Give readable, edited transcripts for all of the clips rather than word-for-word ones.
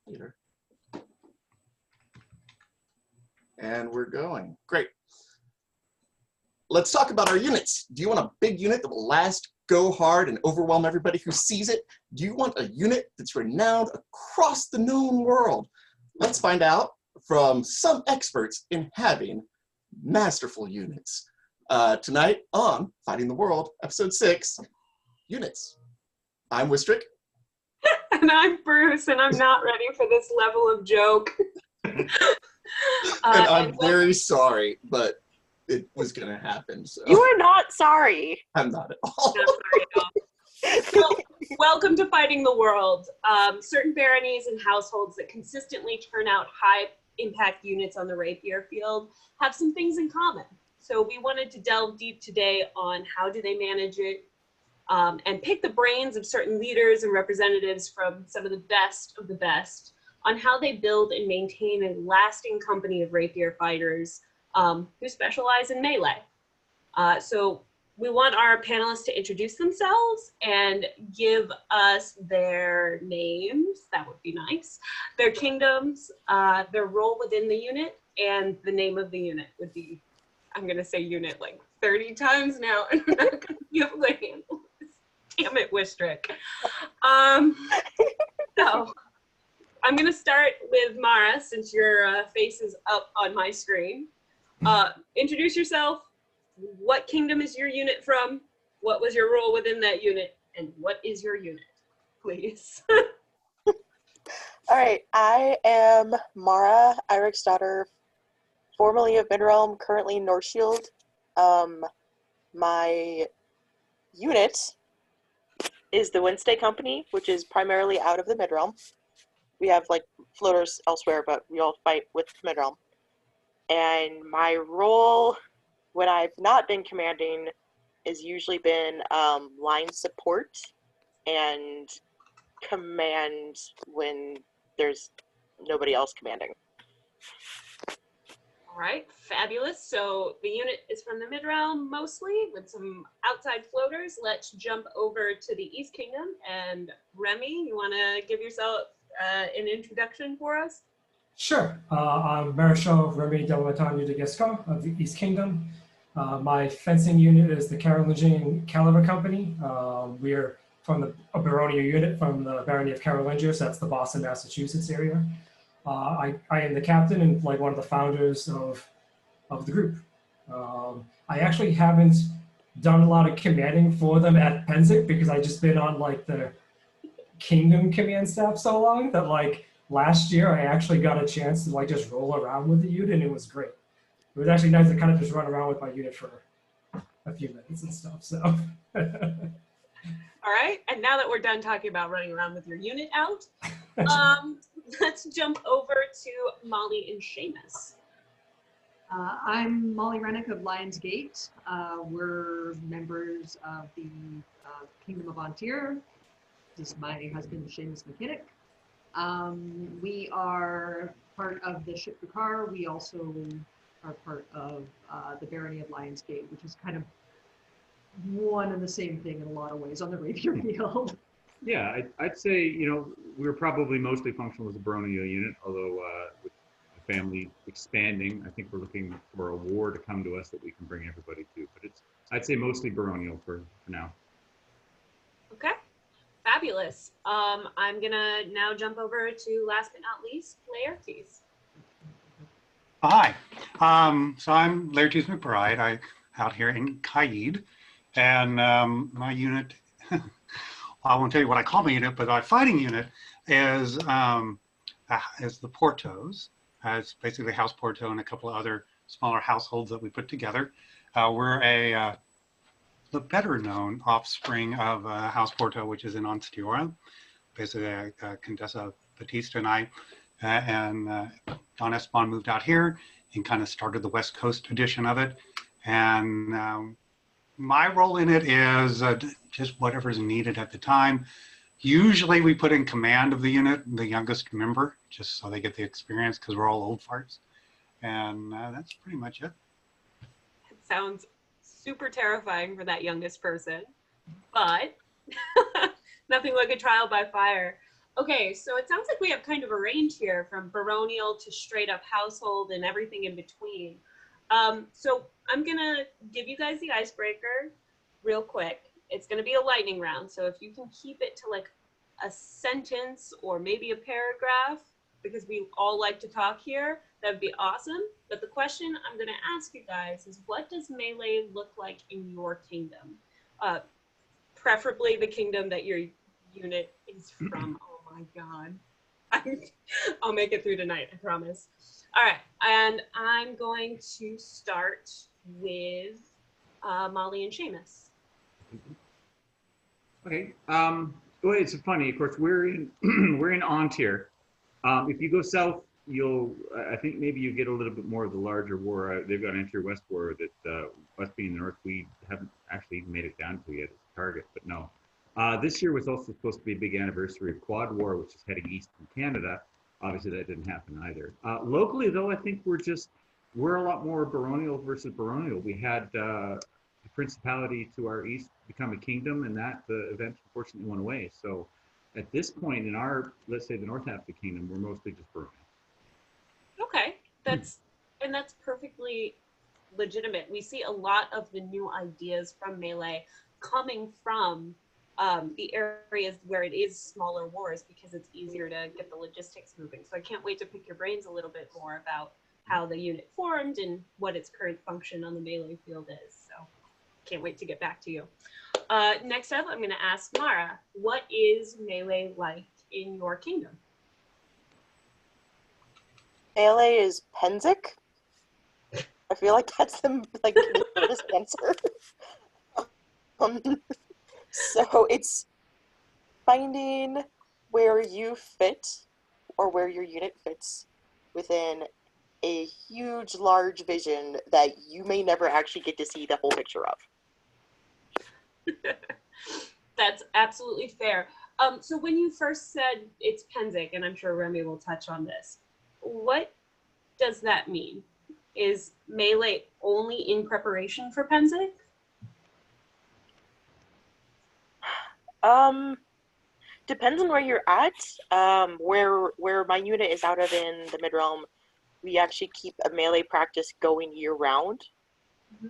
Peter. And we're going. Great. Let's talk about our units. Do you want a big unit that will last, go hard, and overwhelm everybody who sees it? Do you want a unit that's renowned across the known world? Let's find out from some experts in having masterful units. Tonight on Fighting the World, Episode 6, Units. I'm Wistric. And I'm Bruce, and I'm not ready for this level of joke. And I'm very sorry, but it was going to happen. So. You are not sorry. I'm not at all. Not sorry at all. Well, welcome to Fighting the World. Certain baronies and households that consistently turn out high-impact units on the rapier field have some things in common. So we wanted to delve deep today on how do they manage it, and pick the brains of certain leaders and representatives from some of the best on how they build and maintain a lasting company of rapier fighters who specialize in melee. So we want our panelists to introduce themselves and give us their names, that would be nice, their kingdoms, their role within the unit, and the name of the unit would be, I'm gonna say unit like 30 times now, and I'm not gonna be able to handle this. Damn it, Wistric. So I'm gonna start with Mara, since your face is up on my screen. Introduce yourself. What kingdom is your unit from? What was your role within that unit? And what is your unit, please? All right, I am Mara, Eriksdottir, formerly of Midrealm, currently North Shield. My unit is the Wednesday Company, which is primarily out of the Midrealm. We have like floaters elsewhere, but we all fight with Midrealm. And my role when I've not been commanding has usually been line support and command when there's nobody else commanding. All right, fabulous. So the unit is from the Midrealm mostly, with some outside floaters. Let's jump over to the East Kingdom. And Remy, you want to give yourself an introduction for us? Sure. I'm Marechal Remy Delongname of the East Kingdom. My fencing unit is the Carolingian Calivers Company. We're from a Baronia unit from the Barony of Carolingia, so that's the Boston, Massachusetts area. I am the captain and like one of the founders of the group. I actually haven't done a lot of commanding for them at Penzic because I just been on like the Kingdom command staff so long that like last year I actually got a chance to like just roll around with the unit, and it was great. It was actually nice to kind of just run around with my unit for a few minutes and stuff. So. All right, and now that we're done talking about running around with your unit out, let's jump over to Malie and Seamus. I'm Malie Rennick of Lion's Gate. We're members of the Kingdom of Ontir. This is my husband, Seamus McKinneach. We are part of the ship Drakkar. We also are part of the Barony of Lion's Gate, which is kind of one and the same thing in a lot of ways on the rapier field. Yeah, I'd say, you know, we're probably mostly functional as a Baronia unit, although with the family expanding, I think we're looking for a war to come to us that we can bring everybody to. But I'd say mostly baronial for now. Okay, fabulous. I'm gonna now jump over to, last but not least, Laetres. Hi, so I'm Laetres McBride. I'm out here in Caid, and my unit, I won't tell you what I call my unit, but our fighting unit is the Portos. It's basically House Porto and a couple of other smaller households that we put together. We're the better known offspring of House Porto, which is in Onstiora. Basically, Contessa Batista and I and Don Esteban moved out here and kind of started the West Coast edition of it. And my role in it is just whatever's needed at the time. Usually we put in command of the unit, the youngest member, just so they get the experience because we're all old farts. And that's pretty much it. It sounds super terrifying for that youngest person, but nothing like a trial by fire. Okay, so it sounds like we have kind of a range here from baronial to straight up household and everything in between. So I'm gonna give you guys the icebreaker real quick. It's gonna be a lightning round, so if you can keep it to like a sentence or maybe a paragraph, because we all like to talk here, that'd be awesome. But the question I'm gonna ask you guys is, what does melee look like in your kingdom? Preferably the kingdom that your unit is from. Oh my God. I'll make it through tonight, I promise. All right, and I'm going to start with Malie and Seamus. Okay. Well, it's funny. Of course, we're in we're in Ontir. If you go south, I think maybe you get a little bit more of the larger war. They've got Ontir West War that us being the north, we haven't actually made it down to yet as a target. But no, this year was also supposed to be a big anniversary of Quad War, which is heading east from Canada. Obviously, that didn't happen either. Locally, though, I think we're a lot more baronial versus baronial. We had the principality to our east become a kingdom, and that the event unfortunately went away. So at this point in our, let's say, the north half of the kingdom, we're mostly just baronial. Okay, that's perfectly legitimate. We see a lot of the new ideas from melee coming from the areas where it is smaller wars, because it's easier to get the logistics moving. So I can't wait to pick your brains a little bit more about how the unit formed and what its current function on the melee field is. So can't wait to get back to you. Next up, I'm going to ask Mara, what is melee like in your kingdom? Melee is Penzik. I feel like that's the answer. So it's finding where you fit or where your unit fits within a huge, large vision that you may never actually get to see the whole picture of. That's absolutely fair. So when you first said it's Penzik, and I'm sure Remy will touch on this, what does that mean? Is melee only in preparation for Penzik? Depends on where you're at. Where my unit is out of in the Midrealm, we actually keep a melee practice going year round.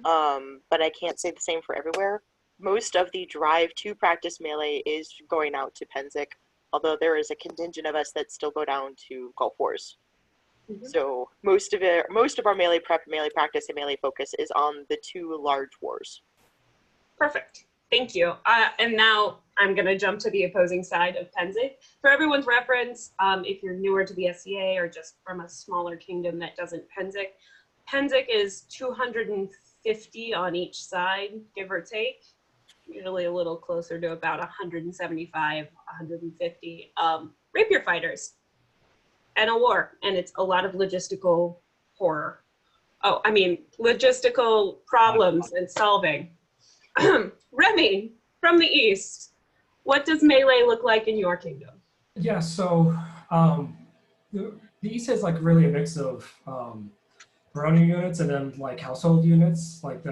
But I can't say the same for everywhere. Most of the drive to practice melee is going out to Penzik, although there is a contingent of us that still go down to Gulf Wars. So most of our melee prep, melee practice, and melee focus is on the two large wars. Perfect. Thank you. And now I'm going to jump to the opposing side of Penzik. For everyone's reference, if you're newer to the SCA or just from a smaller kingdom that doesn't Penzik, Penzik is 250 on each side, give or take. Usually a little closer to about 175, 150 rapier fighters and a war. And it's a lot of logistical horror. Oh, I mean, logistical problems and solving. Remy, from the east, what does melee look like in your kingdom? Yeah, so the east is like really a mix of baronial units and then like household units. Like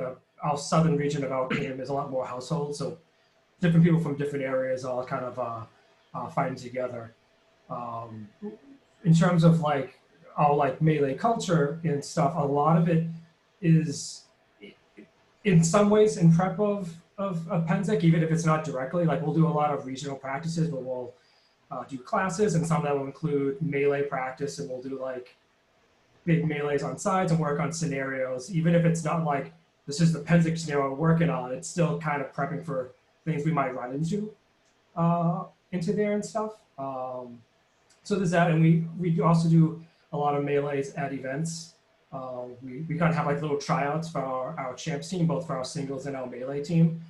our southern region of our kingdom is a lot more household, so different people from different areas all kind of fighting together. In terms of like our like melee culture and stuff, a lot of it is in some ways in prep of Penzik, even if it's not directly. Like we'll do a lot of regional practices, but we'll do classes, and some of that will include melee practice, and we'll do like big melees on sides and work on scenarios. Even if it's not like this is the Penzik scenario we're working on, it's still kind of prepping for things we might run into there and stuff. So there's that, and we also do a lot of melees at events. We kind of have like little tryouts for our champs team, both for our singles and our melee team.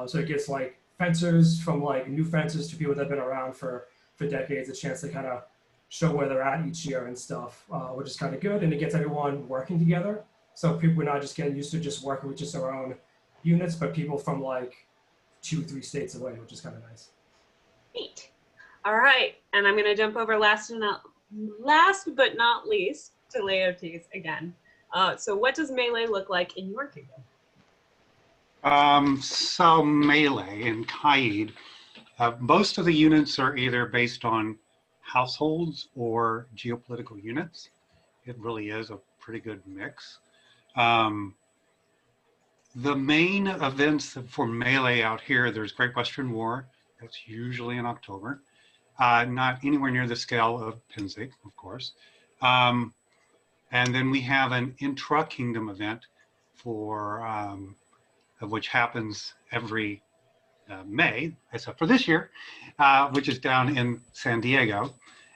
So it gives like fencers from like new fencers to people that have been around for decades a chance to kind of show where they're at each year and stuff, which is kind of good. And it gets everyone working together. So people are not just getting used to just working with just their own units, but people from like 2-3 states away, which is kind of nice. Neat. All right, and I'm going to jump over last but not least to Laetres again. So what does melee look like in your kingdom? So melee in Caid, Most of the units are either based on households or geopolitical units. It really is a pretty good mix. The main events for Melee out here, there's Great Western War. That's usually in October. Not anywhere near the scale of Penzig, of course. And then we have an intra-kingdom event for which happens every May, except for this year, which is down in San Diego.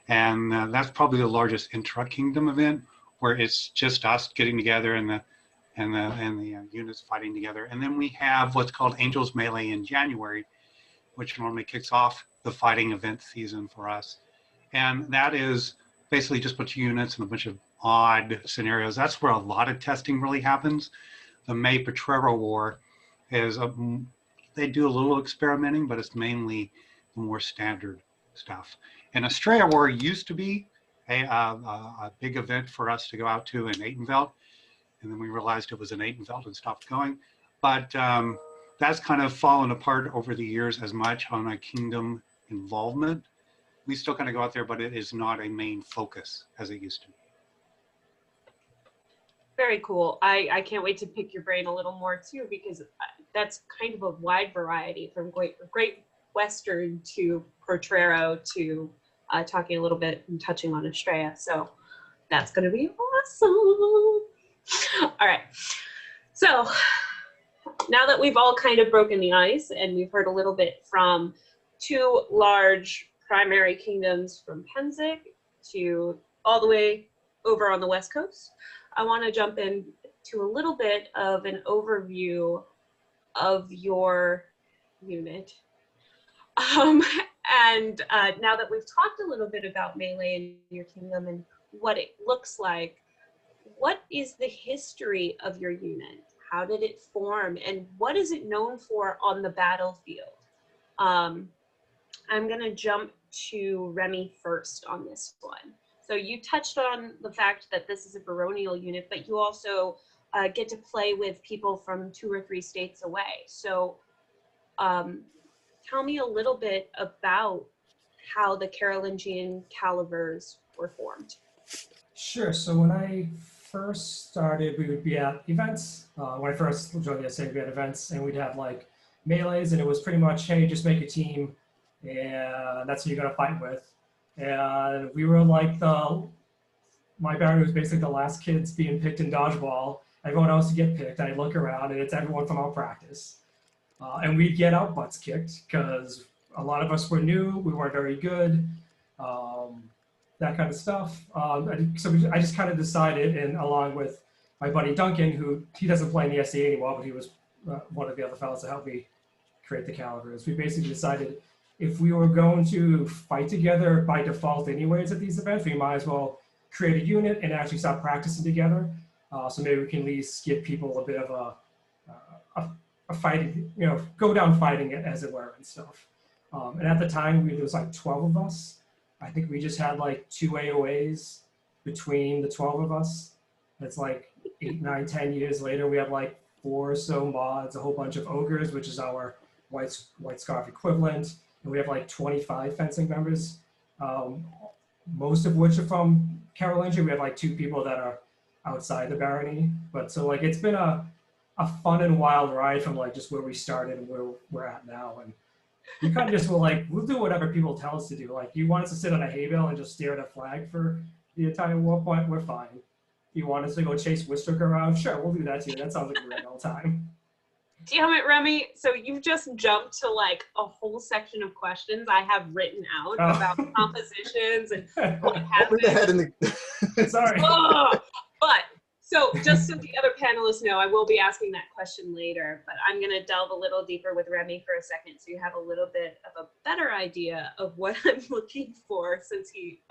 And that's probably the largest intra-kingdom event, where it's just us getting together and the units fighting together. And then we have what's called Angels Melee in January, which normally kicks off the fighting event season for us. And that is basically just a bunch of units and a bunch of odd scenarios. That's where a lot of testing really happens. The May Potrero War is, they do a little experimenting, but it's mainly the more standard stuff. And Estrella War used to be a big event for us to go out to in Aitenveld. And then we realized it was in Aitenveld and stopped going. But that's kind of fallen apart over the years as much on a kingdom involvement. We still kind of go out there, but it is not a main focus as it used to be. Very cool. I can't wait to pick your brain a little more too, because that's kind of a wide variety from Great Western to Potrero to talking a little bit and touching on Estrella. So that's going to be awesome. All right. So now that we've all kind of broken the ice and we've heard a little bit from two large primary kingdoms from Penzig to all the way over on the West Coast, I want to jump in to a little bit of an overview of your unit. And now that we've talked a little bit about Melee in your kingdom and what it looks like, what is the history of your unit? How did it form? And what is it known for on the battlefield? I'm going to jump to Remy first on this one. So you touched on the fact that this is a baronial unit, but you also get to play with people from 2 or 3 states away. So tell me a little bit about how the Carolingian Calivers were formed. Sure. So when I first started, we would be at events. When I first joined the SA, we had events, and we'd have like melees, and it was pretty much, hey, just make a team, and that's who you're gonna fight with. And we were like my barony was basically the last kids being picked in dodgeball. Everyone else to get picked. I look around, and it's everyone from our practice. And we'd get our butts kicked because a lot of us were new, we weren't very good, that kind of stuff. So I just kind of decided, and along with my buddy Duncan, who he doesn't play in the SCA anymore, but he was one of the other fellows to help me create the Calivers. We basically decided if we were going to fight together by default anyways at these events, we might as well create a unit and actually start practicing together. So maybe we can at least give people a bit of a fighting, go down fighting it as it were and stuff. And at the time, there was like 12 of us. I think we just had like 2 AOAs between the 12 of us. It's like 8, 9, 10 years later, we have like 4 or so mods, a whole bunch of ogres, which is our white scarf equivalent. And we have like 25 fencing members, most of which are from Carolingian. We have like 2 people that are outside the barony. But so like, it's been a fun and wild ride from like just where we started and where we're at now. And we kind of just were like, we'll do whatever people tell us to do. Like, you want us to sit on a hay bale and just stare at a flag for the entire war point, we're fine. You want us to go chase Wistric around? Sure, we'll do that too. That sounds like a great old time. Damn it, Remy. So you've just jumped to like a whole section of questions I have written out about compositions and what happens. Sorry. But so just so the other panelists know, I will be asking that question later, but I'm going to delve a little deeper with Remy for a second so you have a little bit of a better idea of what I'm looking for since he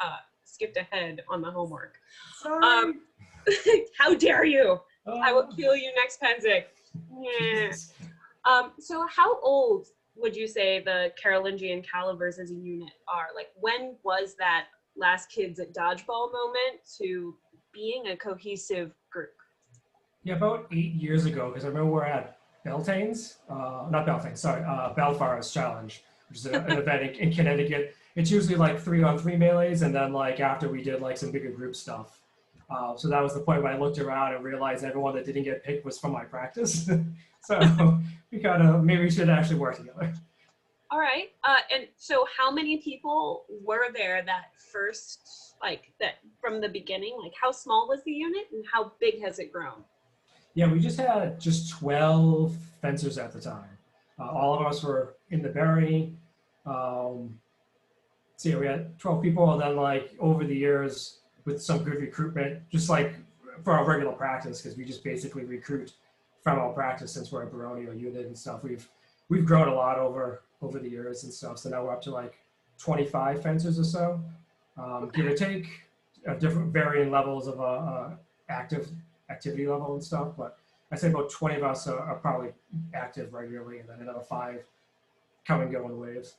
skipped ahead on the homework. Sorry. How dare you? I will kill you next Penzig. Yeah. So how old would you say the Carolingian Calivers as a unit are? Like, when was that last kids at dodgeball moment to being a cohesive group? Yeah, about 8 years ago, because I remember we're at Beltane's, not Beltane, sorry, Belfar's Challenge, which is an event in Connecticut. It's usually like 3-on-3 melees, and then like after we did like some bigger group stuff. So that was the point where I looked around and realized everyone that didn't get picked was from my practice. So we maybe we should actually work together. All right. And so how many people were there that first, like that from the beginning? Like how small was the unit and how big has it grown? Yeah, we just had 12 fencers at the time. All of us were in the barony. So yeah, we had 12 people, and then like over the years with some good recruitment, just like for our regular practice, because we just basically recruit from our practice since we're a baronial unit and stuff. We've grown a lot over the years and stuff. So now we're up to like 25 fencers or so, give or take, different varying levels of activity level and stuff. But I say about 20 of us are probably active regularly, and then another 5 come and go in waves.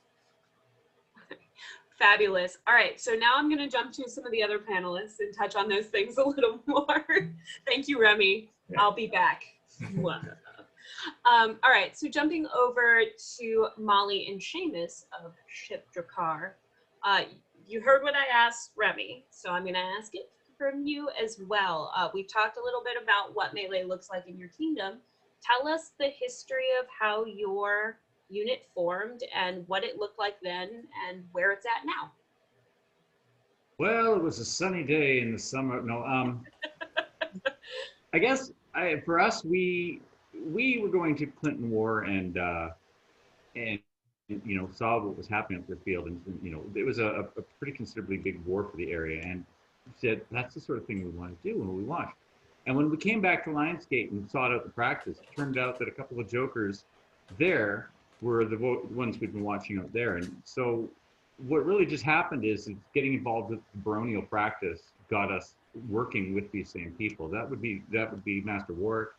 Fabulous. All right, so now I'm going to jump to some of the other panelists and touch on those things a little more. Thank you, Remy. Yeah. I'll be back. All right, so jumping over to Malie and Seamus of Ship Drakkar. You heard what I asked Remy, so I'm going to ask it from you as well. We've talked a little bit about what melee looks like in your kingdom. Tell us the history of how your unit formed and what it looked like then and where it's at now. Well, it was a sunny day in the summer. No, I guess for us, we were going to Clinton War and you know, saw what was happening up the field, and you know, it was a pretty considerably big war for the area, and said that's the sort of thing we want to do when we watch. And when we came back to Lionsgate and sought out the practice, it turned out that a couple of jokers there were the ones we'd been watching out there. And so what really just happened is getting involved with the baronial practice got us working with these same people. That would be Master Warwick,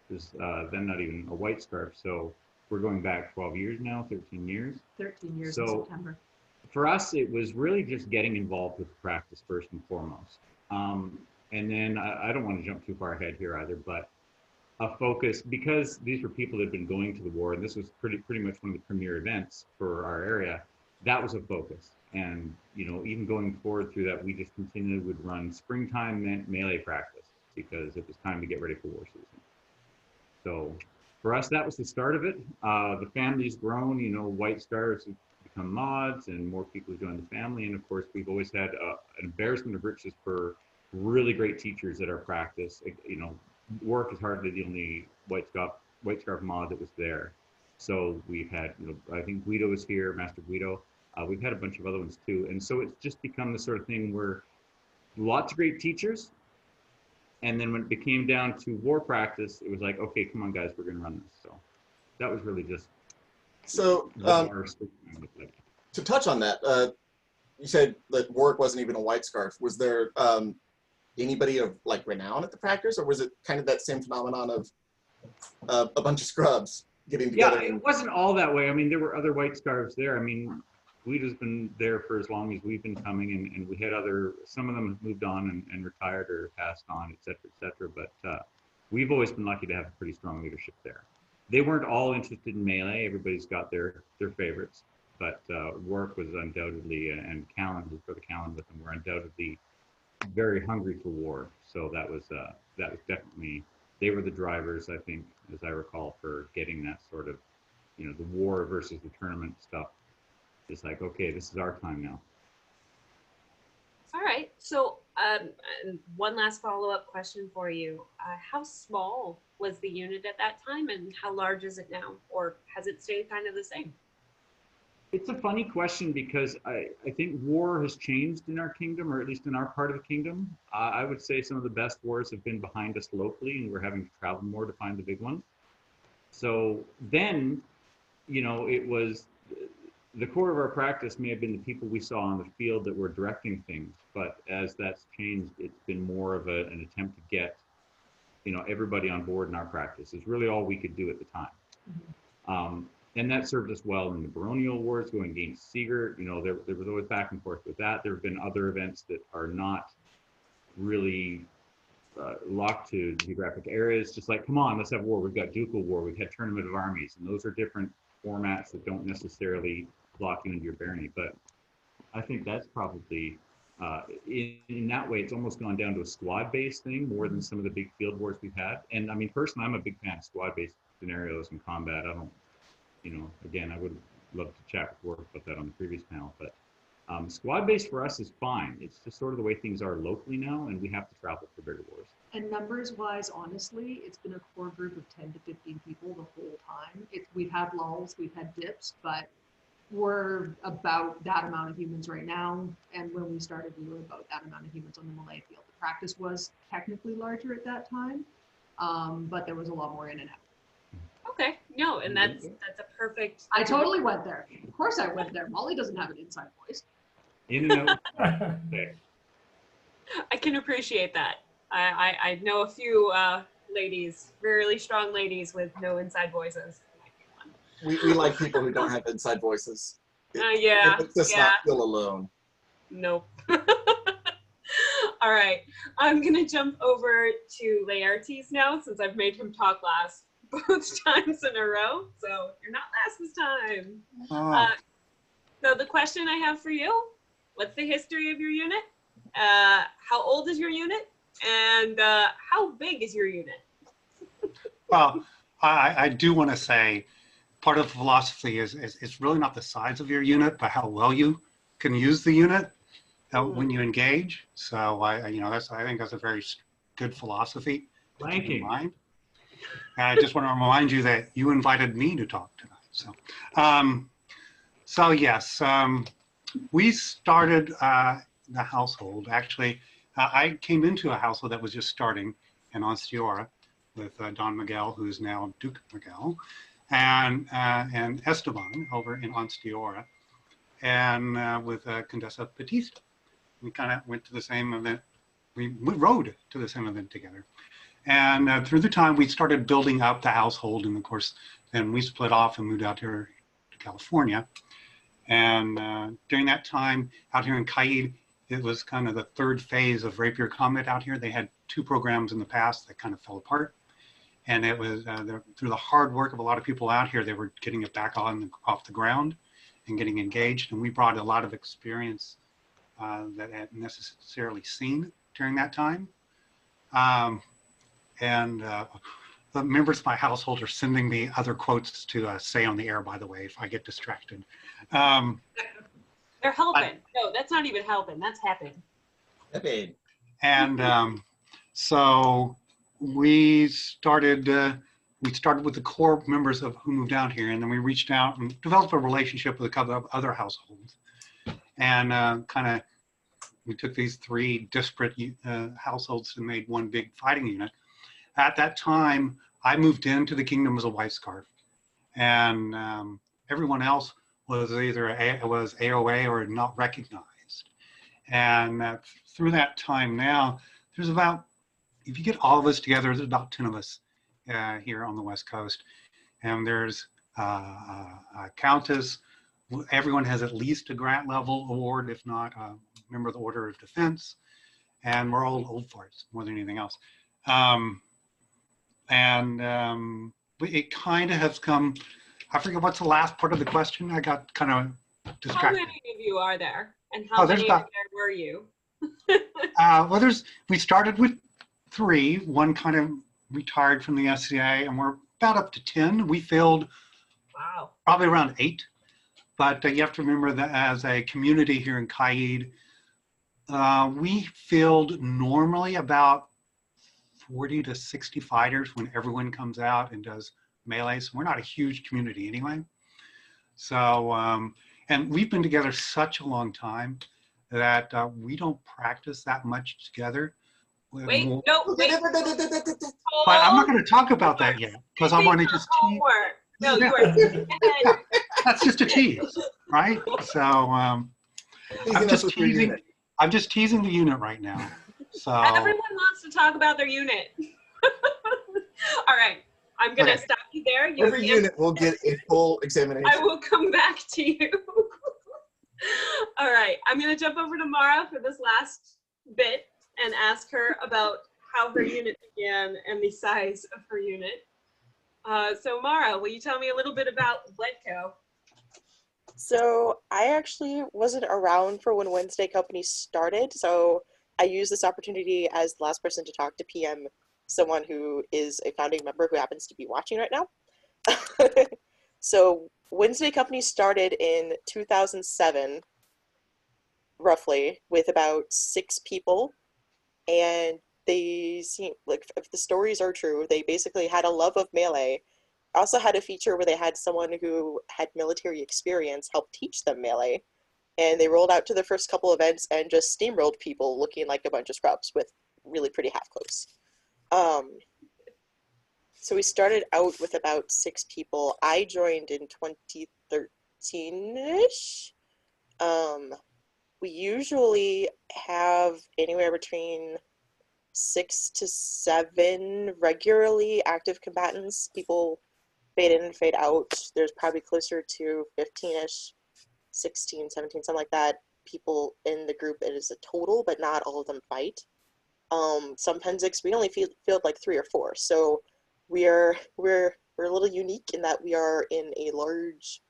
who's then not even a white scarf. So we're going back 12 years now, 13 years. 13 years so in September. For us, it was really just getting involved with the practice first and foremost. And then I don't want to jump too far ahead here either, but a focus, because these were people that had been going to the war, and this was pretty much one of the premier events for our area, that was a focus. And, you know, even going forward through that, we just continually would run springtime melee practice because it was time to get ready for war season. So for us, that was the start of it. The family's grown, you know, white stars have become mods and more people join the family. And of course, we've always had an embarrassment of riches for really great teachers at our practice. You know, Warwick is hardly the only white scarf mod that was there. So we've had, you know, I think Guido is here, Master Guido. We've had a bunch of other ones too. And so it's just become the sort of thing where lots of great teachers. And then when it came down to war practice, it was like, okay, come on guys, we're gonna run this. So that was really just. So to touch on that, you said that Warwick wasn't even a white scarf. Was there anybody of like renown at the practice, or was it kind of that same phenomenon of a bunch of scrubs getting together? Yeah, it wasn't all that way. I mean, there were other white scarves there. I mean, Guido's been there for as long as we've been coming, and we had some of them have moved on and retired or passed on, et cetera, but we've always been lucky to have a pretty strong leadership there. They weren't all interested in melee. Everybody's got their favorites, but Warwick was undoubtedly, and Callan, his brother Callan with them, were undoubtedly very hungry for war. So that was definitely, they were the drivers, I think, as I recall, for getting that sort of, you know, the war versus the tournament stuff. It's like, okay, this is our time now. All right. So one last follow-up question for you. How small was the unit at that time, and how large is it now? Or has it stayed kind of the same? It's a funny question because I think war has changed in our kingdom, or at least in our part of the kingdom. I would say some of the best wars have been behind us locally, and we're having to travel more to find the big ones. So then, you know, it was the core of our practice may have been the people we saw on the field that were directing things, but as that's changed, it's been more of an attempt to get, you know, everybody on board in our practice. Is really all we could do at the time. Mm-hmm. And that served us well in the baronial wars, going against Seager. You know, there was always back and forth with that. There have been other events that are not really locked to geographic areas. Just like, come on, let's have war. We've got ducal war. We've had tournament of armies, and those are different formats that don't necessarily lock you into your barony. But I think that's probably, in that way, it's almost gone down to a squad-based thing more than some of the big field wars we've had. And I mean, personally, I'm a big fan of squad-based scenarios and combat. I don't, again, I would love to chat with Worf about that on the previous panel, but squad-based for us is fine. It's just sort of the way things are locally now, and we have to travel for bigger wars. And numbers-wise, honestly, it's been a core group of 10 to 15 people the whole time. We've had lulls, we've had dips, but we're about that amount of humans right now. And when we started, we were about that amount of humans on the Malie field. The practice was technically larger at that time, but there was a lot more in and out. Okay, no, and that's a perfect. I totally went there. Of course I went there. Molly doesn't have an inside voice. In and out. Okay. I can appreciate that. I know a few ladies, really strong ladies with no inside voices. We like people who don't have inside voices. Yeah. It does not feel alone. Nope. All right, I'm gonna jump over to Laetres now since I've made him talk last both times in a row. So you're not last this time. So the question I have for you, what's the history of your unit? How old is your unit? And how big is your unit? Well, I do want to say part of the philosophy is it's really not the size of your unit, but how well you can use the unit when you engage. So I think that's a very good philosophy to keep in mind. And I just want to remind you that you invited me to talk tonight. So yes, we started the household. Actually, I came into a household that was just starting in Onsteora with Don Miguel, who's now Duke Miguel, and Esteban over in Onsteora, and with Condessa Batista. We kind of went to the same event. We rode to the same event together. And through the time, we started building up the household. And of course, then we split off and moved out here to California. And during that time, out here in Caid, it was kind of the third phase of Rapier Combat out here. They had 2 programs in the past that kind of fell apart. And it was through the hard work of a lot of people out here, they were getting it back off the ground and getting engaged. And we brought a lot of experience that I hadn't necessarily seen during that time. The members of my household are sending me other quotes to say on the air, by the way, if I get distracted. They're helping. No, that's not even helping. That's helping. And so we started with the core members of who moved out here, and then we reached out and developed a relationship with a couple of other households. And we took these 3 disparate households and made one big fighting unit. At that time, I moved into the kingdom as a white scarf, and everyone else was either was AOA or not recognized. And through that time now, there's about, if you get all of us together, there's about 10 of us here on the West Coast. And there's a countess. Everyone has at least a grant level award, if not a member of the Order of Defense. And we're all old farts more than anything else. It kind of has come, I forget what's the last part of the question. I got kind of distracted. How many of you are there? And how many there were you? We started with 3. One kind of retired from the SCA, and we're about up to 10. We filled probably around 8. But you have to remember that as a community here in Caid, we filled normally about 40 to 60 fighters when everyone comes out and does melee. So we're not a huge community anyway. So, and we've been together such a long time that we don't practice that much together. Wait, no, wait. But I'm not going to talk about that yet because I want to just tease. No, you are. That's just a tease, right? So I'm just teasing the unit right now. So everyone wants to talk about their unit. All right, I'm going to stop you there. Every unit will get a full examination. I will come back to you. All right, I'm going to jump over to Mara for this last bit and ask her about how her unit began and the size of her unit. So Mara, will you tell me a little bit about Bledco? So I actually wasn't around for when Wednesday Company started, so I use this opportunity as the last person to talk to PM, someone who is a founding member who happens to be watching right now. So Wednesday Company started in 2007, roughly, with about 6 people, and they seem like, if the stories are true, they basically had a love of melee. Also had a feature where they had someone who had military experience help teach them melee, and they rolled out to the first couple events and just steamrolled people looking like a bunch of scrubs with really pretty half clothes. So we started out with about 6 people. I joined in 2013-ish. We usually have anywhere between 6 to 7 regularly active combatants. People fade in and fade out. There's probably closer to 15-ish, 16, 17, something like that, people in the group. It is a total, but not all of them fight. Some Penzics, we only field like 3 or 4. So we're a little unique in that we are in a large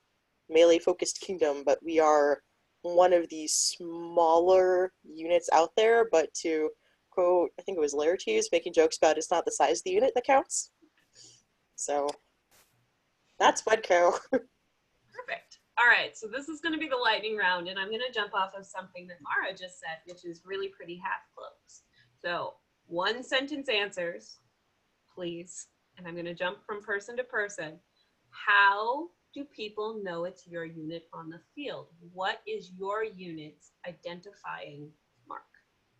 melee-focused kingdom, but we are one of the smaller units out there. But to quote, I think it was Laetres making jokes about it's not the size of the unit that counts. So that's Wedco. Perfect. All right, so this is going to be the lightning round, and I'm going to jump off of something that Mara just said, which is really pretty half cloaks. So 1 sentence answers, please. And I'm going to jump from person to person. How do people know it's your unit on the field? What is your unit's identifying mark?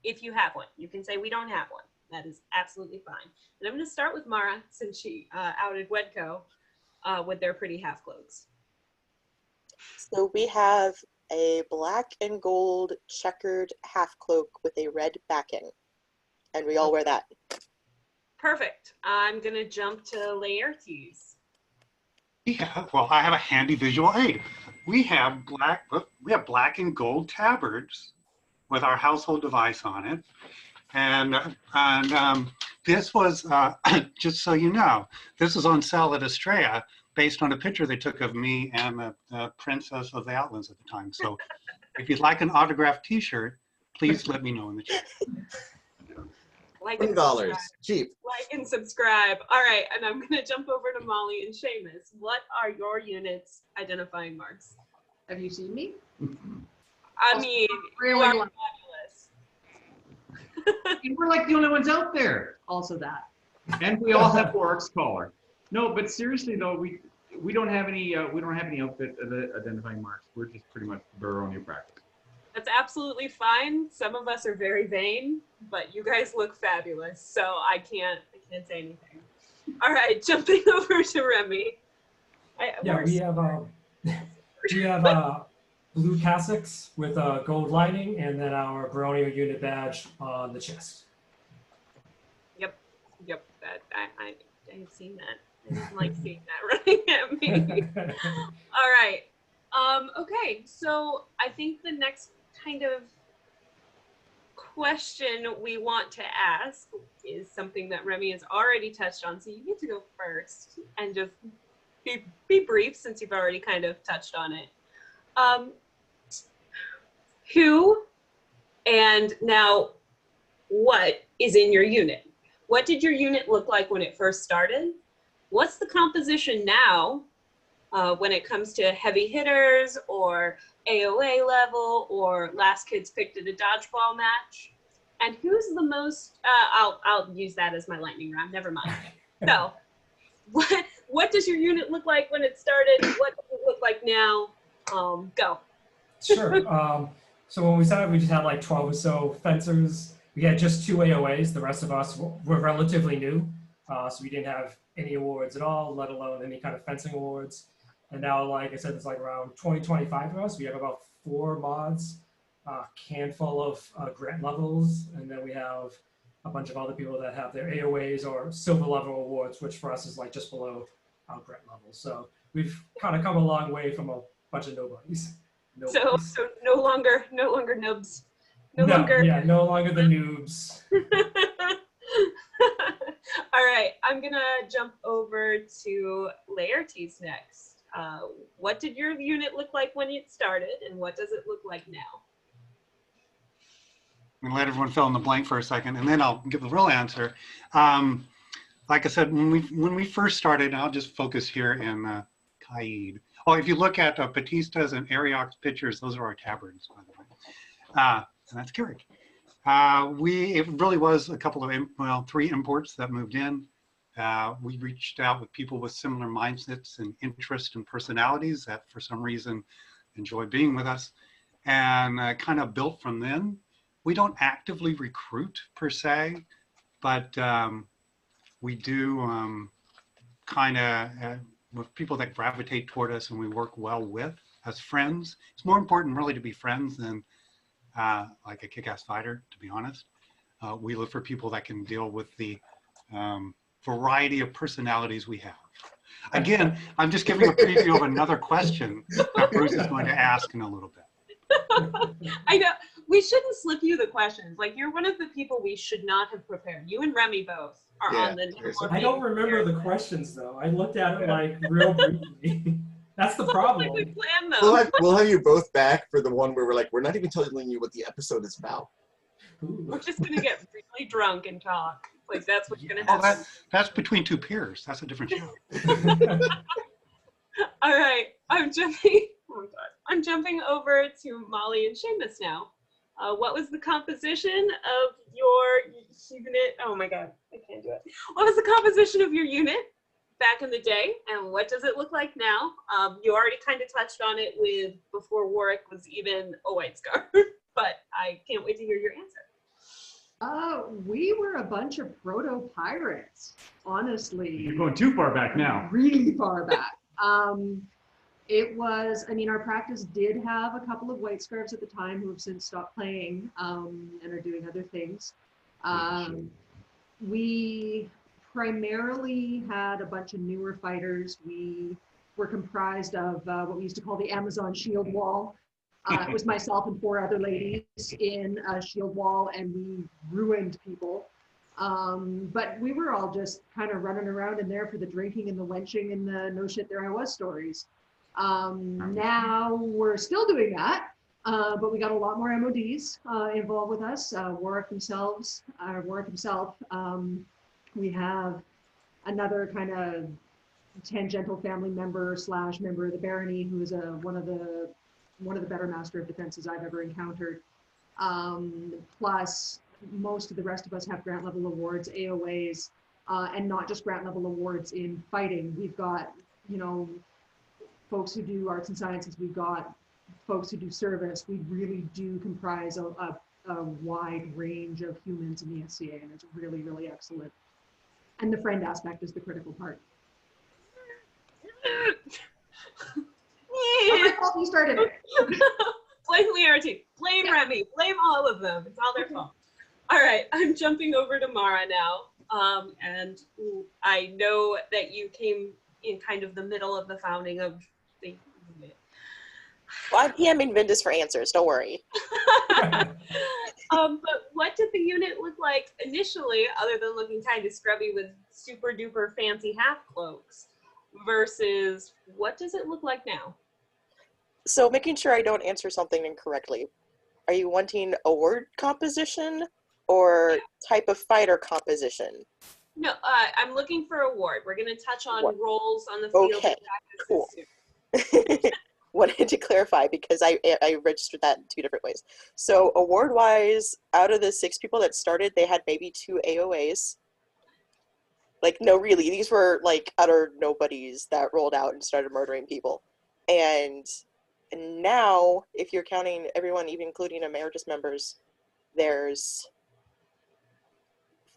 If you have one, you can say we don't have one. That is absolutely fine. And I'm going to start with Mara, since she outed Wedco with their pretty half cloaks. So we have a black and gold checkered half cloak with a red backing, and we all wear that. Perfect. I'm going to jump to Laertes. Yeah, well, I have a handy visual aid. We have black and gold tabards with our household device on it, and this was just so you know, this is on sale at Estrella based on a picture they took of me and the Princess of the Outlands at the time. So, if you'd like an autographed T-shirt, please let me know in the chat. Like $20, cheap. Like and subscribe. All right, and I'm going to jump over to Malie and Seamus. What are your units' identifying marks? Have you seen me? I mean, Really you are like- fabulous. And we're like the only ones out there. Also that. And we all have Oryx collar. No, but seriously though, we don't have any outfit identifying marks. We're just pretty much Baronia practice. That's absolutely fine. Some of us are very vain, but you guys look fabulous, so I can't say anything. All right, jumping over to Remy. We have blue cassocks with gold lining, and then our Baronia unit badge on the chest. Yep. I've seen that. I didn't like seeing that running at me. All right. Okay, so I think the next kind of question we want to ask is something that Remy has already touched on, so you get to go first and just be brief since you've already kind of touched on it. Who and now what is in your unit? What did your unit look like when it first started? What's the composition now when it comes to heavy hitters or AOA level or last kids picked at a dodgeball match? And who's the most, I'll use that as my lightning round, never mind. So what does your unit look like when it started? What does it look like now? Go. Sure. So when we started, we just had like 12 or so fencers. We had just 2 AOAs. The rest of us were relatively new. So we didn't have any awards at all, let alone any kind of fencing awards. And now, like I said, there's like around 20-25 of us. We have about 4 mods, a handful of grant levels, and then we have a bunch of other people that have their AOAs or silver level awards, which for us is like just below our grant level. So we've kind of come a long way from a bunch of nobodies. So no longer noobs. No longer the noobs. All right, I'm gonna jump over to Laertes next. What did your unit look like when it started, and what does it look like now? I'm gonna let everyone fill in the blank for a second, and then I'll give the real answer. Like I said, when we first started, I'll just focus here in Caid. Oh, if you look at Batista's and Ariok's pictures, those are our tabards, by the way. And that's Carrick. It really was a couple of, well, 3 imports that moved in. We reached out with people with similar mindsets and interests and personalities that for some reason enjoy being with us, and kind of built from then. We don't actively recruit per se, but we do kind of, with people that gravitate toward us and we work well with as friends. It's more important really to be friends than like a kick-ass fighter, to be honest. We look for people that can deal with the variety of personalities we have. Again, I'm just giving a preview of another question that Bruce is going to ask in a little bit. I know. We shouldn't slip you the questions. Like, you're one of the people we should not have prepared. You and Remy both are on the I don't remember the questions, though. I looked at it like real briefly. That's the problem. We planned them. We'll have you both back for the one where we're like, we're not even telling you what the episode is about. We're just going to get really drunk and talk. Like, that's what's going to happen. Oh, that's between 2 peers. That's a different show. All right. I'm jumping over to Malie and Seamus now. What was the composition of your unit? Oh my God, I can't do it. What was the composition of your unit back in the day, and what does it look like now? You already kind of touched on it with before Warwick was even a White Scarf, but I can't wait to hear your answer. We were a bunch of proto-pirates, honestly. You're going too far back now. Really far back. It was, I mean, our practice did have a couple of White Scarves at the time who have since stopped playing and are doing other things. We primarily had a bunch of newer fighters. We were comprised of what we used to call the Amazon shield wall. It was myself and 4 other ladies in a shield wall, and we ruined people. But we were all just kind of running around in there for the drinking and the wenching and the no shit there I was stories. Now we're still doing that, but we got a lot more MODs involved with us. Warwick himself. We have another kind of tangential family member / member of the barony who is one of the better master of defenses I've ever encountered. Plus, most of the rest of us have grant level awards, AOAs, and not just grant level awards in fighting. We've got, folks who do arts and sciences. We've got folks who do service. We really do comprise a wide range of humans in the SCA, and it's really, really excellent. And the friend aspect is the critical part. You started it. Blame Laetres, blame Remy, blame all of them. It's all their fault. All right, I'm jumping over to Mara now. And I know that you came in kind of the middle of the founding of the unit. Well, I'm PMing Vindus for answers, don't worry. But what did the unit look like initially, other than looking kind of scrubby with super duper fancy half cloaks, versus what does it look like now? So making sure I don't answer something incorrectly. Are you wanting award composition or type of fighter composition? No, I'm looking for award. We're going to touch on roles on the field. Okay, cool. Wanted to clarify because I registered that in 2 different ways. So award-wise, out of the 6 people that started, they had maybe 2 AOAs. Like, no, really, these were like utter nobodies that rolled out and started murdering people. And now, if you're counting everyone, even including emeritus members, there's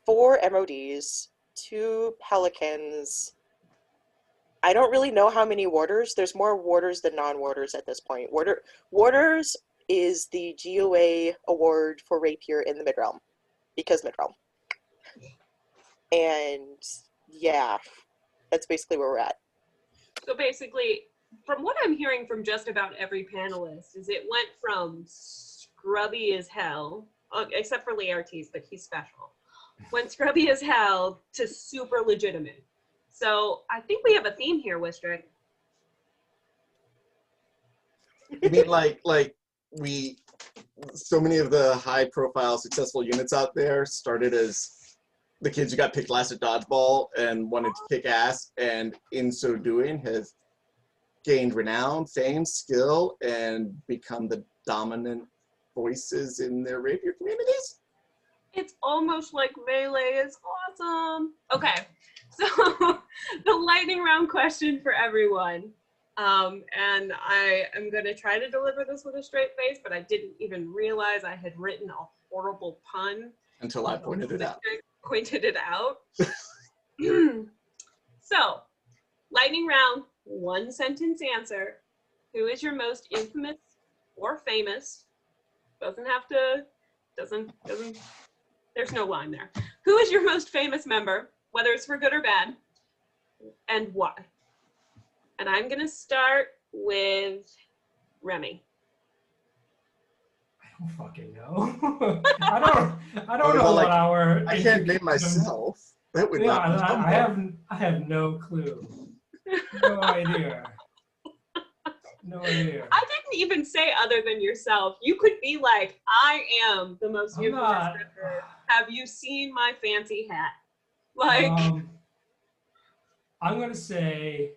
4 MODs, 2 Pelicans. I don't really know how many warders. There's more warders than non-warders at this point. Warders is the GOA award for rapier in the Midrealm, because Midrealm. And yeah, that's basically where we're at. So basically, from what I'm hearing from just about every panelist, is it went from scrubby as hell, except for Laertes, but he's special, went scrubby as hell to super legitimate. So I think we have a theme here, Wistric. You mean like so many of the high-profile, successful units out there started as the kids who got picked last at dodgeball and wanted to kick ass, and in so doing have gained renown, fame, skill, and become the dominant voices in their rapier communities? It's almost like Melee is awesome. Okay, so the lightning round question for everyone. And I am going to try to deliver this with a straight face, but I didn't even realize I had written a horrible pun. Until I pointed it out. Pointed it out. So, lightning round, one sentence answer. Who is your most infamous or famous? Doesn't have to, doesn't, there's no line there. Who is your most famous member, whether it's for good or bad, and why? And I'm gonna start with Remy. I don't fucking know. I don't know like, what our. I can't name myself. That would not be I have no clue. No idea. No idea. I didn't even say other than yourself. You could be like, I am the most infamous member. Have you seen my fancy hat? Like, I'm gonna say.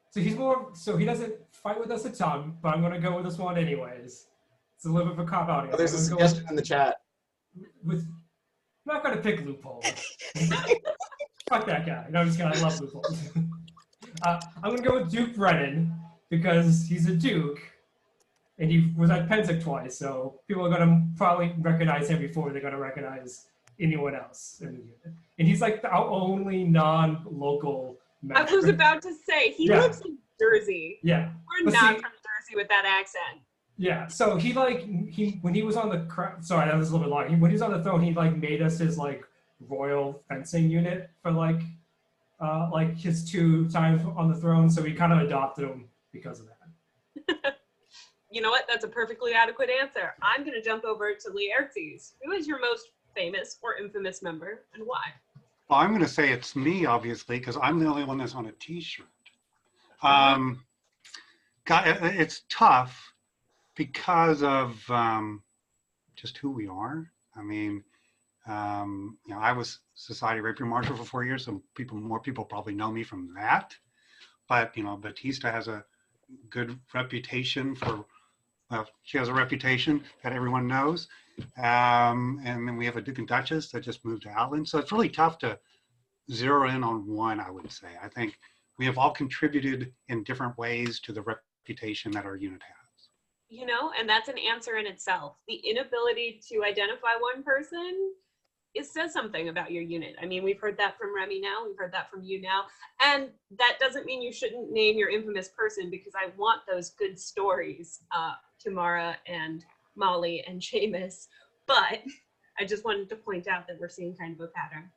So he's more. So he doesn't fight with us a ton, but I'm gonna go with this one anyways. It's a little bit of a cop out. Oh, there's a suggestion in the chat. I'm not gonna pick loopholes. Fuck that guy. No, I'm just kidding. I love loopholes. I'm gonna go with Duke Brennan because he's a Duke, and he was at Pentic twice, so people are gonna probably recognize him before they're gonna recognize anyone else in the unit. And he's like our only non-local member. I was about to say he lives in Jersey. Yeah, we're not from Jersey with that accent. Yeah, so he when he was on the sorry, that was a little bit long. When he was on the throne, he like made us his like royal fencing unit for like his 2 times on the throne. So we kind of adopted him because of that. You know what? That's a perfectly adequate answer. I'm going to jump over to Laetres. Who is your most famous or infamous member, and why? Well, I'm going to say it's me, obviously, because I'm the only one that's on a T-shirt. It's tough because of just who we are. I mean, I was Society Rapier Marshal for 4 years, so more people probably know me from that. But Batista has a good reputation for. Well, she has a reputation that everyone knows. And then we have a Duke and Duchess that just moved to Outland. So it's really tough to zero in on one, I would say. I think we have all contributed in different ways to the reputation that our unit has. And that's an answer in itself. The inability to identify one person, it says something about your unit. I mean, we've heard that from Remy now, we've heard that from you now. And that doesn't mean you shouldn't name your infamous person, because I want those good stories to Moira and Malie and Seamus. But I just wanted to point out that we're seeing kind of a pattern.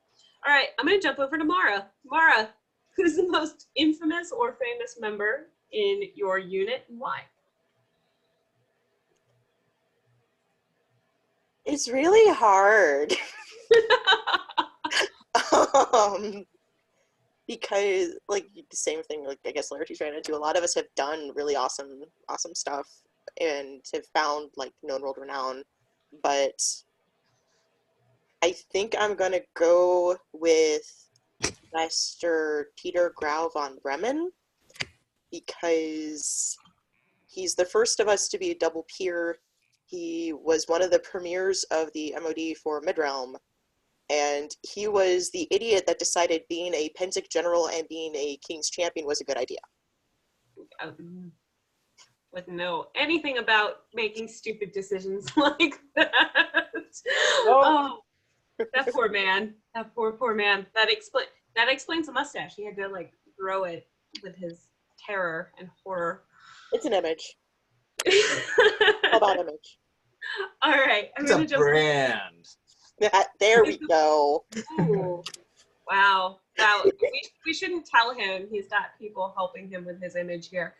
All right, I'm gonna jump over to Moira. Moira, who's the most infamous or famous member in your unit and why? It's really hard. Because like the same thing, like I guess Laetres ran into, a lot of us have done really awesome stuff and have found like known world renown, but I think I'm gonna go with Master Peter Grau von Bremen because he's the first of us to be a double peer. He was one of the premiers of the MOD for Midrealm, and he was the idiot that decided being a Pentic general and being a King's champion was a good idea. Wouldn't know anything about making stupid decisions like that. Oh, that poor man. That poor man. That explains the mustache. He had to like grow it with his terror and horror. It's an image. How about image? All right, I'm it's gonna a jump. brand. There we go. Ooh, wow. We shouldn't tell him. He's got people helping him with his image here,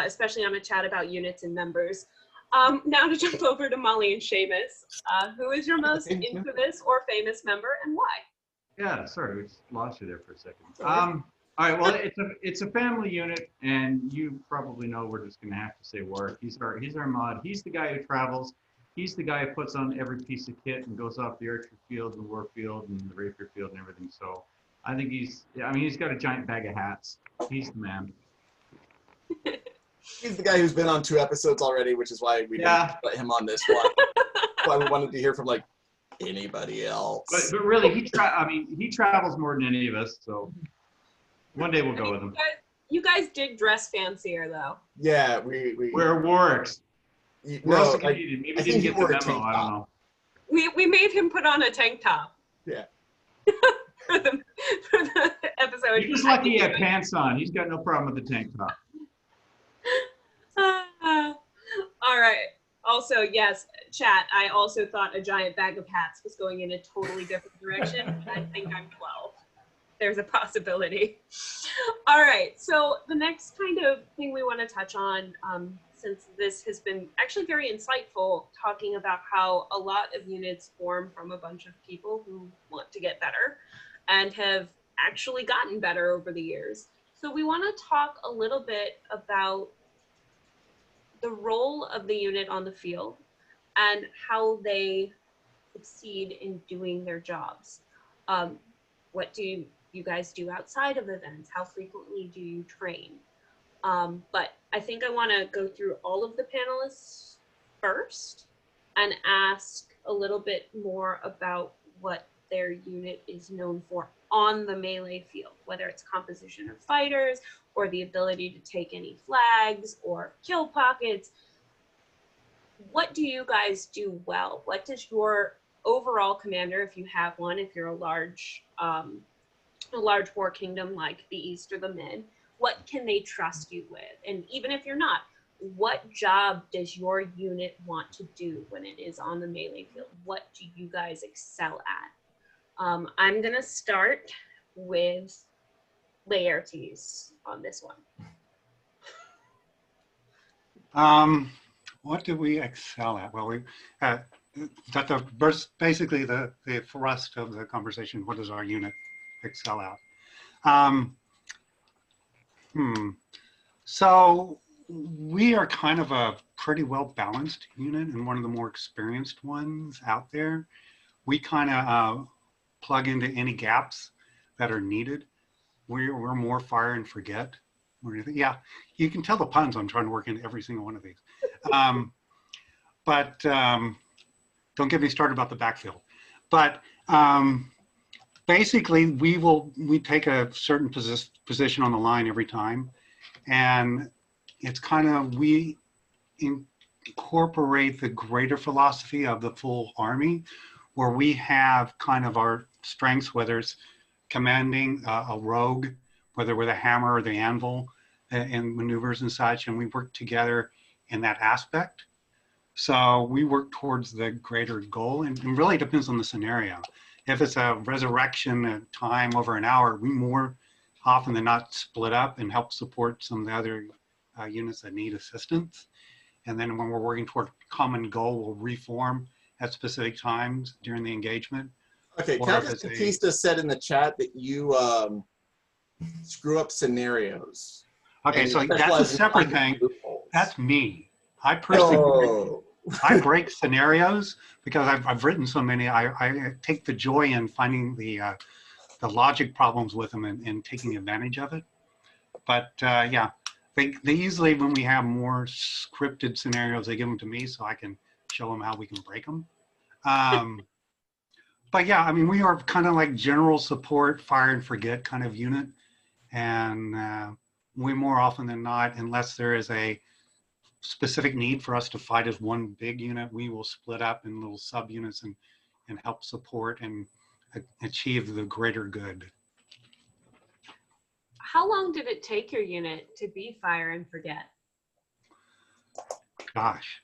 especially on a chat about units and members. Now to jump over to Malie and Seamus. Who is your most infamous or famous member and why? Yeah, sorry, we just lost you there for a second. All right. Well, it's a family unit, and you probably know we're just gonna have to say Warwick. He's our mod. He's the guy who travels. He's the guy who puts on every piece of kit and goes off the archery field and war field and the rapier field and everything. So I think he's got a giant bag of hats. He's the man. He's the guy who's been on 2 episodes already, which is why we didn't put him on this one. Why we wanted to hear from like anybody else. But really, he travels more than any of us. So one day we'll go with him. You guys did dress fancier though. Yeah, we're Warwicks. No, maybe didn't get the memo. I don't know. We made him put on a tank top. Yeah. for the episode. He's just lucky he had pants on. He's got no problem with the tank top. All right. Also, yes, chat, I also thought a giant bag of hats was going in a totally different direction. I think I'm 12. There's a possibility. All right. So the next kind of thing we want to touch on, since this has been actually very insightful, talking about how a lot of units form from a bunch of people who want to get better and have actually gotten better over the years. So we want to talk a little bit about the role of the unit on the field and how they succeed in doing their jobs. What do you guys do outside of events? How frequently do you train? But I think I want to go through all of the panelists first and ask a little bit more about what their unit is known for on the melee field, whether it's composition of fighters or the ability to take any flags or kill pockets. What do you guys do well? What does your overall commander, if you have one, if you're a large war kingdom like the East or the Mid, what can they trust you with? And even if you're not, what job does your unit want to do when it is on the melee field? What do you guys excel at? I'm gonna start with Laetres on this one. What do we excel at? Well, basically the thrust of the conversation. What does our unit excel at? So we are kind of a pretty well balanced unit and one of the more experienced ones out there. We kind of plug into any gaps that are needed. We're more fire and forget. Yeah, you can tell the puns I'm trying to work into every single one of these. But don't get me started about the backfield. But basically, we take a certain position on the line every time, and it's kind of, we incorporate the greater philosophy of the full army, where we have kind of our strengths, whether it's commanding a rogue, whether with a hammer or the anvil, and maneuvers and such, and we work together in that aspect. So we work towards the greater goal, and it really depends on the scenario. If it's a resurrection time over an hour, we more often than not split up and help support some of the other units that need assistance. And then when we're working toward a common goal, we'll reform at specific times during the engagement. Okay, Countess Batista said in the chat that you screw up scenarios. Okay, so that's a separate thing. That's me. I personally, I break scenarios because I've written so many. I take the joy in finding the logic problems with them and taking advantage of it. But yeah, they usually, when we have more scripted scenarios, they give them to me so I can show them how we can break them. But yeah, I mean, we are kind of like general support, fire and forget kind of unit. And we more often than not, unless there is a specific need for us to fight as one big unit, we will split up in little subunits and help support and achieve the greater good. How long did it take your unit to be fire and forget? Gosh,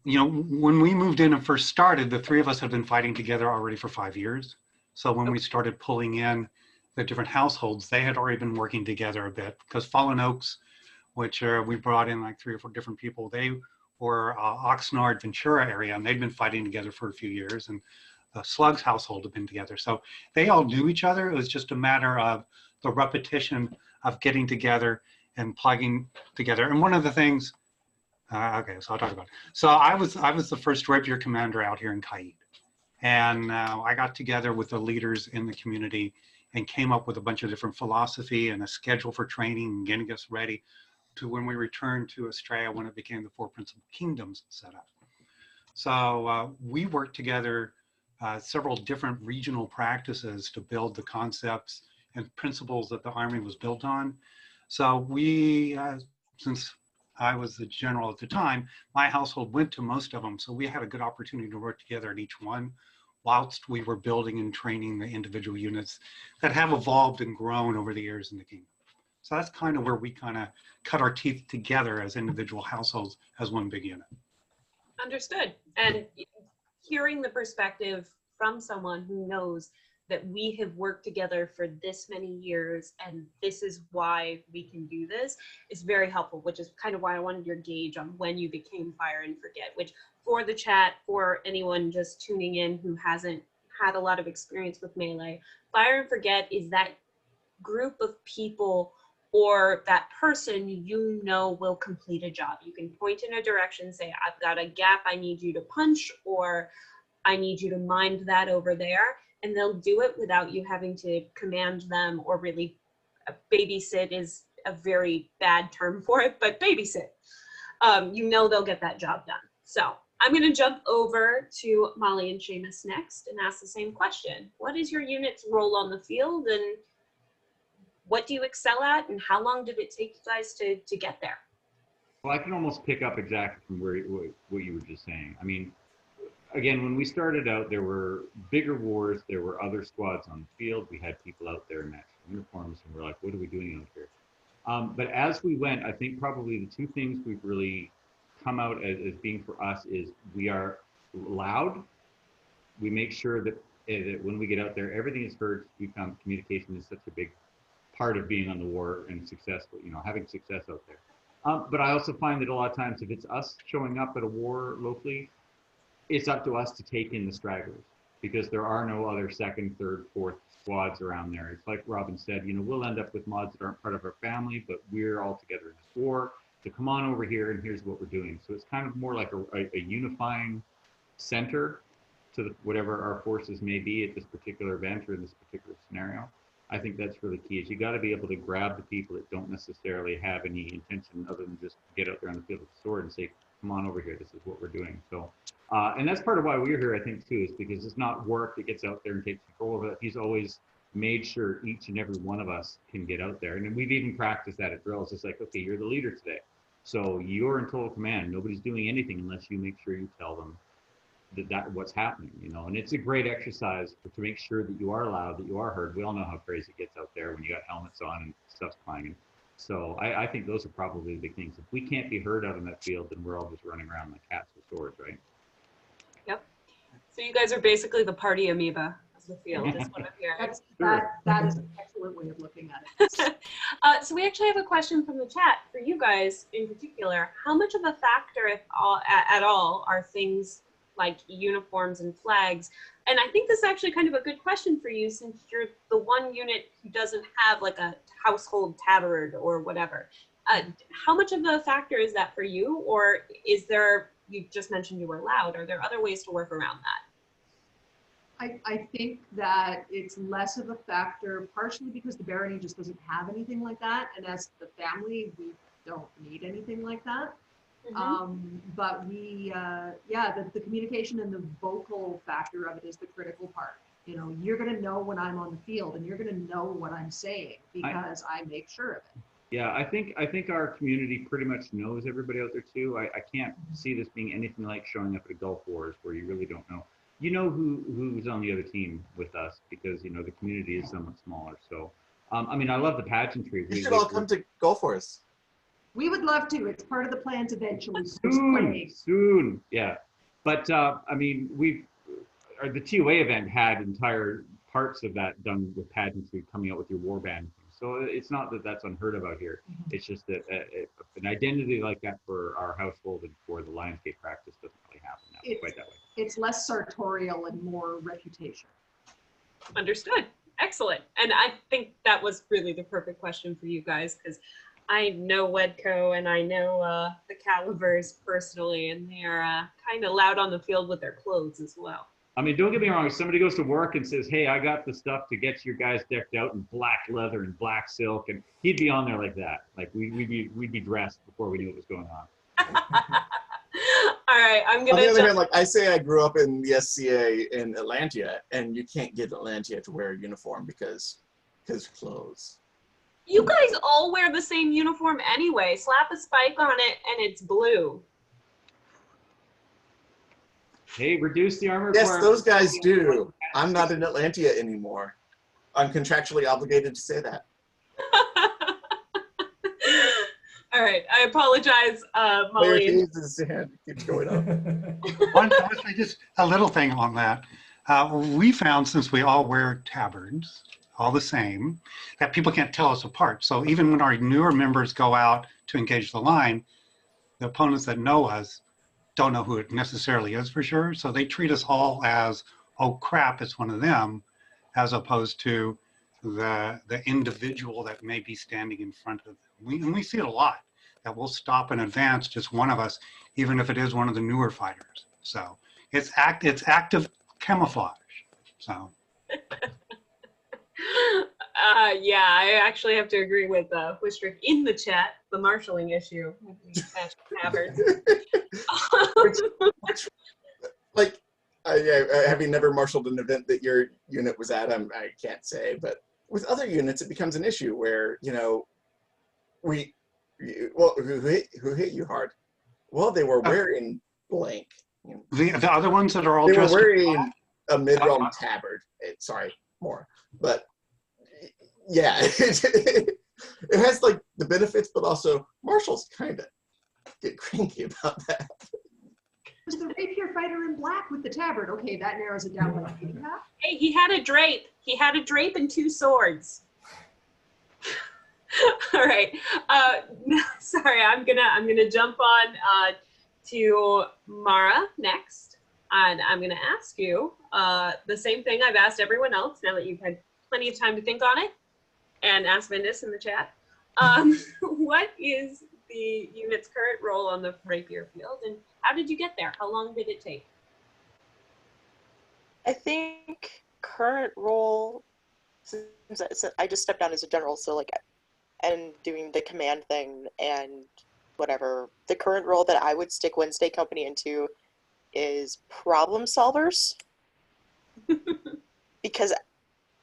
you know, when we moved in and first started, the three of us had been fighting together already for 5 years. So when we started pulling in the different households, they had already been working together a bit, because Fallen Oaks, which we brought in like 3 or 4 different people, they were Oxnard, Ventura area, and they'd been fighting together for a few years. And Slug's household had been together. So they all knew each other. It was just a matter of the repetition of getting together and plugging together. And one of the things, okay, so I'll talk about it. So I was the first rapier commander out here in Caid. And I got together with the leaders in the community and came up with a bunch of different philosophy and a schedule for training and getting us ready to when we returned to Australia when it became the 4 principal kingdoms set up. So we worked together several different regional practices to build the concepts and principles that the army was built on. So we, since I was the general at the time, my household went to most of them. So we had a good opportunity to work together at each one whilst we were building and training the individual units that have evolved and grown over the years in the kingdom. So that's kind of where we kind of cut our teeth together as individual households as one big unit. Understood. And hearing the perspective from someone who knows that we have worked together for this many years and this is why we can do this is very helpful, which is kind of why I wanted your gauge on when you became Fire and Forget, which for the chat, for anyone just tuning in who hasn't had a lot of experience with Melee, Fire and Forget is that group of people or that person you know will complete a job. You can point in a direction, say, I've got a gap I need you to punch, or I need you to mind that over there, and they'll do it without you having to command them or really babysit is a very bad term for it, but babysit. You know they'll get that job done. So I'm going to jump over to Malie and Seamus next and ask the same question. What is your unit's role on the field, and what do you excel at, and how long did it take you guys to get there? Well, I can almost pick up exactly from what you were just saying. I mean, again, when we started out, there were bigger wars. There were other squads on the field. We had people out there in matching uniforms, and we're like, what are we doing out here? But as we went, I think probably the two things we've really come out as being for us is we are loud. We make sure that when we get out there, everything is heard. We found communication is such a big part of being on the war and successful, you know, having success out there. But I also find that a lot of times if it's us showing up at a war locally, it's up to us to take in the stragglers because there are no other second, third, fourth squads around there. It's like Robin said, you know, we'll end up with mods that aren't part of our family, but we're all together in this war. So come on over here and here's what we're doing. So it's kind of more like a unifying center to whatever our forces may be at this particular event or in this particular scenario. I think that's really key is you got to be able to grab the people that don't necessarily have any intention other than just get out there on the field with the sword and say, come on over here, this is what we're doing. So, and that's part of why we're here, I think, too, is because it's not work that gets out there and takes control of it. He's always made sure each and every one of us can get out there. And we've even practiced that at drills. It's like, okay, you're the leader today. So you're in total command. Nobody's doing anything unless you make sure you tell them that what's happening, you know. And it's a great exercise to make sure that you are loud, that you are heard. We all know how crazy it gets out there when you got helmets on and stuff's clanging. So I think those are probably the big things. If we can't be heard out in that field, then we're all just running around like cats with swords, right? Yep. So you guys are basically the party amoeba of the field, is what I'm hearing. That is an excellent way of looking at it. So we actually have a question from the chat for you guys in particular. How much of a factor, if at all, are things like uniforms and flags? And I think this is actually kind of a good question for you since you're the one unit who doesn't have like a household tabard or whatever. How much of a factor is that for you? Or is there, you just mentioned you were loud, are there other ways to work around that? I think that it's less of a factor, partially because the barony just doesn't have anything like that. And as the family, we don't need anything like that. But we, the communication and the vocal factor of it is the critical part. You know, you're going to know when I'm on the field and you're going to know what I'm saying because I make sure of it. Yeah, I think our community pretty much knows everybody out there too. I can't see this being anything like showing up at a Gulf Wars where you really don't know. You know who's on the other team with us because, you know, the community is somewhat smaller. So, I mean, I love the pageantry. You should all come to Gulf Wars. We would love to. It's part of the plans eventually. Soon, yeah. But I mean, the TOA event had entire parts of that done with pageantry coming out with your war band. So it's not that that's unheard of out here. It's just that an identity like that for our household and for the Lionsgate practice doesn't really happen quite that way. It's less sartorial and more reputation. Understood. Excellent. And I think that was really the perfect question for you guys, because I know Wedco and I know the Calivers personally, and they're kind of loud on the field with their clothes as well. I mean, don't get me wrong. If somebody goes to work and says, "Hey, I got the stuff to get your guys decked out in black leather and black silk," and he'd be on there like that. Like we'd be dressed before we knew what was going on. All right, I'm On the gonna. other hand, like I say, I grew up in the SCA in Atlantia, and you can't get Atlantia to wear a uniform because clothes. You guys all wear the same uniform anyway. Slap a spike on it, and it's blue. Hey, reduce the armor. Yes, those guys do. I'm not in Atlantia anymore. I'm contractually obligated to say that. All right, I apologize, Malie. His hand keeps going up. Honestly, just a little thing on that. We found, since we all wear tabards, all the same, that people can't tell us apart. So even when our newer members go out to engage the line, the opponents that know us don't know who it necessarily is for sure. So they treat us all as, oh crap, it's one of them, as opposed to the individual that may be standing in front of them. And we see it a lot, that we'll stop and advance just one of us, even if it is one of the newer fighters. So it's active camouflage. So. Yeah, I actually have to agree with Wistric in the chat, the marshalling issue with the tabards. Like, having never marshaled an event that your unit was at, I can't say, but with other units, it becomes an issue where, you know, who hit you hard? Well, they were wearing blank. The other ones that are all they were dressed wearing a mid-realm tabard. Sorry, more, but yeah, it has like the benefits, but also marshals kind of get cranky about that. Was the rapier fighter in black with the tabard? Okay, that narrows it down like half. Hey, he had a drape. He had a drape and 2 swords. All right. Sorry, I'm gonna jump on to Mara next, and I'm gonna ask you the same thing I've asked everyone else. Now that you've had plenty of time to think on it, and ask Vindus in the chat. What is the unit's current role on the rapier field, and how did you get there? How long did it take? I think current role, since I just stepped down as a general, so like, and doing the command thing and whatever, the current role that I would stick Wednesday Company into is problem solvers. Because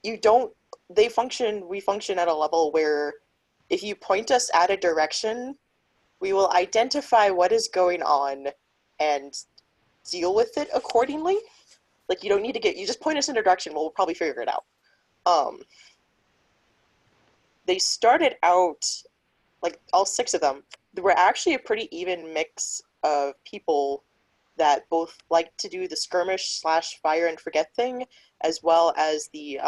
we function at a level where if you point us at a direction, we will identify what is going on and deal with it accordingly. Like, you don't need to you just point us in a direction, we'll probably figure it out. They started out, like all 6 of them, they were actually a pretty even mix of people that both like to do the skirmish / fire and forget thing, as well as the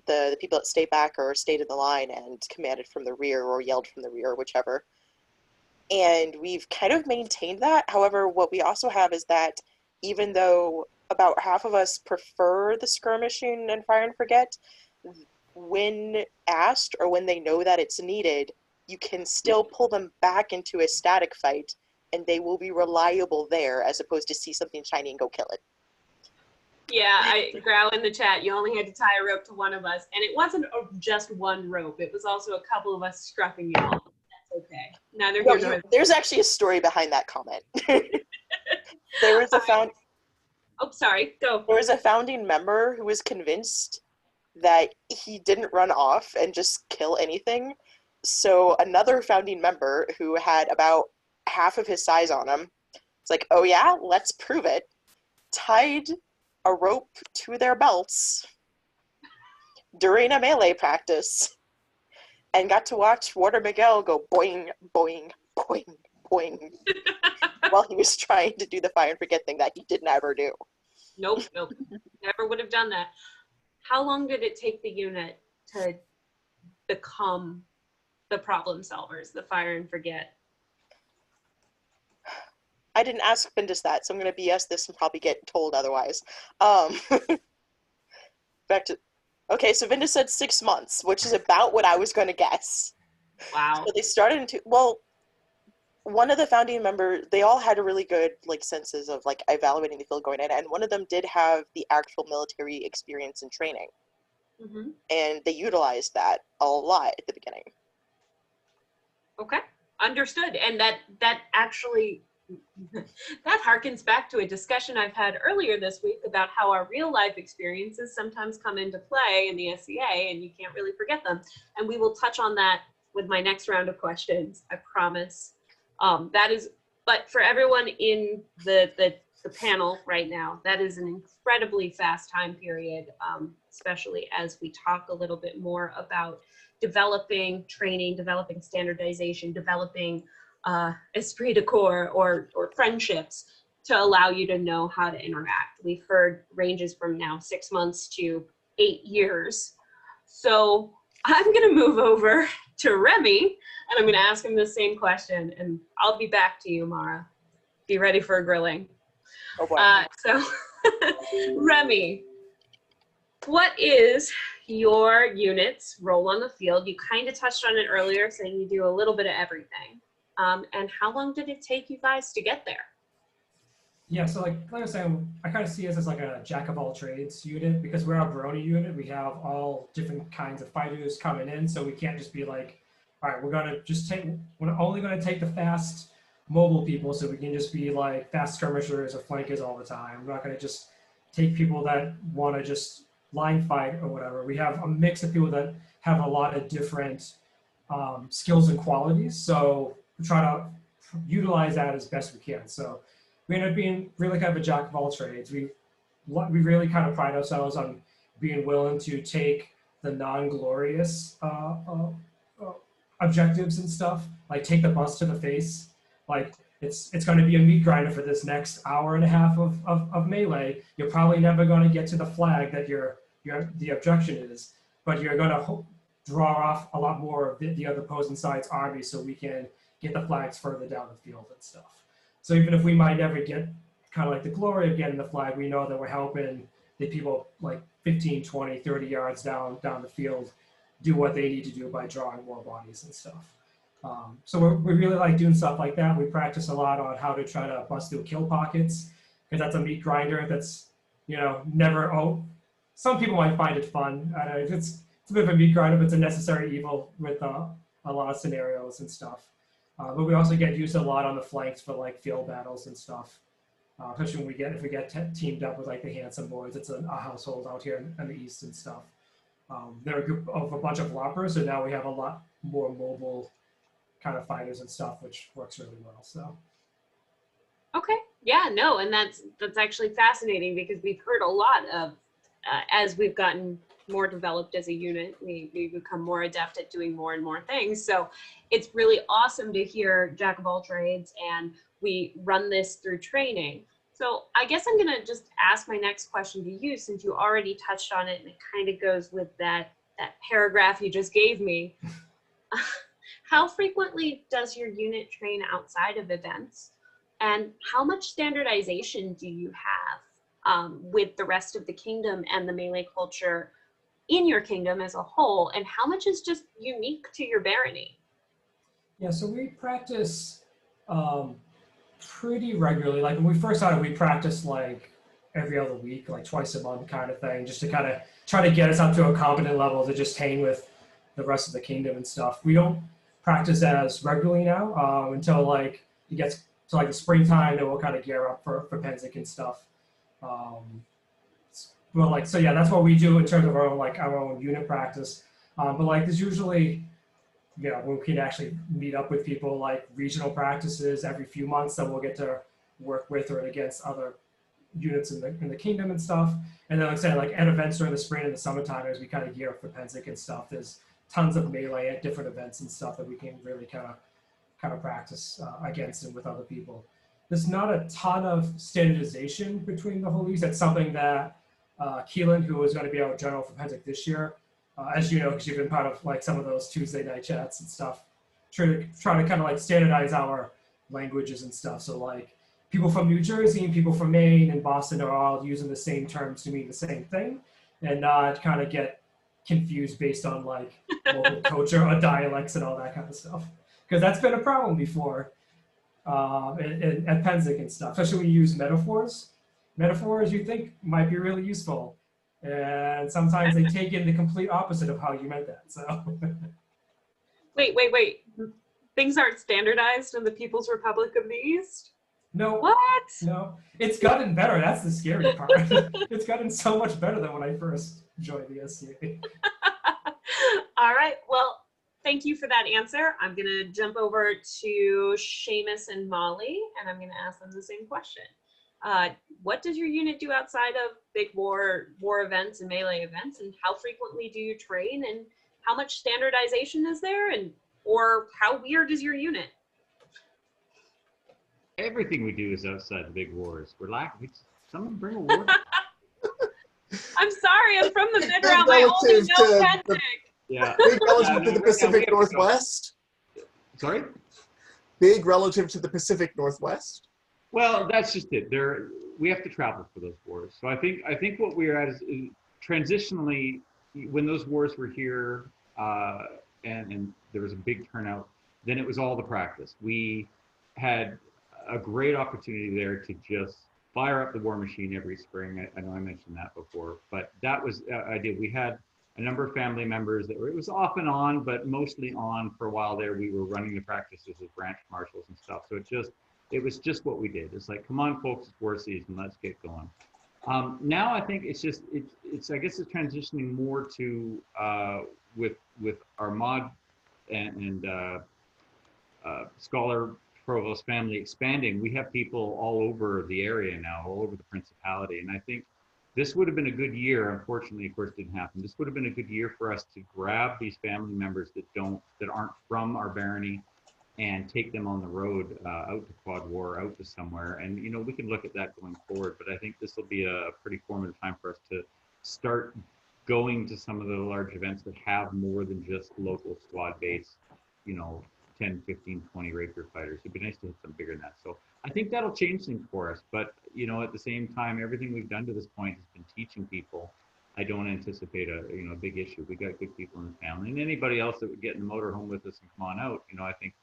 the people that stay back or stayed in the line and commanded from the rear or yelled from the rear, whichever. And we've kind of maintained that. However, what we also have is that even though about half of us prefer the skirmishing and fire and forget, when asked or when they know that it's needed, you can still pull them back into a static fight and they will be reliable there as opposed to see something shiny and go kill it. Yeah, Growl in the chat, you only had to tie a rope to one of us, and it wasn't just one rope, it was also a couple of us scruffing you all. That's okay. Neither here nor there. There's actually a story behind that comment. There was a Oh, sorry, go. There was a founding member who was convinced that he didn't run off and just kill anything. So another founding member who had about half of his size on him, it's like, oh yeah, let's prove it. Tied a rope to their belts during a melee practice and got to watch Warder Miguel go boing, boing, boing, boing while he was trying to do the fire and forget thing that he didn't ever do. Nope. Never would have done that. How long did it take the unit to become the problem solvers, the fire and forget? I didn't ask Vindus that, so I'm going to BS this and probably get told otherwise. Back to, okay, so Vindus said 6 months, which is about what I was going to guess. Wow. So they started well, one of the founding members, they all had a really good like senses of like evaluating the field going in, and one of them did have the actual military experience and training, and they utilized that a lot at the beginning. Okay, understood. And that actually, that harkens back to a discussion I've had earlier this week about how our real life experiences sometimes come into play in the SCA and you can't really forget them. And we will touch on that with my next round of questions, I promise. That is, but for everyone in the panel right now, that is an incredibly fast time period, especially as we talk a little bit more about developing training, developing standardization, developing esprit de corps or friendships to allow you to know how to interact. We've heard ranges from now 6 months to 8 years. So I'm gonna move over to Remy and I'm gonna ask him the same question, and I'll be back to you, Mara. Be ready for a grilling. Oh boy. So Remy, what is your unit's role on the field? You kind of touched on it earlier, saying you do a little bit of everything. And how long did it take you guys to get there? Yeah, so like I was saying, I kind of see us as like a jack of all trades unit, because we're a Baroni unit. We have all different kinds of fighters coming in, so we can't just be like, all right, we're only going to take the fast mobile people, so we can just be like fast skirmishers or flankers all the time. We're not going to just take people that want to just line fight or whatever. We have a mix of people that have a lot of different skills and qualities, so we try to utilize that as best we can. So we end up being really kind of a jack of all trades. We really kind of pride ourselves on being willing to take the non-glorious objectives and stuff, like take the bus to the face. Like it's going to be a meat grinder for this next hour and a half of melee. You're probably never going to get to the flag that the objection is, but you're going to draw off a lot more of the other opposing side's army so we can get the flags further down the field and stuff. So even if we might never get kind of like the glory of getting the flag, we know that we're helping the people like 15, 20, 30 yards down the field do what they need to do by drawing more bodies and stuff. So we really like doing stuff like that. We practice a lot on how to try to bust through kill pockets, because that's a meat grinder that's, some people might find it fun. It's a bit of a meat grinder, but it's a necessary evil with a lot of scenarios and stuff. But we also get used a lot on the flanks for like field battles and stuff. Especially if we get teamed up with like the Handsome Boys. It's a household out here in the East and stuff. They're a group of a bunch of loppers, so now we have a lot more mobile kind of fighters and stuff, which works really well. So. Okay, yeah, no, and that's actually fascinating, because we've heard a lot of, as we've gotten more developed as a unit, we become more adept at doing more and more things. So it's really awesome to hear jack of all trades, and we run this through training. So I guess I'm gonna just ask my next question to you, since you already touched on it, and it kind of goes with that paragraph you just gave me. How frequently does your unit train outside of events? And how much standardization do you have with the rest of the kingdom and the melee culture in your kingdom as a whole? And how much is just unique to your barony? Yeah, so we practice pretty regularly. Like when we first started, we practiced like every other week, like twice a month kind of thing, just to kind of try to get us up to a competent level to just hang with the rest of the kingdom and stuff. We don't practice as regularly now until like it gets to like the springtime, then we'll kind of gear up for Penzic and stuff. Well, like, so yeah, that's what we do in terms of our own unit practice. But like there's usually, we can actually meet up with people, like regional practices every few months that we'll get to work with or against other units in the kingdom and stuff. And then like I said, like at events during the spring and the summertime, as we kind of gear up for Penzic and stuff, there's tons of melee at different events and stuff that we can really kind of practice against and with other people. There's not a ton of standardization between the holies. That's something that Keelan, who is going to be our general for Penzic this year, as you know, because you've been part of like some of those Tuesday night chats and stuff, try to kind of like standardize our languages and stuff. So like people from New Jersey and people from Maine and Boston are all using the same terms to mean the same thing, and not kind of get confused based on like local culture or dialects and all that kind of stuff. Because that's been a problem before at Penzic and stuff, especially when you use metaphors. Metaphors you think might be really useful, and sometimes they take in the complete opposite of how you meant that. So. Wait. Things aren't standardized in the People's Republic of the East? No. What? No. It's gotten better. That's the scary part. It's gotten so much better than when I first joined the SCA. All right. Well, thank you for that answer. I'm going to jump over to Seamus and Malie, and I'm going to ask them the same question. What does your unit do outside of big war events and melee events, and how frequently do you train, and how much standardization is there, and or how weird is your unit? Everything we do is outside the big wars. We're lacking. Someone bring a war. I'm sorry, I'm from the mid-round. I only know Penzic. Yeah. Big relative to the Pacific Northwest. Sorry? Big relative to the Pacific Northwest. Well, that's just it. We have to travel for those wars. So I think what we're at is transitionally, when those wars were here and there was a big turnout, then it was all the practice. We had a great opportunity there to just fire up the war machine every spring. I know I mentioned that before, but that was ideal. We had a number of family members that it was off and on, but mostly on for a while there. We were running the practices as branch marshals and stuff. So it was just what we did. It's like, come on, folks, it's war season. Let's get going. Now I think it's I guess it's transitioning more to with our mod and scholar provost family expanding. We have people all over the area now, all over the principality, and I think this would have been a good year. Unfortunately, of course, it didn't happen. This would have been a good year for us to grab these family members that aren't from our barony and take them on the road out to Quad War, out to somewhere. And, you know, we can look at that going forward, but I think this will be a pretty formative time for us to start going to some of the large events that have more than just local squad base, you know, 10, 15, 20 rapier fighters. It'd be nice to hit some bigger than that. So I think that'll change things for us. But, you know, at the same time, everything we've done to this point has been teaching people. I don't anticipate a big issue. We got good people in the family, and anybody else that would get in the motorhome with us and come on out, you know, I think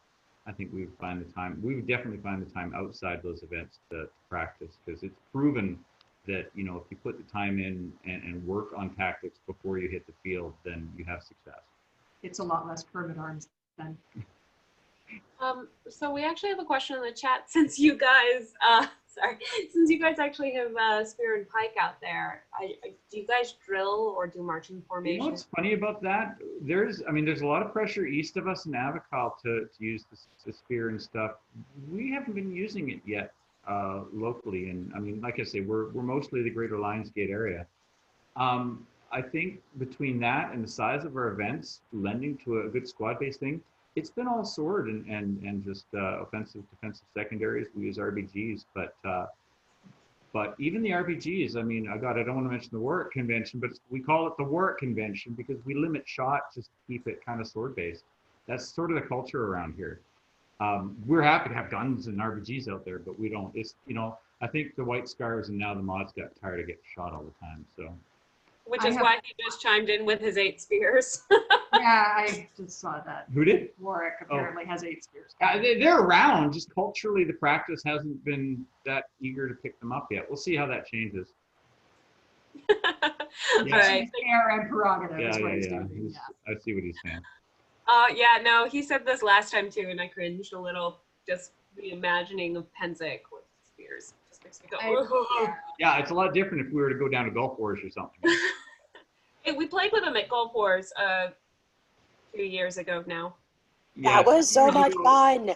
we would find the time. We would definitely find the time outside those events to practice, because it's proven that, you know, if you put the time in and work on tactics before you hit the field, then you have success. It's a lot less permit arms then. So we actually have a question in the chat, since you guys, since you guys actually have spear and pike out there. Do you guys drill or do marching formation? You know what's funny about that? There's a lot of pressure east of us in Avical to use the spear and stuff. We haven't been using it yet locally, and I mean, like I say, we're mostly the Greater Lionsgate area. I think between that and the size of our events lending to a good squad-based thing, it's been all sword and just offensive, defensive secondaries. We use RBGs, but even the RBGs, I mean, I don't want to mention the Warwick Convention, but we call it the Warwick Convention because we limit shot just to keep it kind of sword-based. That's sort of the culture around here. We're happy to have guns and RBGs out there, but we don't. It's, you know, I think the White Scars and now the mods got tired of getting shot all the time, so. Which is why he just chimed in with his 8 spears. Yeah, I just saw that. Who did? Warwick apparently has 8 spears. They're around, just culturally the practice hasn't been that eager to pick them up yet. We'll see how that changes. All right. Fair and prerogative is what he's Yeah. doing. I see what he's saying. Yeah, no, he said this last time too, and I cringed a little, just the imagining of Penzic with spears. Just makes me go, Yeah, it's a lot different if we were to go down to Gulf Wars or something. Hey, we played with him at Gulf Wars a few years ago now. Yeah, That was so much fun.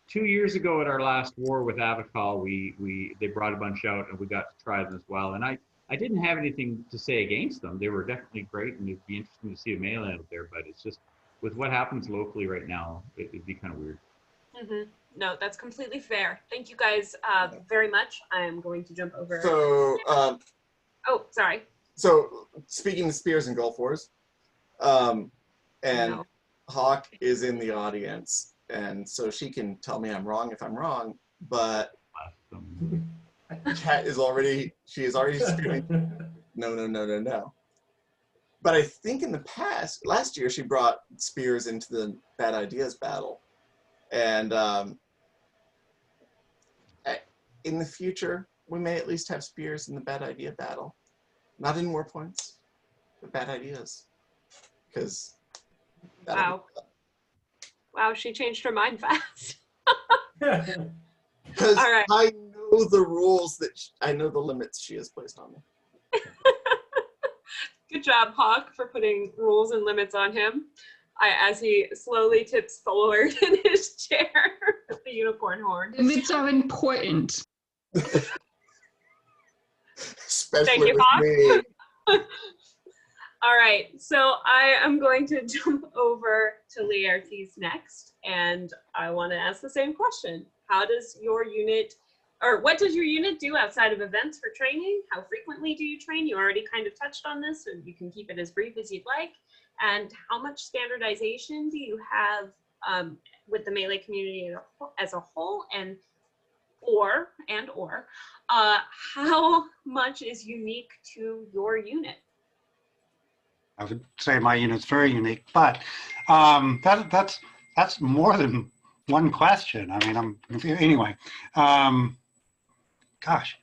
2 years ago at our last war with Avical, they brought a bunch out and we got to try them as well. And I didn't have anything to say against them. They were definitely great, and it'd be interesting to see a melee out there, but it's just, with what happens locally right now, it'd be kind of weird. Mm-hmm. No, that's completely fair. Thank you guys very much. I'm going to jump over. So, oh, sorry. So, speaking of spears and Gulf Wars, and No. Hawk is in the audience, and so she can tell me I'm wrong if I'm wrong, but Some, Cat is already, she is already screaming, no, no, no, no, no. But I think in the past, last year, she brought spears into the Bad Ideas battle. And in the future, we may at least have spears in the Bad Idea battle. Not in War Points, but Bad Ideas. Because Wow. Wow, she changed her mind fast. Because All right. I know the rules I know the limits she has placed on me. Good job, Hawk, for putting rules and limits on him. As he slowly tips forward in his chair with the unicorn horn. Limits are important. Especially Thank you, with Hawk. me. All right, so I am going to jump over to Laetres next, and I want to ask the same question. How does your unit, or what does your unit do outside of events for training? How frequently do you train? You already kind of touched on this, so you can keep it as brief as you'd like. And how much standardization do you have with the melee community as a whole, and or how much is unique to your unit? I would say my unit's very unique, but that's more than one question. I mean, anyway. Gosh.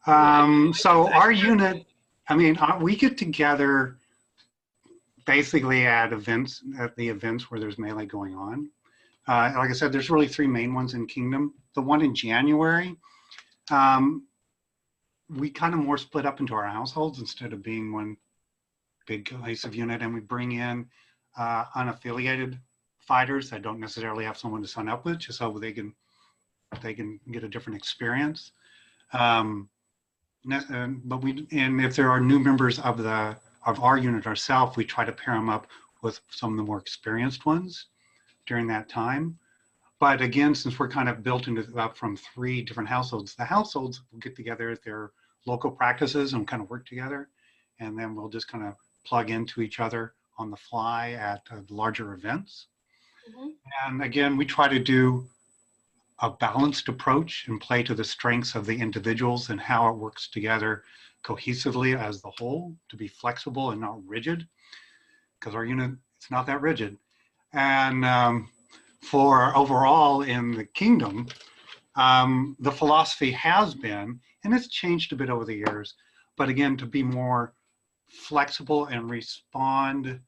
So our unit, I mean, we get together basically at the events where there's melee going on. Like I said, there's really three main ones in Kingdom. The one in January, we kind of more split up into our households instead of being one big cohesive unit, and we bring in unaffiliated fighters that don't necessarily have someone to sign up with, just so they can get a different experience. But if there are new members of our unit ourselves, we try to pair them up with some of the more experienced ones during that time. But again, since we're kind of built up from three different households, the households will get together at their local practices and kind of work together, and then we'll just kind of plug into each other on the fly at larger events. Mm-hmm. And again, we try to do a balanced approach and play to the strengths of the individuals and how it works together cohesively as the whole, to be flexible and not rigid, because our unit, it's not that rigid. And for overall in the Kingdom, the philosophy has been, and it's changed a bit over the years, but again, to be more flexible and respond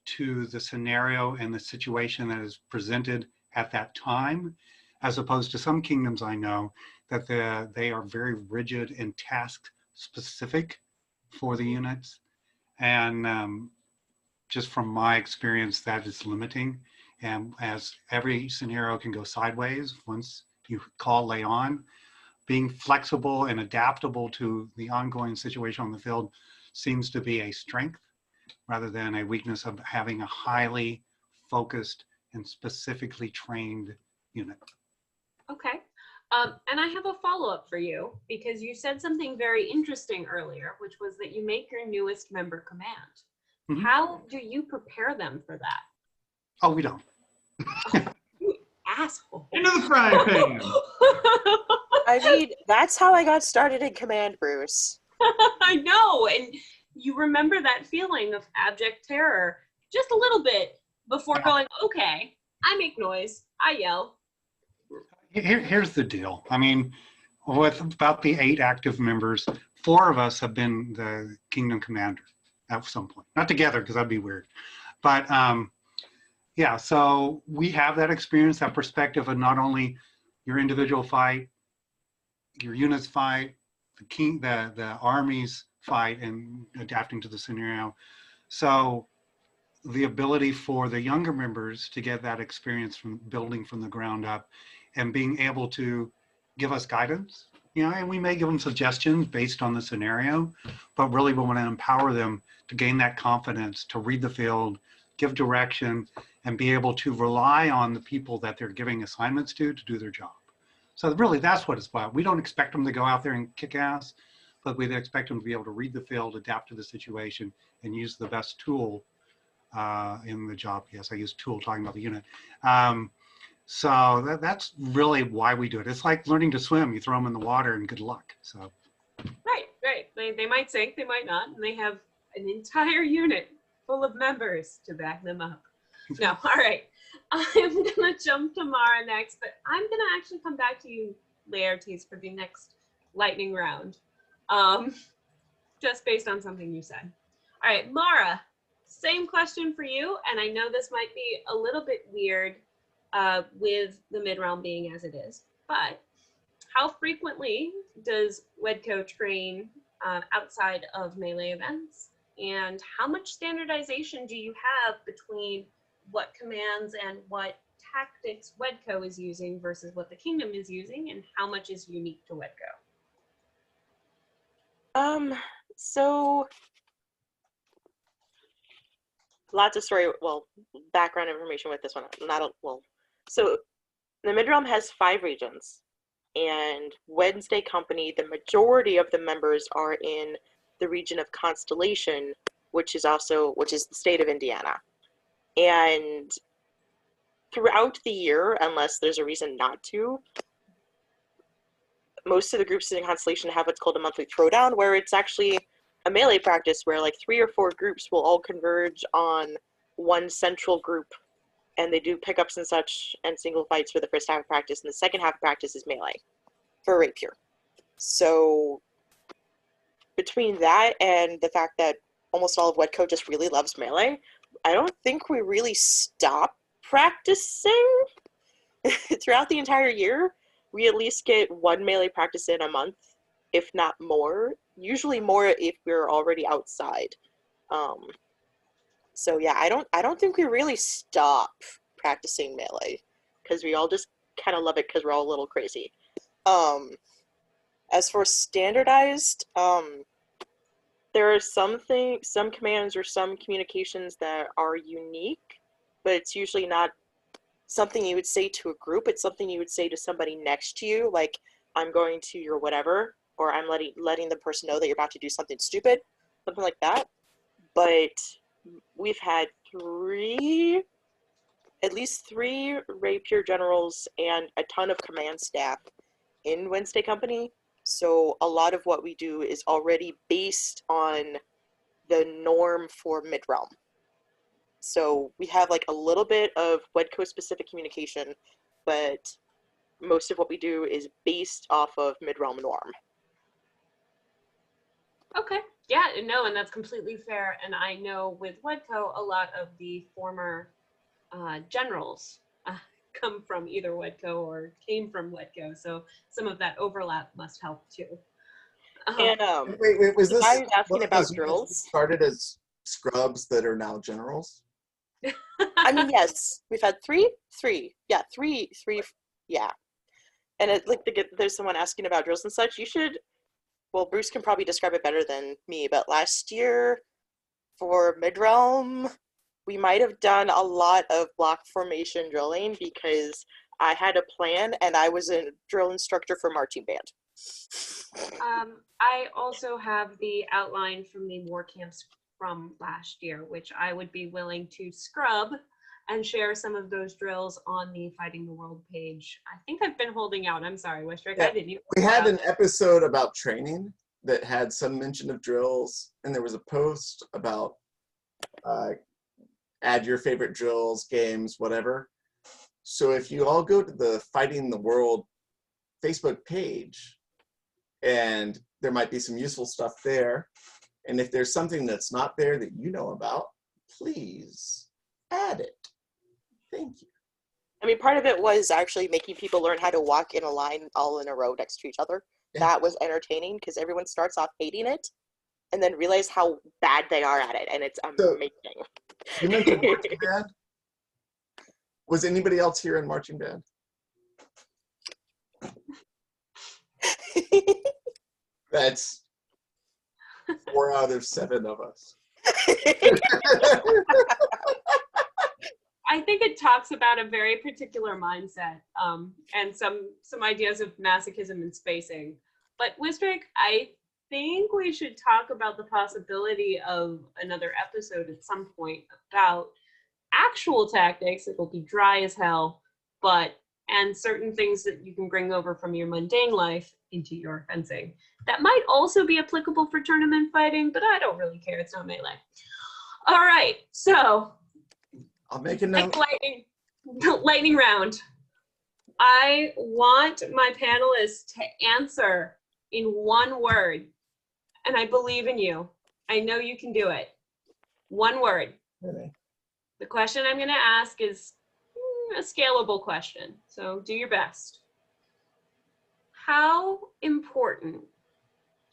to the scenario and the situation that is presented at that time, as opposed to some kingdoms I know that they are very rigid and task specific for the units. And just from my experience, that is limiting. And as every scenario can go sideways, once you call lay on, being flexible and adaptable to the ongoing situation on the field seems to be a strength rather than a weakness of having a highly focused and specifically trained unit. Okay. And I have a follow-up for you, because you said something very interesting earlier, which was that you make your newest member command. Mm-hmm. How do you prepare them for that? Oh, we don't. You asshole. Into the frying pan. I mean, that's how I got started in command, Bruce. I know, and you remember that feeling of abject terror just a little bit before going, okay, I make noise, I yell. Here's the deal. I mean, with about the 8 active members, 4 of us have been the Kingdom Commander at some point. Not together, because that'd be weird. But yeah, so we have that experience, that perspective of not only your individual fight, your units fight, the armies fight, and adapting to the scenario. So the ability for the younger members to get that experience from building from the ground up and being able to give us guidance, you know, and we may give them suggestions based on the scenario, but really we want to empower them to gain that confidence, to read the field, give direction, and be able to rely on the people that they're giving assignments to do their job. So really that's what it's about. We don't expect them to go out there and kick ass, but we expect them to be able to read the field, adapt to the situation, and use the best tool in the job. Yes, I use tool talking about the unit. So that's really why we do it. It's like learning to swim. You throw them in the water and good luck. So. Right. They might sink, they might not, and they have an entire unit full of members to back them up. No, all right. I'm gonna jump to Mara next, but I'm gonna actually come back to you, Laertes, for the next lightning round. Just based on something you said. All right, Mara, same question for you, and I know this might be a little bit weird with the mid-realm being as it is, but how frequently does Wedco train outside of melee events? And how much standardization do you have between what commands and what tactics Wedco is using versus what the kingdom is using, and how much is unique to Wedco? So lots of background information with this one. So the Mid-Realm has 5 regions, and Wednesday Company, the majority of the members are in the region of Constellation, which is the state of Indiana. And throughout the year, unless there's a reason not to, most of the groups in Constellation have what's called a monthly throwdown, where it's actually a melee practice where like 3 or 4 groups will all converge on one central group, and they do pickups and such and single fights for the first half of practice, and the second half of practice is melee for rapier. So between that and the fact that almost all of Wedco just really loves melee, I don't think we really stop practicing throughout the entire year. We at least get 1 melee practice in a month, if not more. Usually more if we're already outside. So yeah, I don't think we really stop practicing melee, because we all just kind of love it because we're all a little crazy. As for standardized, there are some commands or some communications that are unique, but it's usually not something you would say to a group. It's something you would say to somebody next to you, like, I'm going to your whatever, or I'm letting the person know that you're about to do something stupid, something like that. But we've had at least three rapier generals and a ton of command staff in Wednesday Company. So a lot of what we do is already based on the norm for mid-realm. So we have like a little bit of Wedco specific communication, but most of what we do is based off of mid-realm norm. Okay, yeah, no, and that's completely fair. And I know with Wedco, a lot of the former generals come from either Wedco or came from Wedco, so some of that overlap must help too. And wait, was this? I was asking about those drills. Started as scrubs that are now generals. I mean, yes, we've had three, yeah. And there's someone asking about drills and such. You should. Well, Bruce can probably describe it better than me, but last year for mid-realm, we might have done a lot of block formation drilling because I had a plan and I was a drill instructor for marching band. I also have the outline from the war camps from last year, which I would be willing to scrub and share some of those drills on the Fighting the World page. I think I've been holding out. I'm sorry, Wistric. Yeah, I didn't. We had an episode about training that had some mention of drills, and there was a post about add your favorite drills, games, whatever. So if you all go to the Fighting the World Facebook page, and there might be some useful stuff there, and if there's something that's not there that you know about, please add it. Thank you. I mean, part of it was actually making people learn how to walk in a line all in a row next to each other. Yeah. That was entertaining because everyone starts off hating it and then realize how bad they are at it, and it's amazing. You mentioned marching band. Was anybody else here in marching band? That's 4 out of 7 of us. I think it talks about a very particular mindset and some ideas of masochism and spacing. But Wistric, I think we should talk about the possibility of another episode at some point about actual tactics. It'll be dry as hell and certain things that you can bring over from your mundane life into your fencing. That might also be applicable for tournament fighting, but I don't really care. It's not melee. All right, so I'll make a note. Lightning round. I want my panelists to answer in one word, and I believe in you. I know you can do it. One word. Okay. The question I'm going to ask is a scalable question, so do your best. How important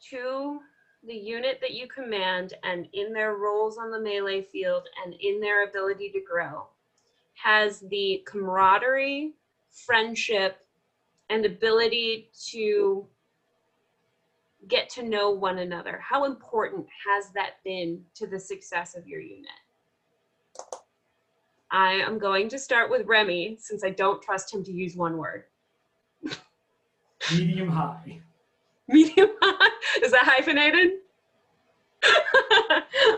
to the unit that you command and in their roles on the melee field and in their ability to grow has the camaraderie, friendship, and ability to get to know one another? How important has that been to the success of your unit? I am going to start with Remy, since I don't trust him to use one word. Medium high. Medium high? Is that hyphenated?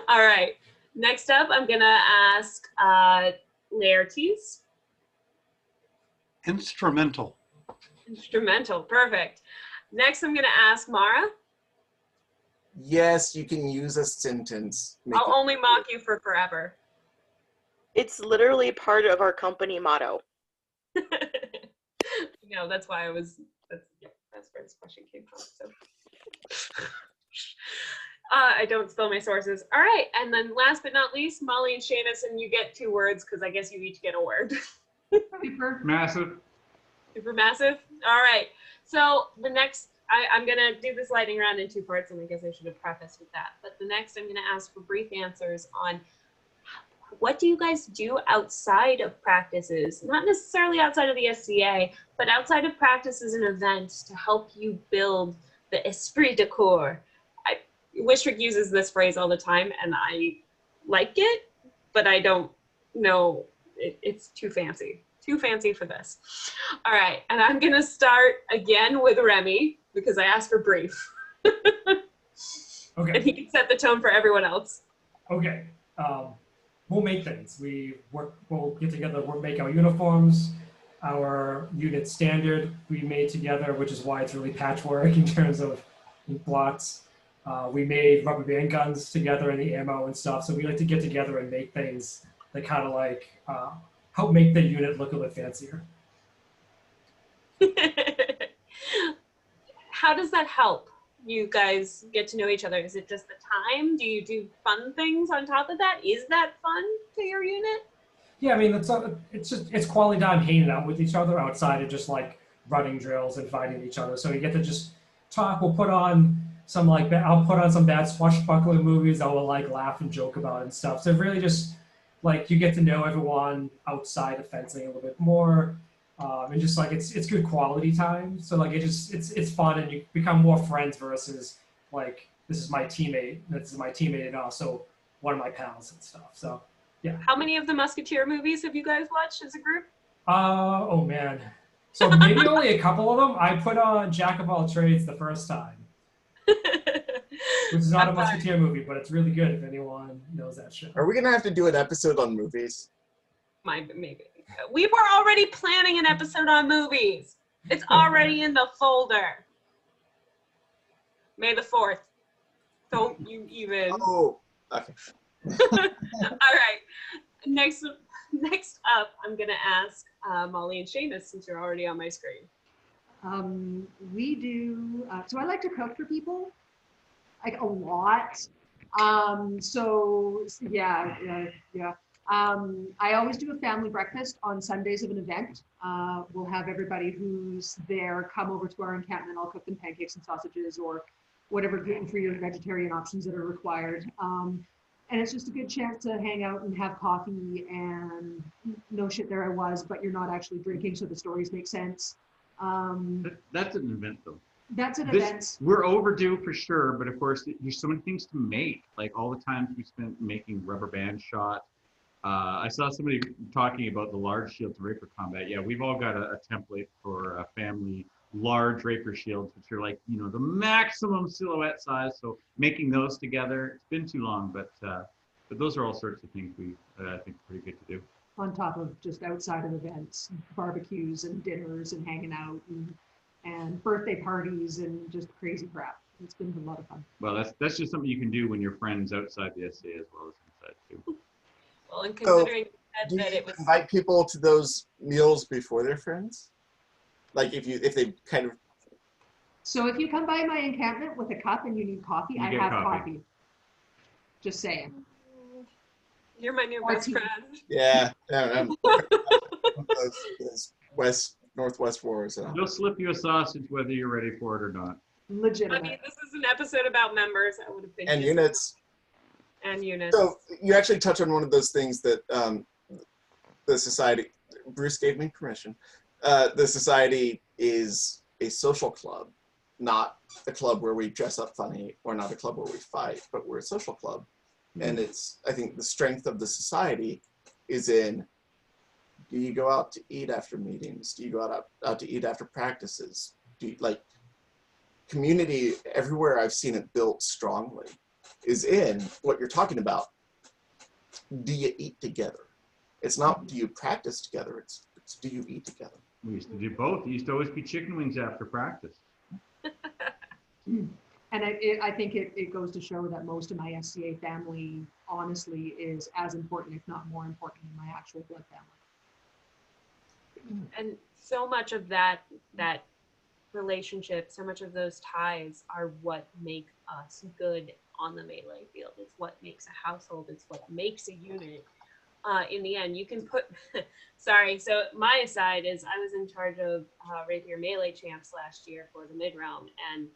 All right. Next up, I'm going to ask Laetres. Instrumental. Instrumental, perfect. Next, I'm going to ask Mara. Yes, you can use a sentence. I'll only mock you for forever. It's literally part of our company motto. No, that's why that's where this question came from. So. I don't spill my sources. All right, and then last but not least, Malie and Seamus, and you get 2 words because I guess you each get a word. Super. Massive. Super massive. All right. So the next, I'm gonna do this lightning round in 2 parts, and I guess I should have prefaced with that. But the next, I'm gonna ask for brief answers on what do you guys do outside of practices, not necessarily outside of the SCA, but outside of practices and events to help you build the esprit de corps. Wistric uses this phrase all the time, and I like it, but I don't know, it's too fancy. Too fancy for this. All right, and I'm gonna start again with Remy, because I asked for brief. Okay. And he can set the tone for everyone else. Okay. We'll make things. We'll get together, we'll make our uniforms, our unit standard we made together, which is why it's really patchwork in terms of blocks. We made rubber band guns together and the ammo and stuff. So we like to get together and make things that kind of like help make the unit look a bit fancier. How does that help you guys get to know each other? Is it just the time? Do you do fun things on top of that? Is that fun to your unit? Yeah, I mean, it's quality time hanging out with each other outside of just like running drills and fighting each other. So you get to just talk. We'll put on some I'll put on some bad swashbuckling movies that we'll like laugh and joke about and stuff. So really just like you get to know everyone outside of fencing a little bit more. And just like it's good quality time. So like it's fun and you become more friends versus like this is my teammate and also one of my pals and stuff. So yeah. How many of the Musketeer movies have you guys watched as a group? Oh man. So maybe only a couple of them. I put on Jack of All Trades the first time. Which is not a Musketeer movie, but it's really good if anyone knows that show. Are we gonna have to do an episode on movies? Maybe. We were already planning an episode on movies. It's already in the folder. May the 4th. Don't you even. Oh, okay. All right. Next up, I'm gonna ask Malie and Seamus, since you're already on my screen. We do, so I like to cook for people, like a lot. So yeah. I always do a family breakfast on Sundays of an event. We'll have everybody who's there come over to our encampment. I'll cook them pancakes and sausages or whatever gluten-free or vegetarian options that are required. And it's just a good chance to hang out and have coffee and no shit there I was, but you're not actually drinking, so the stories make sense. That's an event though. That's an event. We're overdue for sure, but of course there's so many things to make. Like all the times we spent making rubber band shot. I saw somebody talking about the large shield to rapier combat. Yeah, we've all got a template for a family large rapier shields, which are like, the maximum silhouette size. So making those together, it's been too long, but those are all sorts of things we I think pretty good to do. on top of just outside of events, barbecues and dinners and hanging out and birthday parties and just crazy crap. It's been a lot of fun. Well, that's just something you can do when your friends outside the SCA as well as inside too. Well, and considering Do that you it was invite people to those meals before they're friends? Like if they kind of. So if you come by my encampment with a cup and you need coffee, You I get have coffee. coffee. Just saying. you're my new Or best tea. friend. Yeah, those northwest wars. They'll slip you a sausage whether you're ready for it or not. I Legitimate. mean, this is an episode about members. I would have been And units. and units. So you actually touch on one of those things that the society, Bruce gave me permission. The society is a social club, not a club where we dress up funny or not a club where we fight, but we're a social club. And I think the strength of the society is in, do you go out to eat after meetings? Do you go out to eat after practices? Do you, like, community, everywhere I've seen it built strongly, is in what you're talking about. Do you eat together? It's not do you practice together, it's do you eat together? We used to do both. It used to always be chicken wings after practice. And I think it goes to show that most of my SCA family, honestly, is as important, if not more important, than my actual blood family. And so much of that relationship, so much of those ties are what make us good on the melee field. It's what makes a household. It's what makes a unit. In the end, you can put, sorry, so my side is I was in charge of Rapier Melee Champs last year for the mid-realm, and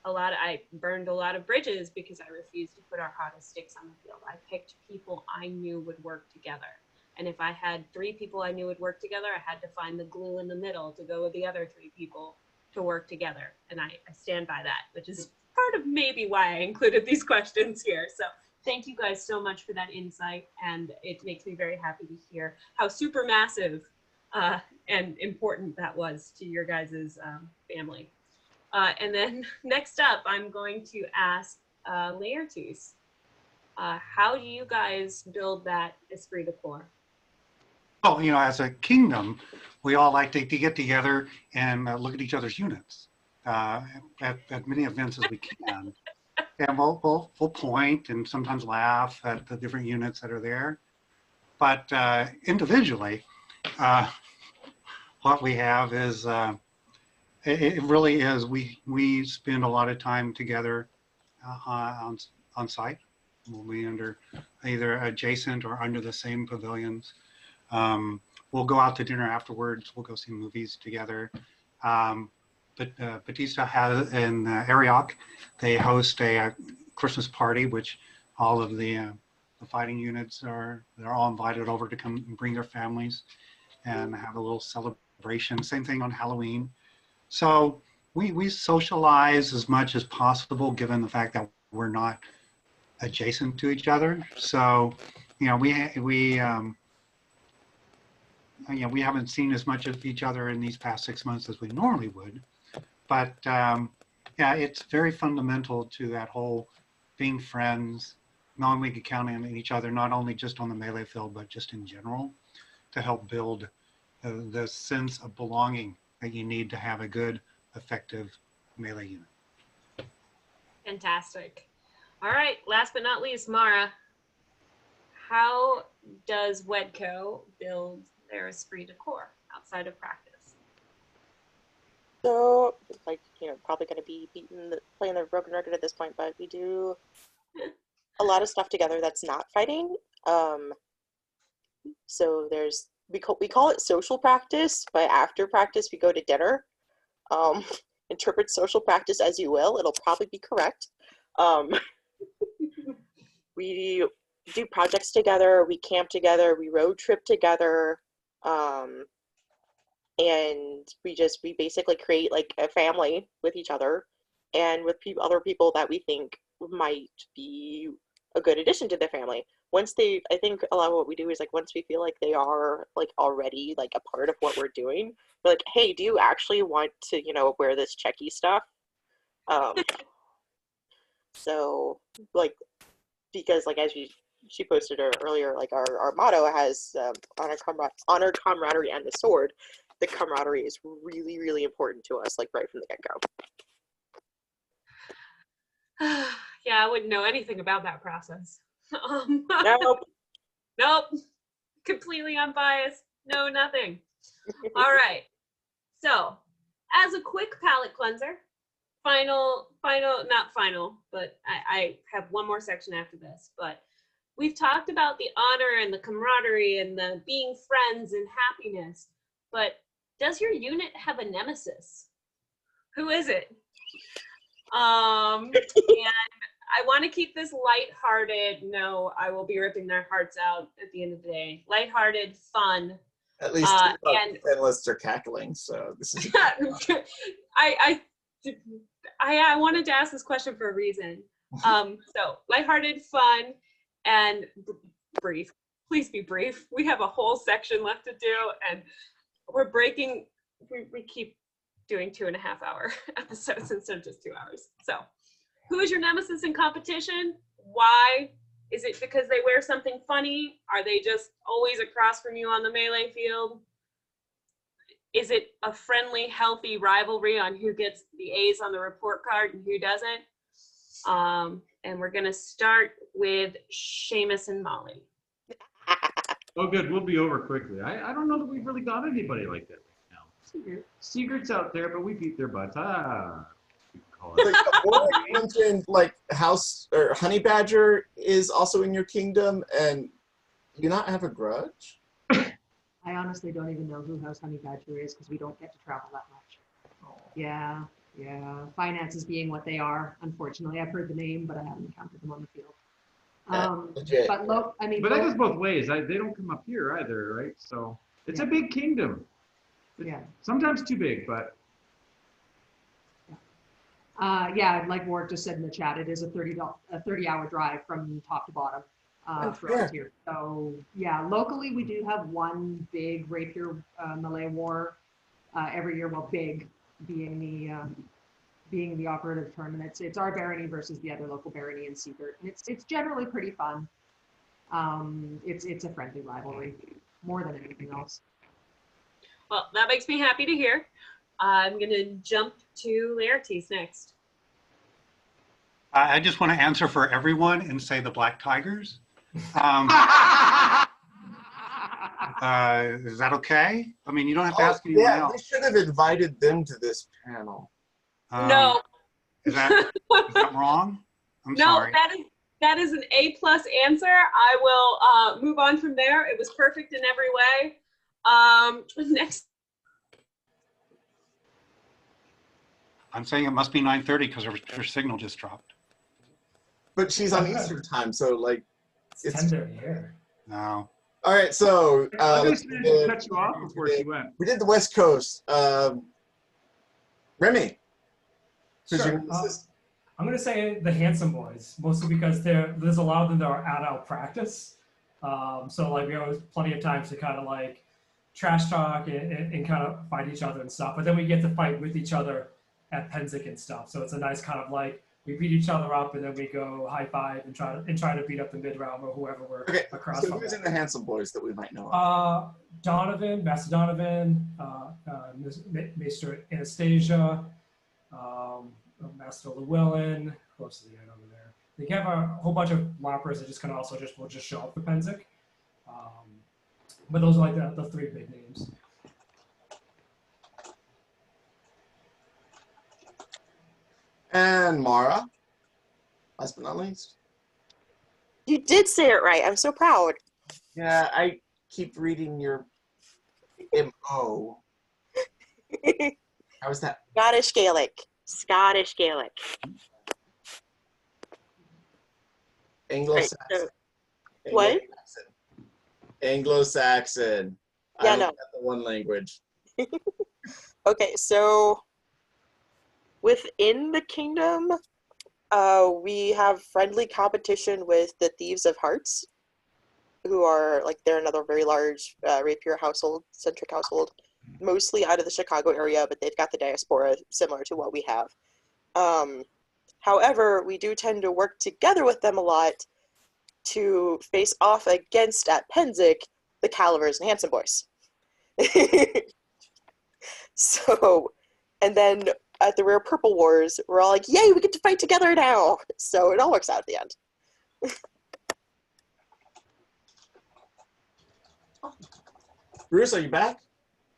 I burned a lot of bridges because I refused to put our hottest sticks on the field. I picked people I knew would work together. And if I had 3 people I knew would work together, I had to find the glue in the middle to go with the other 3 people to work together. And I stand by that, which is part of maybe why I included these questions here. So thank you guys so much for that insight. And it makes me very happy to hear how super massive and important that was to your guys' family. And then next up, I'm going to ask Laetres. How do you guys build that esprit de corps? Oh, as a kingdom, we all like to get together and look at each other's units at many events as we can. And we'll point and sometimes laugh at the different units that are there. But individually, what we have is, it really is, we spend a lot of time together on site. We'll be either adjacent or under the same pavilions. We'll go out to dinner afterwards. We'll go see movies together. But Batista has in Ariok, they host a Christmas party, which all of the fighting units they're all invited over to come and bring their families and have a little celebration. Same thing on Halloween. So we socialize as much as possible, given the fact that we're not adjacent to each other. So, we haven't seen as much of each other in these past 6 months as we normally would. But yeah, it's very fundamental to that whole being friends, knowing we can count on each other, not only just on the melee field, but just in general, to help build the sense of belonging that you need to have a good, effective melee unit. Fantastic. All right, last but not least, Mara. How does Wedco build their esprit de corps outside of practice? So, probably going to be playing the broken record at this point, but we do a lot of stuff together that's not fighting. So we call it social practice, but after practice we go to dinner. Interpret social practice as you will; it'll probably be correct. We do projects together, we camp together, we road trip together, and we basically create like a family with each other and with other people that we think might be a good addition to the family. I think a lot of what we do is like once we feel like they are like already like a part of what we're doing, we're like, hey, do you actually want to wear this checky stuff? So like, because like as she posted earlier, like our motto has honor, camaraderie, and the sword. The camaraderie is really, really important to us, like right from the get-go. Yeah, I wouldn't know anything about that process. Nope. Nope. Completely unbiased. No, nothing. All right. So, as a quick palate cleanser, not final, but I have one more section after this, but we've talked about the honor and the camaraderie and the being friends and happiness, but does your unit have a nemesis? Who is it? And I want to keep this lighthearted. No, I will be ripping their hearts out at the end of the day. Lighthearted, fun. At least and panelists are cackling, so this is. I wanted to ask this question for a reason. So lighthearted, fun, and brief. Please be brief. We have a whole section left to do, and we're breaking. We keep doing 2.5-hour episodes instead of just 2 hours. So, who is your nemesis in competition? Why? Is it because they wear something funny? Are they just always across from you on the melee field? Is it a friendly, healthy rivalry on who gets the A's on the report card and who doesn't? And we're gonna start with Seamus and Malie. Oh, good. We'll be over quickly. I don't know that we've really got anybody like that right now. Secret's out there, but we beat their butts. You mentioned like House or Honey Badger is also in your kingdom, and you not have a grudge? I honestly don't even know who House Honey Badger is because we don't get to travel that much. Oh. Yeah. Finances being what they are, unfortunately. I've heard the name, but I haven't encountered them on the field. Legit. But But that goes both ways. They don't come up here either, right? So it's a big kingdom. Yeah. Sometimes too big, but. Yeah, like Warwick just said in the chat, it is a 30-hour drive from top to bottom for us here. So yeah, locally we do have one big rapier melee war every year. Well, big being the operative term, and it's our barony versus the other local barony in Seagirt, and it's generally pretty fun. It's a friendly rivalry more than anything else. Well, that makes me happy to hear. I'm going to jump to Laetres next. I just want to answer for everyone and say the Black Tigers. Is that okay? I mean, you don't have to ask anyone else. We should have invited them to this panel. No. Is that wrong? I'm sorry. That is an A+ answer. I will move on from there. It was perfect in every way. Next. I'm saying it must be 9:30 because her signal just dropped. But she's on Eastern time, so like it's 10:30 here. No. All right, so I was going to cut you off before she went. We did the West Coast. Remy. Sure. I'm going to say the Handsome Boys, mostly because there's a lot of them that are out practice. So like we have plenty of times to kind of like trash talk and kind of fight each other and stuff. But then we get to fight with each other at Penzic and stuff. So it's a nice kind of like we beat each other up and then we go high five and try to beat up the mid round or whoever we're across from. So who's in the Handsome Boys that we might know of? Donovan, Master Donovan, Maester Anastasia, Master Llewellyn, close to the end over there. They have a whole bunch of loppers that just kind of also will just show up for Penzic. But those are like the three big names. And Mara, last but not least. You did say it right. I'm so proud. Yeah, I keep reading your MO. How was that? Scottish Gaelic. Scottish Gaelic. Anglo-Saxon. Right, so, what? Anglo-Saxon. Yeah, I no. got the one language. Okay, so within the kingdom, we have friendly competition with the Thieves of Hearts, who are they're another very large rapier centric household, mostly out of the Chicago area, but they've got the diaspora similar to what we have. However, we do tend to work together with them a lot to face off against at Penzic the Calivers and Hanson boys. So, and then at the Rare Purple Wars, we're all like, yay, we get to fight together now. So it all works out at the end. Bruce, are you back?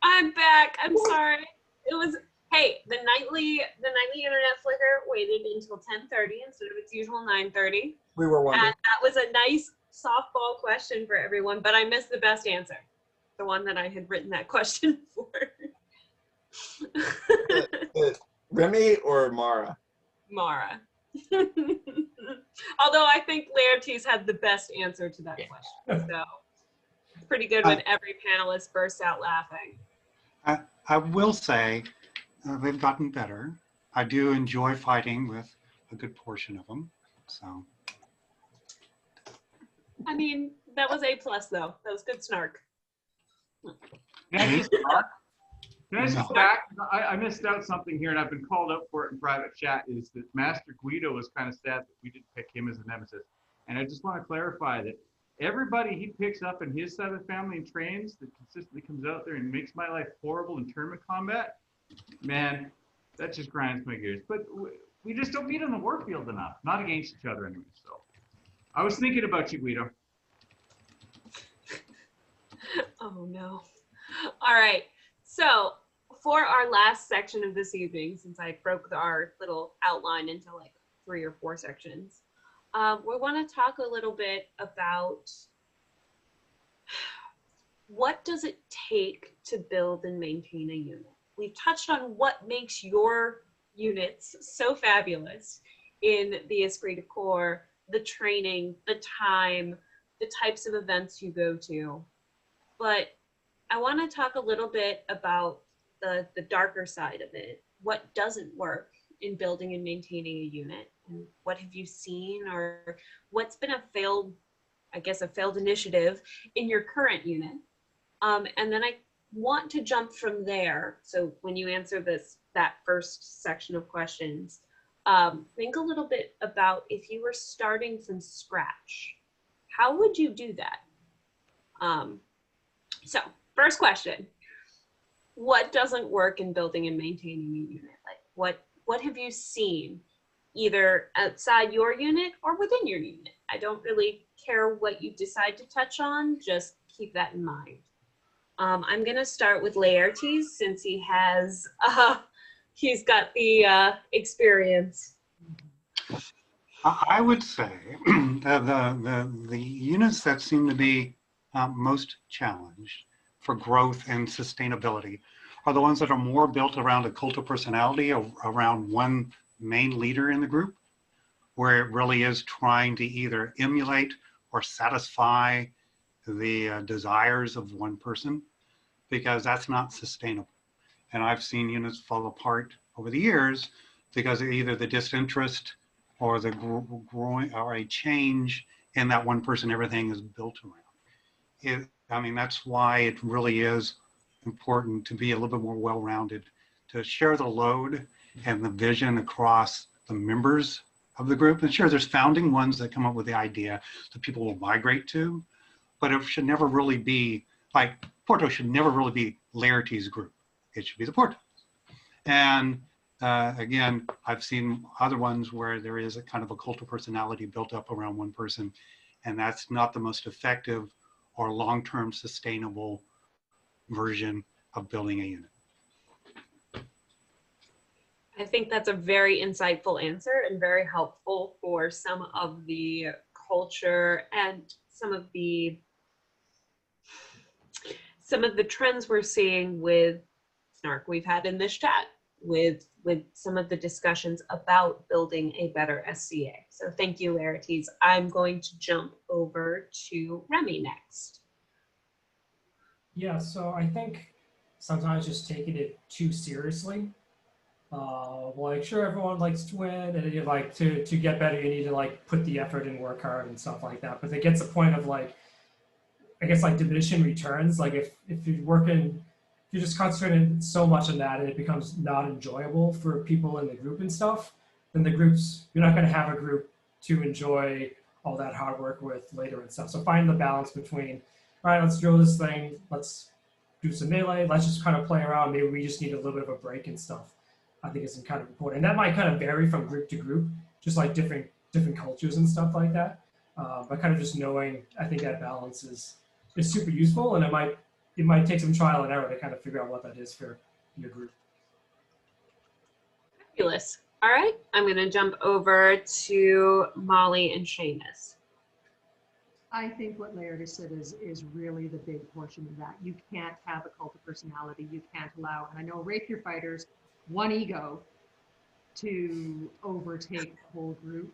I'm back. I'm sorry. It was, hey, the nightly internet flicker waited until 10:30 instead of its usual 9:30. We were wondering. And that was a nice softball question for everyone, but I missed the best answer. The one that I had written that question for. Remy or Mara? Mara. Although I think Laetres had the best answer to that question. So it's pretty good when every panelist bursts out laughing. I will say they've gotten better. I do enjoy fighting with a good portion of them. So. I mean, that was A+ though. That was good snark. Can I just back? I missed out something here, and I've been called out for it in private chat. Is that Master Guido was kind of sad that we didn't pick him as a nemesis, and I just want to clarify that everybody he picks up in his side of the family and trains that consistently comes out there and makes my life horrible in tournament combat, man, that just grinds my gears. But we just don't beat on the warfield enough, not against each other anyway. So I was thinking about you, Guido. Oh no. All right. So for our last section of this evening, since I broke our little outline into like 3 or 4 sections, we want to talk a little bit about what does it take to build and maintain a unit. We've touched on what makes your units so fabulous in the esprit de corps, the training, the time, the types of events you go to. But I want to talk a little bit about the darker side of it. What doesn't work in building and maintaining a unit? And what have you seen, or what's been a failed initiative in your current unit? And then I want to jump from there. So when you answer that first section of questions, think a little bit about if you were starting from scratch, how would you do that? So first question, what doesn't work in building and maintaining a unit? Like what have you seen either outside your unit or within your unit? I don't really care what you decide to touch on, just keep that in mind. I'm gonna start with Laertes since he has, he's got the experience. I would say the units that seem to be most challenged for growth and sustainability are the ones that are more built around a cult of personality, around one main leader in the group, where it really is trying to either emulate or satisfy the desires of one person, because that's not sustainable. And I've seen units fall apart over the years because of either the disinterest or the growing or a change in that one person everything is built around. I mean, that's why it really is important to be a little bit more well-rounded, to share the load and the vision across the members of the group. And sure, there's founding ones that come up with the idea that people will migrate to, but it should never really be, like, Portos should never really be Laertes' group. It should be the Portos. And again, I've seen other ones where there is a kind of a cult of personality built up around one person, and that's not the most effective or long-term sustainable version of building a unit. I think that's a very insightful answer and very helpful for some of the culture and some of the trends we're seeing with snark we've had in this chat, with some of the discussions about building a better SCA. So thank you, Laertes. I'm going to jump over to Remy next. Yeah, so I think sometimes just taking it too seriously. Like, sure, everyone likes to win, and you like to get better, you need to like put the effort and work hard and stuff like that. But it gets a point of like, I guess like diminishing returns. Like if you're just concentrating so much on that and it becomes not enjoyable for people in the group and stuff, then you're not going to have a group to enjoy all that hard work with later and stuff. So find the balance between, all right, let's drill this thing, let's do some melee, let's just kind of play around. Maybe we just need a little bit of a break and stuff. I think it's kind of important. And that might kind of vary from group to group, just like different cultures and stuff like that. But kind of just knowing, I think that balance is super useful, and it might take some trial and error to kind of figure out what that is for your group. Fabulous. All right, I'm going to jump over to Malie and Seamus. I think what Laetres said is really the big portion of that. You can't have a cult of personality. You can't allow, and I know rapier fighters, one ego to overtake the whole group.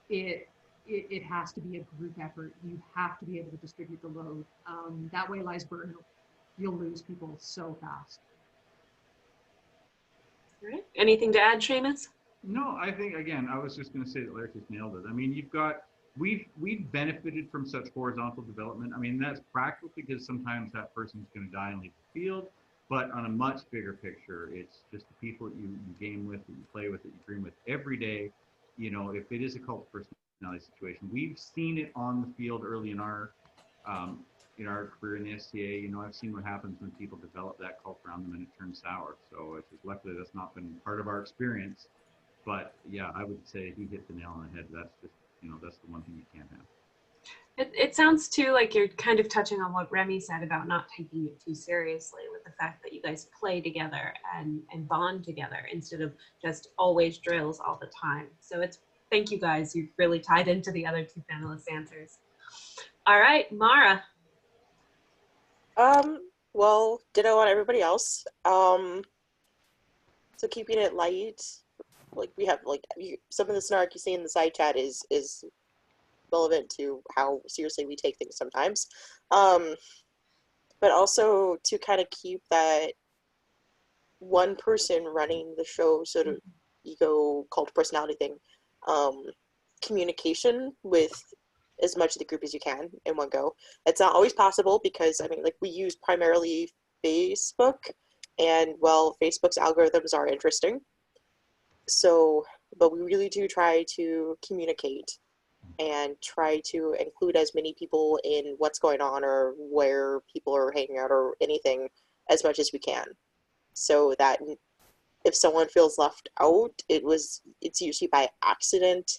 It has to be a group effort. You have to be able to distribute the load. That way lies burnout. You'll lose people so fast. All right. Anything to add, Seamus? No, I think, again, I was just going to say that Laetres nailed it. I mean, we've benefited from such horizontal development. I mean, that's practical because sometimes that person's going to die and leave the field. But on a much bigger picture, it's just the people that you game with, that you play with, that you dream with every day. You know, if it is a cult of personality situation, we've seen it on the field early in our career in the SCA. You know, I've seen what happens when people develop that cult around them and it turns sour. So it's just luckily that's not been part of our experience. But yeah, I would say he hit the nail on the head. That's just, you know, that's the one thing you can't have. It sounds too like you're kind of touching on what Remy said about not taking it too seriously, with the fact that you guys play together and bond together instead of just always drills all the time. So thank you guys. You've really tied into the other two panelists' answers. All right, Mara. Well, ditto on everybody else. So keeping it light, like we have some of the snark you see in the side chat is relevant to how seriously we take things sometimes. But also to kind of keep that one person running the show sort of ego cult personality thing, communication with as much of the group as you can in one go. It's not always possible because, I mean, like, we use primarily Facebook, and, well, Facebook's algorithms are interesting. So, but we really do try to communicate and try to include as many people in what's going on or where people are hanging out or anything as much as we can. So that if someone feels left out, it's usually by accident,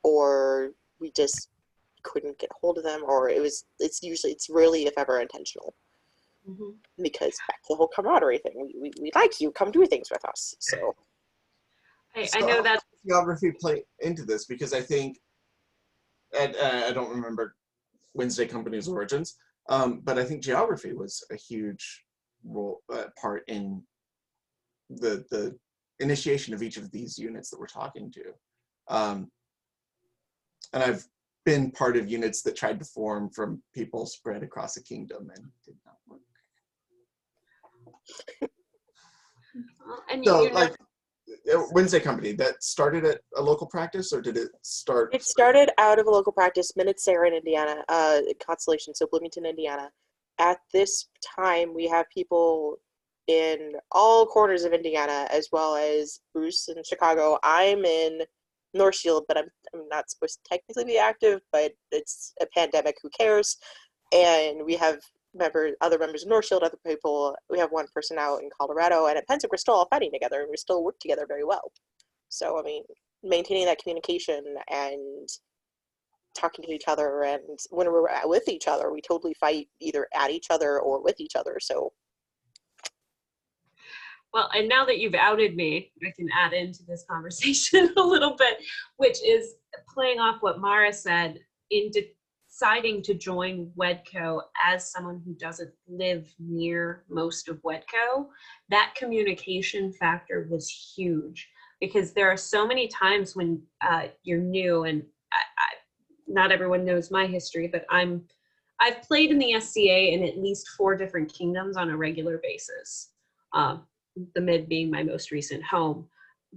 or we just couldn't get a hold of them, or it's rarely, if ever, intentional. Mm-hmm. Because back to the whole camaraderie thing, we like you, come do things with us. So I know that geography play into this, because I think, and I don't remember Wednesday Company's origins, but I think geography was a huge part in the initiation of each of these units that we're talking to. And I've been part of units that tried to form from people spread across the kingdom and did not work. And so, like, Wednesday Company, that started at a local practice, or did it start? It started out of a local practice, Minnesota in Indiana, Constellation, so Bloomington, Indiana. At this time, we have people in all corners of Indiana, as well as Bruce in Chicago. I'm in North Shield, but I'm not supposed to technically be active, but it's a pandemic, who cares? And we have other members of North Shield, other people. We have one person out in Colorado, and at Pensick, we're still all fighting together, and we still work together very well. So, I mean, maintaining that communication and talking to each other, and when we're with each other, we totally fight either at each other or with each other, so. Well, and now that you've outed me, I can add into this conversation a little bit, which is playing off what Mara said, in deciding to join WEDCO as someone who doesn't live near most of WEDCO. That communication factor was huge, because there are so many times when you're new, and not everyone knows my history, but I've played in the SCA in at least 4 different kingdoms on a regular basis. The Mid being my most recent home.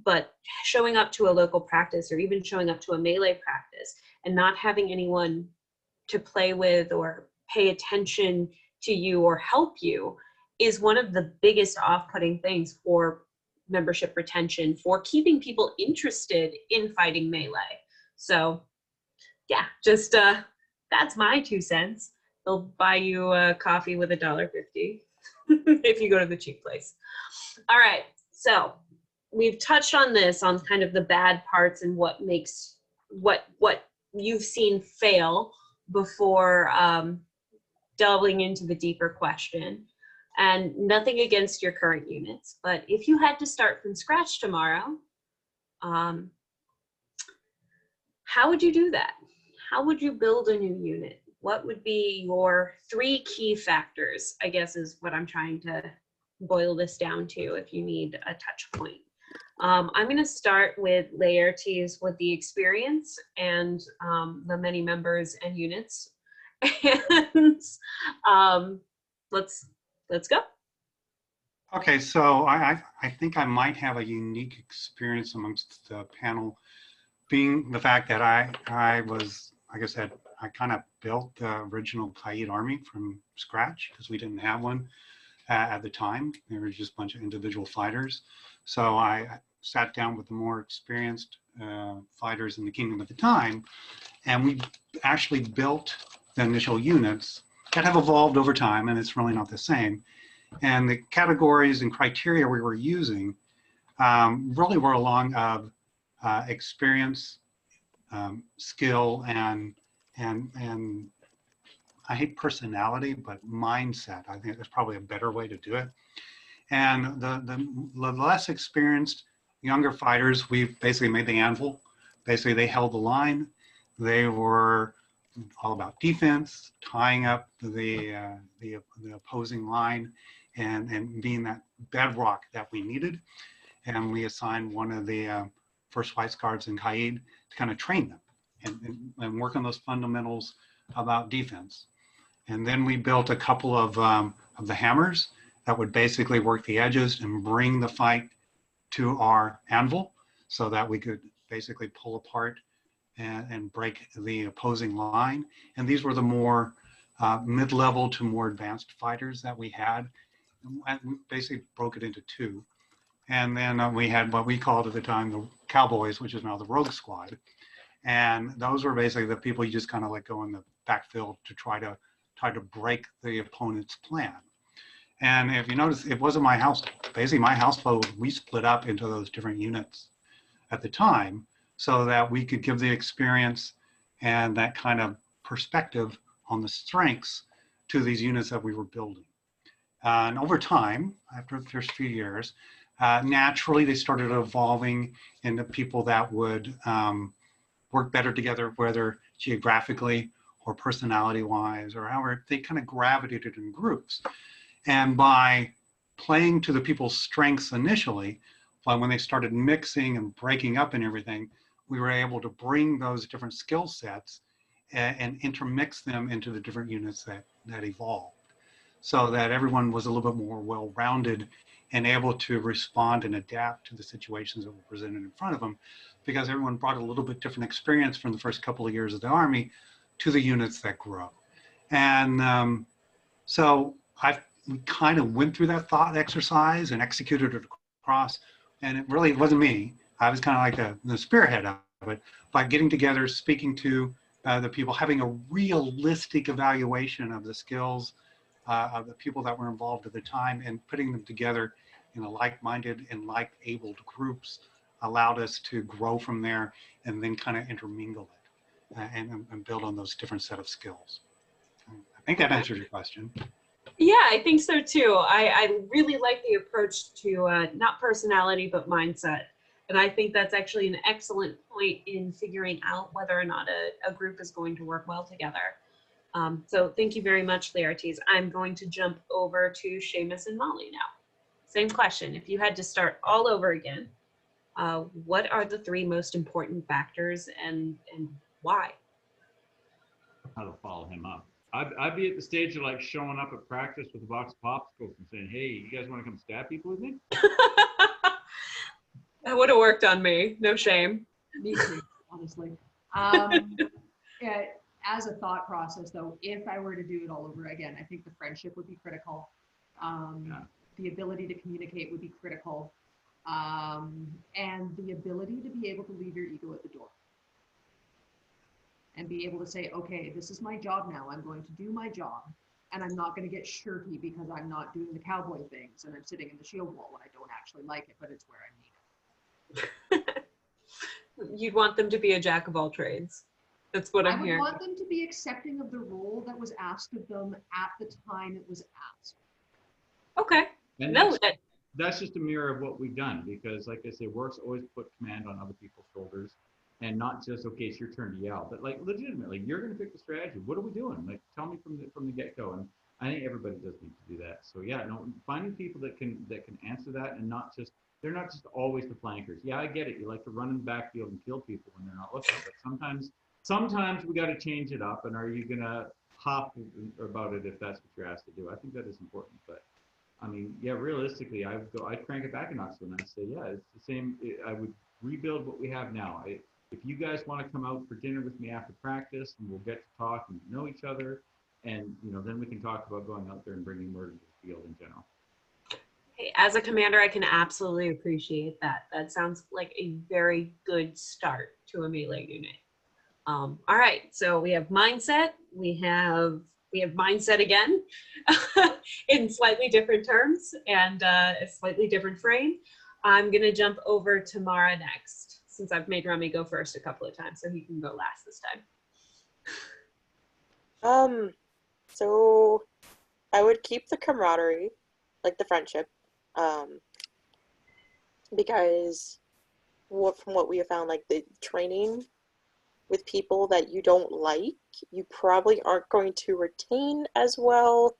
But showing up to a local practice, or even showing up to a melee practice, and not having anyone to play with or pay attention to you or help you, is one of the biggest off-putting things for membership retention, for keeping people interested in fighting melee. So yeah, just that's my 2 cents. They'll buy you a coffee with $1.50 if you go to the cheap place. All right, so we've touched on this, on kind of the bad parts and what makes what you've seen fail before delving into the deeper question. And nothing against your current units, but if you had to start from scratch tomorrow, how would you do that? How would you build a new unit? What would be your 3 key factors, I guess is what I'm trying to boil this down to if you need a touch point. I'm going to start with Laetres with the experience and the many members and units. And let's go. Okay, so I think I might have a unique experience amongst the panel, being the fact that I was, like I said, I kind of built the original Qaid army from scratch because we didn't have one at the time. There were just a bunch of individual fighters. So I sat down with the more experienced fighters in the kingdom at the time, and we actually built the initial units that have evolved over time, and it's really not the same. And the categories and criteria we were using really were along of experience, skill, and I hate personality, but mindset. I think that's probably a better way to do it. And the less experienced, younger fighters, we basically made the anvil. Basically, they held the line. They were all about defense, tying up the opposing line, and being that bedrock that we needed. And we assigned one of the first White Guards in Qaid to kind of train them and work on those fundamentals about defense. And then we built a couple of the hammers that would basically work the edges and bring the fight to our anvil so that we could basically pull apart and break the opposing line. And these were the more mid-level to more advanced fighters that we had. And we basically broke it into 2. And then we had what we called at the time the Cowboys, which is now the Rogue Squad. And those were basically the people you just kind of let go in the backfield to try to break the opponent's plan. And if you notice, it wasn't my house. Basically, my household, we split up into those different units at the time so that we could give the experience and that kind of perspective on the strengths to these units that we were building. And over time, after the first few years, naturally they started evolving into people that would work better together, whether geographically or personality-wise, or however they kind of gravitated in groups. And by playing to the people's strengths initially, when they started mixing and breaking up and everything, we were able to bring those different skill sets and intermix them into the different units that evolved, so that everyone was a little bit more well-rounded and able to respond and adapt to the situations that were presented in front of them, because everyone brought a little bit different experience from the first couple of years of the Army to the units that grow. And so we kind of went through that thought exercise and executed it across, and it really wasn't me. I was kind of like the spearhead of it, by getting together, speaking to the people, having a realistic evaluation of the skills of the people that were involved at the time, and putting them together in a like-minded and like-abled groups allowed us to grow from there and then kind of intermingle it and build on those different set of skills. I think that answers your question. Yeah, I think so too. I really like the approach to not personality, but mindset. And I think that's actually an excellent point in figuring out whether or not a group is going to work well together. So thank you very much, Laetres. I'm going to jump over to Seamus and Malie now. Same question. If you had to start all over again, what are the 3 most important factors and why? How to follow him up. I'd be at the stage of like showing up at practice with a box of popsicles and saying, "Hey, you guys want to come stab people with me?" That would have worked on me. No shame. Me too, honestly. Yeah, as a thought process, though, if I were to do it all over again, I think the friendship would be critical. The ability to communicate would be critical. And the ability to be able to leave your ego at the door. and be able to say, okay, this is my job now. I'm going to do my job, and I'm not going to get shirty because I'm not doing the cowboy things and I'm sitting in the shield wall when I don't actually like it, but it's where I need it. You'd want them to be a jack of all trades. That's what I'm I would hearing. want them to be accepting of the role that was asked of them at the time it was asked. Okay. And No, that's just a mirror of what we've done, because like I say, work's always put command on other people's shoulders, and not just, okay, it's your turn to yell, but like legitimately, you're going to pick the strategy. What are we doing? Like, tell me from the get-go. And I think everybody does need to do that. So yeah, no, finding people that can answer that, and not just, they're not just always the flankers. Yeah, I get it. You like to run in the backfield and kill people when they're not looking, but sometimes we got to change it up. And are you going to hop about it if that's what you're asked to do? I think that is important. But I mean, yeah, realistically, I'd crank it back a notch and I'd say, yeah, it's the same. I would rebuild what we have now. If you guys want to come out for dinner with me after practice, and we'll get to talk and know each other, and then we can talk about going out there and bringing murder to the field in general. hey, as a commander, I can absolutely appreciate that. That sounds like a very good start to a melee unit. All right, so we have mindset. We have mindset again in slightly different terms and a slightly different frame. I'm gonna jump over to Mara next, since I've made Remy go first a couple of times, so he can go last this time. So I would keep the camaraderie, like the friendship, because from what we have found, like the training with people that you don't like, you probably aren't going to retain as well.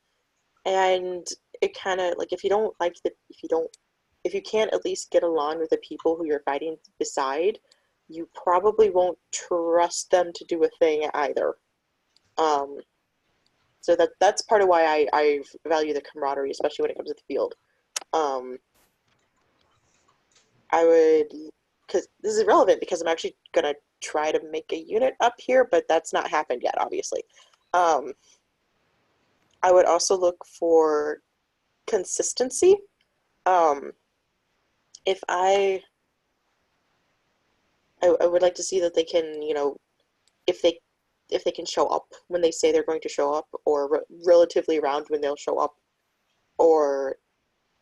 And it kind of like, if you can't at least get along with the people who you're fighting beside, you probably won't trust them to do a thing either. So that's part of why I value the camaraderie, especially when it comes to the field. I would, because this is relevant, because I'm actually gonna try to make a unit up here, but that's not happened yet, obviously. I would also look for consistency. If I would like to see that they can, if they can show up when they say they're going to show up, or relatively around when they'll show up, or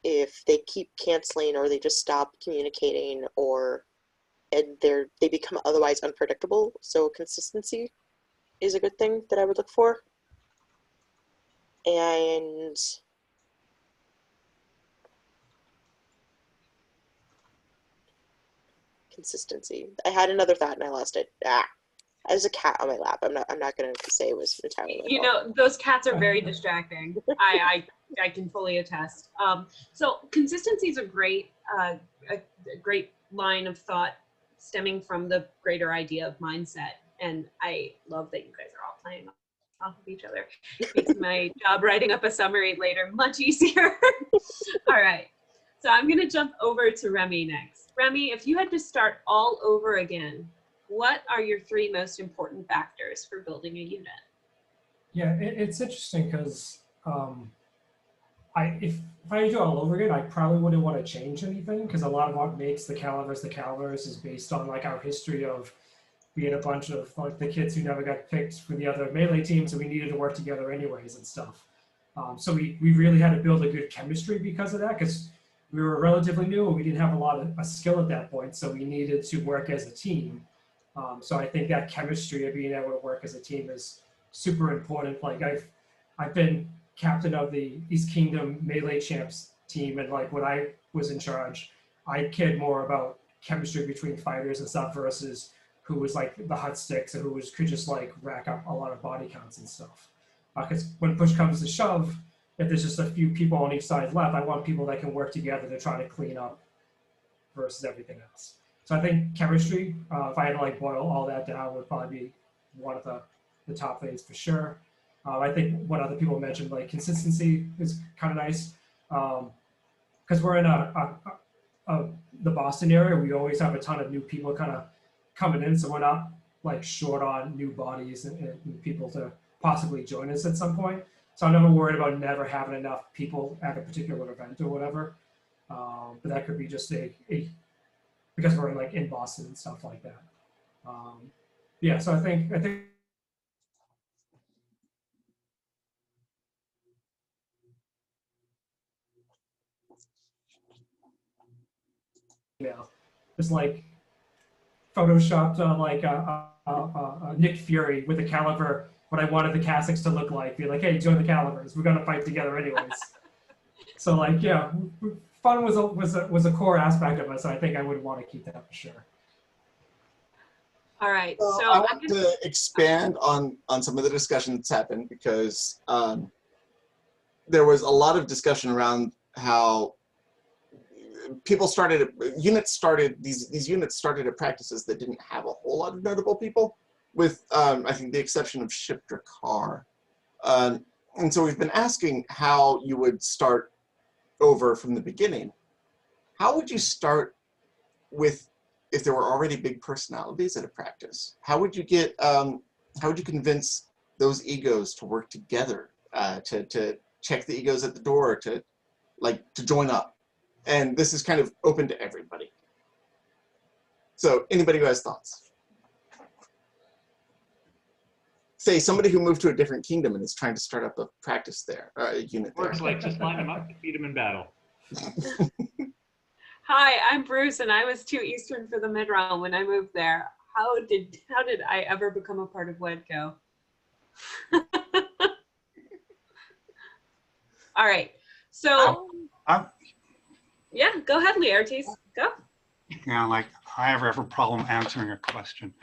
if they keep canceling, or they just stop communicating, and they become otherwise unpredictable. So consistency is a good thing that I would look for. And consistency. I had another thought and I lost it. There's a cat on my lap. I'm not gonna say it was entirely my fault. Those cats are very distracting. I can fully attest. So consistency is a great line of thought stemming from the greater idea of mindset. And I love that you guys are all playing off of each other. It makes my job writing up a summary later much easier. All right. So I'm going to jump over to Remy next. Remy, if you had to start all over again, what are your 3 most important factors for building a unit? Yeah, it's interesting because if I do it all over again, I probably wouldn't want to change anything, because a lot of what makes the Calivers is based on like our history of being a bunch of like the kids who never got picked for the other melee teams, and we needed to work together anyways and stuff. So we really had to build a good chemistry because of that, because we were relatively new and we didn't have a lot of skill at that point, so we needed to work as a team. So I think that chemistry of being able to work as a team is super important. Like I've been captain of the East Kingdom Melee Champs team, and like when I was in charge, I cared more about chemistry between fighters and stuff versus who was like the hot sticks and who could just like rack up a lot of body counts and stuff. Because when push comes to shove, if there's just a few people on each side left, I want people that can work together to try to clean up versus everything else. So I think chemistry, if I had to like boil all that down, would probably be one of the top things for sure. I think what other people mentioned, like consistency, is kind of nice, because we're in the Boston area. We always have a ton of new people kind of coming in, so we're not like short on new bodies and people to possibly join us at some point. So I'm never worried about never having enough people at a particular event or whatever. But that could be just because we're in Boston and stuff like that. Yeah, so I think email. Just like photoshopped Nick Fury with a caliber, what I wanted the Cassocks to look like. Be like, hey, join the Calivers. We're gonna fight together anyways. So like, yeah, fun was a core aspect of it. So I think I would want to keep that for sure. All right. So I want to expand on some of the discussion that's happened, because there was a lot of discussion around how people started, these units started at practices that didn't have a whole lot of notable people, with I think the exception of ship Drakkar. And so we've been asking how you would start over from the beginning. How would you start with, if there were already big personalities at a practice? How would you get, how would you convince those egos to work together, to check the egos at the door, to join up? And this is kind of open to everybody. So anybody who has thoughts? Say somebody who moved to a different kingdom and is trying to start up a practice there, a unit there. Works like just line them up, defeat them in battle. Hi, I'm Bruce, and I was too Eastern for the Mid-Realm when I moved there. How did I ever become a part of WEDCO? All right, so yeah, go ahead, Laetres. Go. Yeah, like I have a problem answering a question.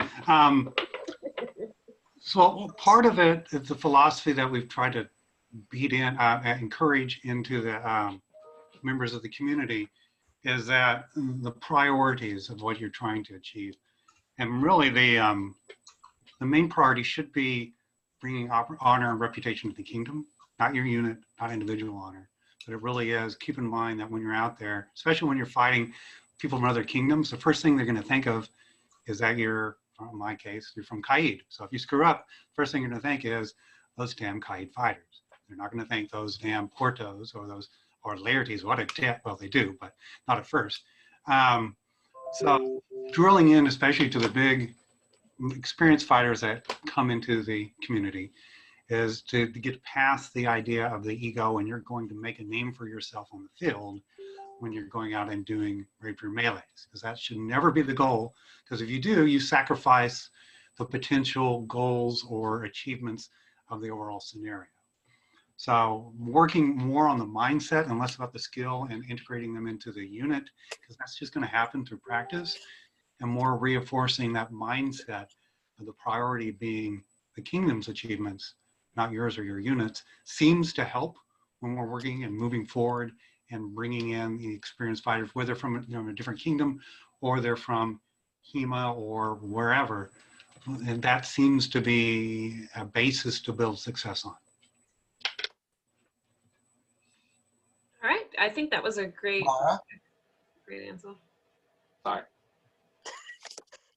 So part of it is the philosophy that we've tried to beat in, encourage into the members of the community, is that the priorities of what you're trying to achieve. And really the main priority should be bringing honor and reputation to the kingdom, not your unit, not individual honor. But it really is, keep in mind that when you're out there, especially when you're fighting people from other kingdoms, the first thing they're going to think of is that you're, in my case, you're from Caid. So if you screw up, first thing you're going to think is those damn Caid fighters. They're not going to think those damn Portos or Laetres. What a debt. Well, they do, but not at first. So drilling in, especially to the big experienced fighters that come into the community, is to get past the idea of the ego, and you're going to make a name for yourself on the field when you're going out and doing rapier melees, because that should never be the goal, because if you do, you sacrifice the potential goals or achievements of the overall scenario. So working more on the mindset and less about the skill and integrating them into the unit, because that's just going to happen through practice, and more reinforcing that mindset of the priority being the kingdom's achievements, not yours or your units, seems to help when we're working and moving forward and bringing in the experienced fighters, whether from a different kingdom or they're from HEMA or wherever. And that seems to be a basis to build success on. All right, I think that was a great answer. Sorry.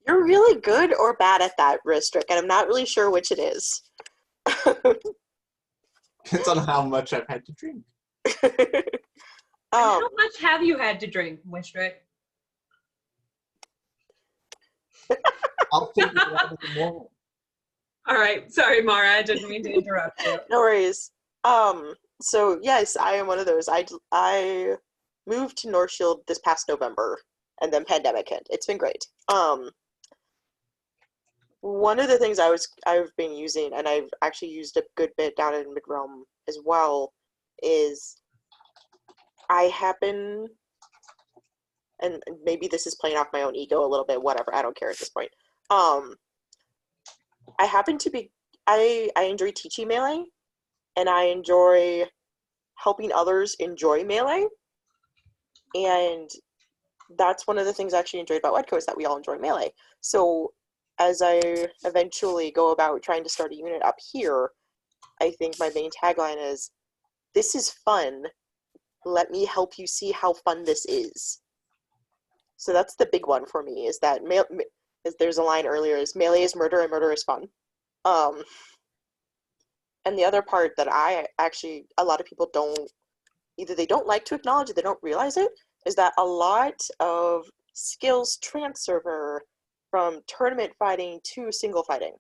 You're really good or bad at that, Wistric, and I'm not really sure which it is. Depends on how much I've had to drink. How much have you had to drink, Wistric? I'll take it out of the morning. All right, sorry, Mara, I didn't mean to interrupt you. No worries. So yes, I am one of those. I moved to North Shield this past November, and then pandemic hit. It's been great. One of the things I've been using, and I've actually used a good bit down in Mid-Realm as well, is I happen, and maybe this is playing off my own ego a little bit, whatever, I don't care at this point. I happen to be, I enjoy teaching Melee, and I enjoy helping others enjoy Melee, and that's one of the things I actually enjoyed about WEDCO, is that we all enjoy Melee. So as I eventually go about trying to start a unit up here, I think my main tagline is, this is fun, let me help you see how fun this is. So that's the big one for me, is that there's a line earlier, is melee is murder and murder is fun. And the other part that a lot of people either they don't like to acknowledge or they don't realize it, is that a lot of skills transfer from tournament fighting to single fighting.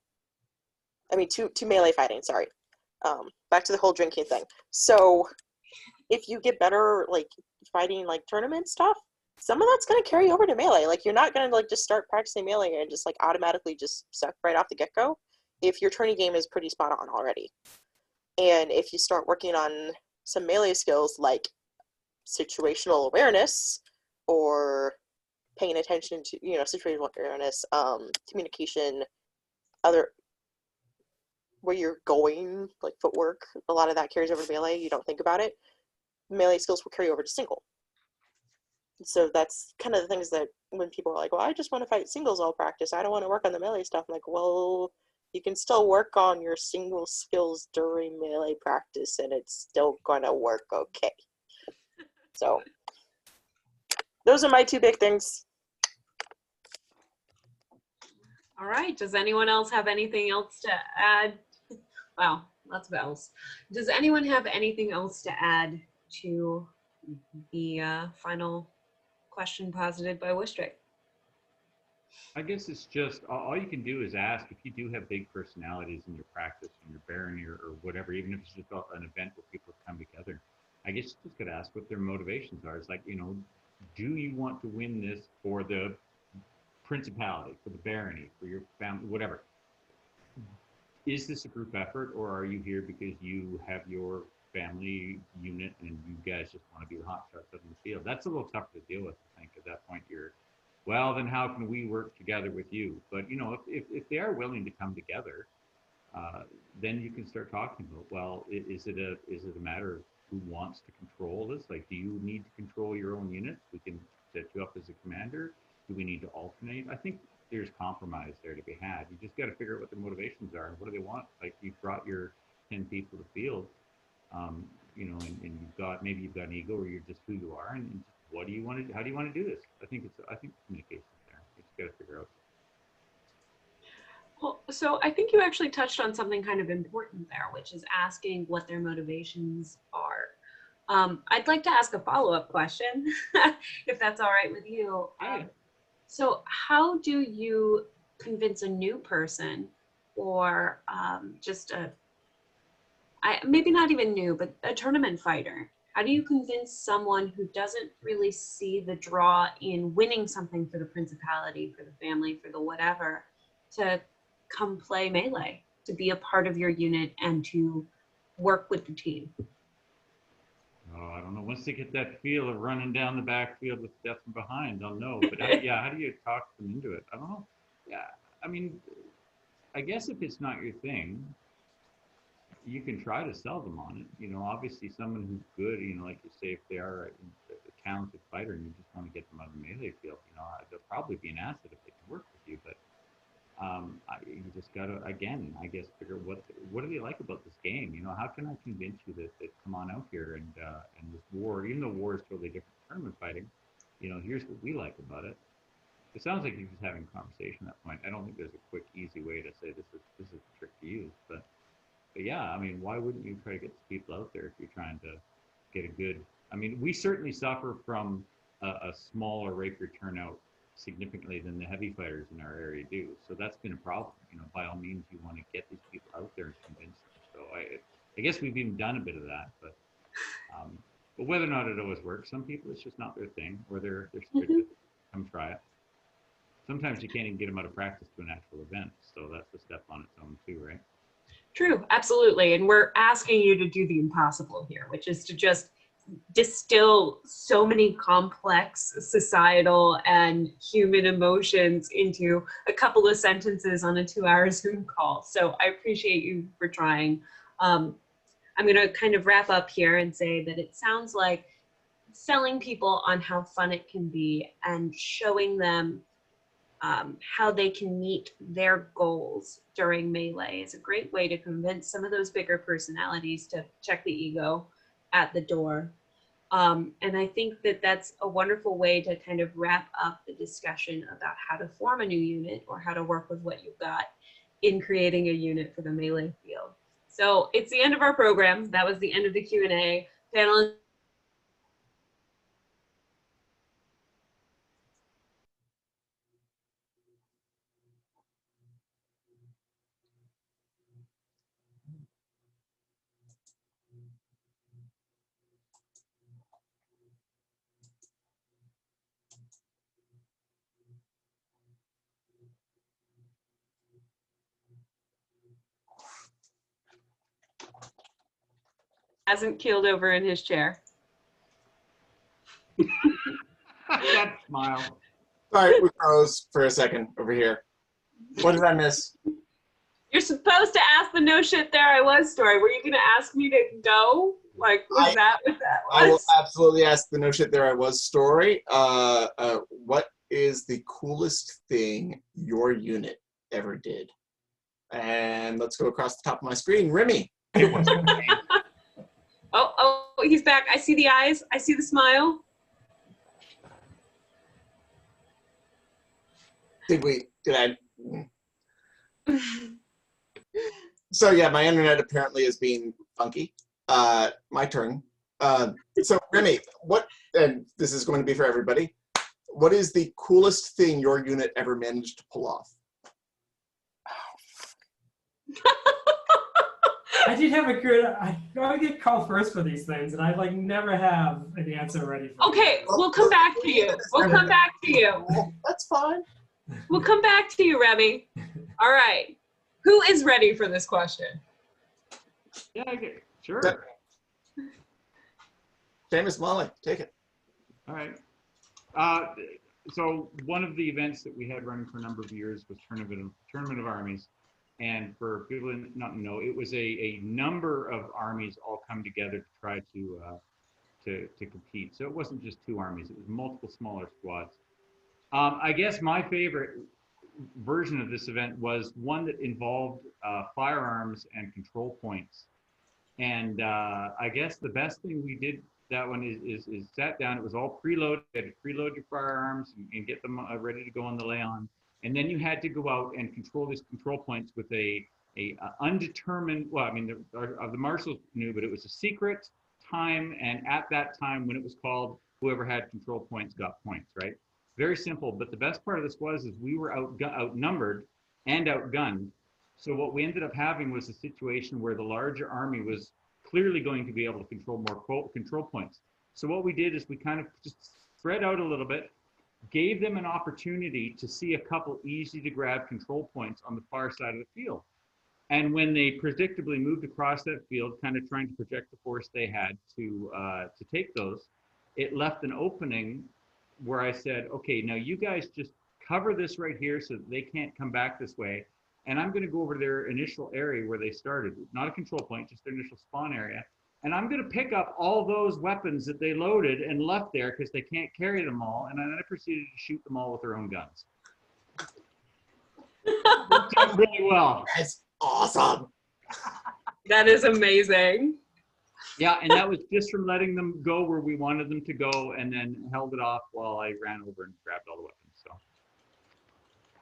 I mean, to melee fighting, sorry. Back to the whole drinking thing. So if you get better, like, fighting, like, tournament stuff, some of that's going to carry over to melee. Like, you're not going to like just start practicing melee and just like automatically just suck right off the get-go if your tourney game is pretty spot on already. And if you start working on some melee skills like situational awareness or paying attention to, you know, situational awareness, communication, other where you're going, like footwork, a lot of that carries over to melee. You don't think about it. Melee skills will carry over to single. So that's kind of the things that when people are like, well, I just want to fight singles all practice, I don't want to work on the melee stuff. I'm like, well, you can still work on your single skills during melee practice and it's still gonna work okay. So those are my two big things. All right, does anyone else have anything else to add? Wow, lots of L's. Does anyone have anything else to add to the final question posited by Wistric? I guess it's just, all you can do is ask if you do have big personalities in your practice, in your barony or whatever, even if it's just an event where people come together. I guess you just got to ask what their motivations are. It's like, you know, do you want to win this for the principality, for the barony, for your family, whatever? Is this a group effort, or are you here because you have your family unit and you guys just want to be the hot shots up in the field? That's a little tougher to deal with, I think. At that point, you're, well, then how can we work together with you? But, you know, if they are willing to come together, then you can start talking about, well, is it a matter of who wants to control this? Like, do you need to control your own units? We can set you up as a commander. Do we need to alternate? I think there's compromise there to be had. You just got to figure out what their motivations are and what do they want. Like, you've brought your 10 people to the field, you know, and maybe you've got an ego or you're just who you are, and what do you want to, how do you want to do this? I think communication there. You just got to figure out. Well, so I think you actually touched on something kind of important there, which is asking what their motivations are. I'd like to ask a follow-up question, if that's all right with you. So how do you convince a new person or just maybe not even new, but a tournament fighter? How do you convince someone who doesn't really see the draw in winning something for the principality, for the family, for the whatever, to come play melee, to be a part of your unit and to work with the team? Oh, I don't know. Once they get that feel of running down the backfield with death from behind, they'll know. But how do you talk them into it? I don't know. Yeah, I mean, I guess if it's not your thing, you can try to sell them on it. You know, obviously someone who's good, you know, like you say, if they are a talented fighter and you just want to get them out of the melee field, you know, they'll probably be an asset if they can work with you. But you just got to, again, I guess, figure what do they like about this game? You know, how can I convince you that come on out here and this war, even though war is totally different from tournament fighting, you know, here's what we like about it. It sounds like you're just having a conversation at that point. I don't think there's a quick, easy way to say this is a trick to use, but yeah, I mean, why wouldn't you try to get people out there if you're trying to get a good, I mean, we certainly suffer from a smaller rapier turnout significantly than the heavy fighters in our area do. So that's been a problem. You know, by all means, you want to get these people out there and convince them. So I guess we've even done a bit of that, but whether or not it always works, some people it's just not their thing, or they're scared to come try it. Sometimes you can't even get them out of practice to an actual event, so that's a step on its own too, right? True, absolutely. And we're asking you to do the impossible here, which is to just distill so many complex societal and human emotions into a couple of sentences on a 2-hour Zoom call. So I appreciate you for trying. I'm going to kind of wrap up here and say that it sounds like selling people on how fun it can be and showing them how they can meet their goals during melee is a great way to convince some of those bigger personalities to check the ego at the door. And I think that that's a wonderful way to kind of wrap up the discussion about how to form a new unit or how to work with what you've got in creating a unit for the melee field. So it's the end of our program. That was the end of the Q&A. Panelists, hasn't keeled over in his chair. That smile. Sorry, we froze for a second over here. What did I miss? You're supposed to ask the no shit there I was story. Were you gonna ask me to go? Like, was that what that was? I will absolutely ask the no shit there I was story. What is the coolest thing your unit ever did? And let's go across the top of my screen. Remy. Oh, he's back. I see the eyes. I see the smile. Did I? So yeah, my internet apparently is being funky. My turn. So Remy, and this is going to be for everybody, what is the coolest thing your unit ever managed to pull off? I did have a good. I get called first for these things, and I like never have an answer ready for. Okay, we'll come back to you. We'll come back to you. That's fine. We'll come back to you, Remy. All right. Who is ready for this question? Yeah, sure. Seamus, Malie, take it. All right. So one of the events that we had running for a number of years was Tournament of Armies. And for people who not know, it was a number of armies all come together to try to compete. So it wasn't just 2 armies, it was multiple smaller squads. I guess my favorite version of this event was one that involved firearms and control points. And I guess the best thing we did that one is sat down. It was all preloaded. You had to preload your firearms and get them ready to go on the lay-on. And then you had to go out and control these control points with a undetermined, well, I mean, the marshals knew, but it was a secret time. And at that time, when it was called, whoever had control points got points, right? Very simple. But the best part of this is we were outnumbered and outgunned. So what we ended up having was a situation where the larger army was clearly going to be able to control more control points. So what we did is we kind of just spread out a little bit, gave them an opportunity to see a couple easy to grab control points on the far side of the field. And when they predictably moved across that field, kind of trying to project the force they had to take those, it left an opening where I said, okay, now you guys just cover this right here so that they can't come back this way. And I'm going to go over to their initial area where they started, not a control point, just their initial spawn area. And I'm going to pick up all those weapons that they loaded and left there because they can't carry them all. And then I proceeded to shoot them all with their own guns. Worked out really well. That's awesome. That is amazing. Yeah, and that was just from letting them go where we wanted them to go and then held it off while I ran over and grabbed all the weapons. So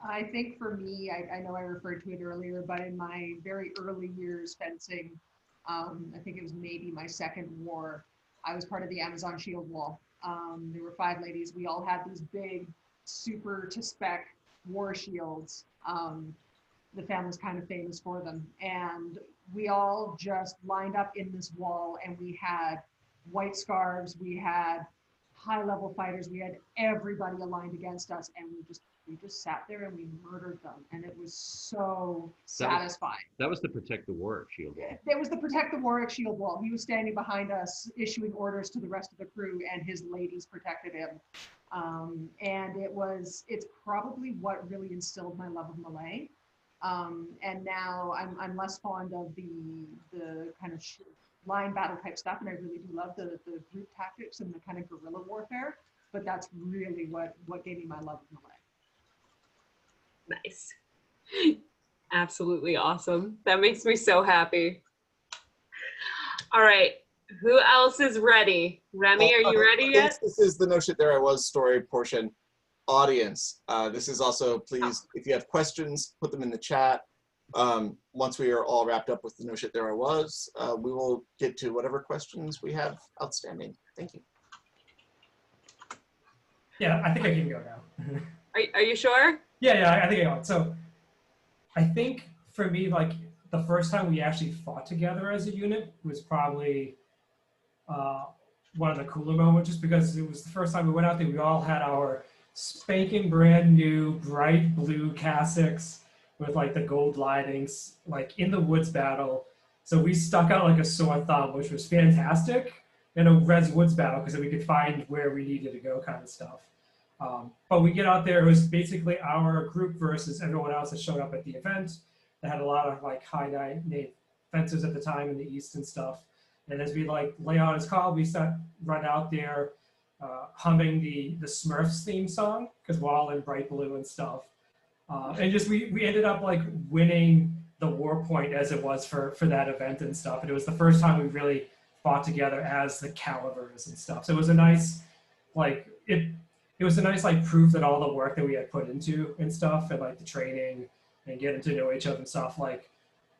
I think for me, I know I referred to it earlier, but in my very early years fencing, I think it was maybe my second war, I was part of the Amazon Shield Wall. There were 5 ladies. We all had these big, super to spec war shields. The family's kind of famous for them. And we all just lined up in this wall, and we had white scarves, we had high-level fighters, we had everybody aligned against us, and we just sat there and we murdered them, and it was so satisfying. That was the Protect the Warwick Shield Wall. It was the Protect the Warwick Shield Wall. He was standing behind us, issuing orders to the rest of the crew, and his ladies protected him. And it's probably what really instilled my love of melee. And now I'm less fond of the kind of line battle type stuff, and I really do love the group tactics and the kind of guerrilla warfare. But that's really what gave me my love of melee. Nice. Absolutely awesome. That makes me so happy. All right. Who else is ready? Remy, are you ready yet? This is the No Shit There I Was story portion. Audience, this is also, please, if you have questions, put them in the chat. Once we are all wrapped up with the No Shit There I Was, we will get to whatever questions we have outstanding. Thank you. Yeah, I think I can go now. Are you sure? Yeah, I think I can. So I think for me, like the first time we actually fought together as a unit was probably one of the cooler moments, just because it was the first time we went out there. We all had our spanking brand new bright blue cassocks with like the gold linings, like in the woods battle. So we stuck out like a sore thumb, which was fantastic in a Res Woods battle because we could find where we needed to go kind of stuff. But we get out there, it was basically our group versus everyone else that showed up at the event. They had a lot of like high native fences at the time in the East and stuff. And as we like lay on his call, we run out there humming the Smurfs theme song because we're all in bright blue and stuff. And just we ended up like winning the war point as it was for that event and stuff. And it was the first time we really fought together as the Calivers and stuff. So it was a nice like it was a nice like proof that all the work that we had put into and stuff and like the training and getting to know each other and stuff, like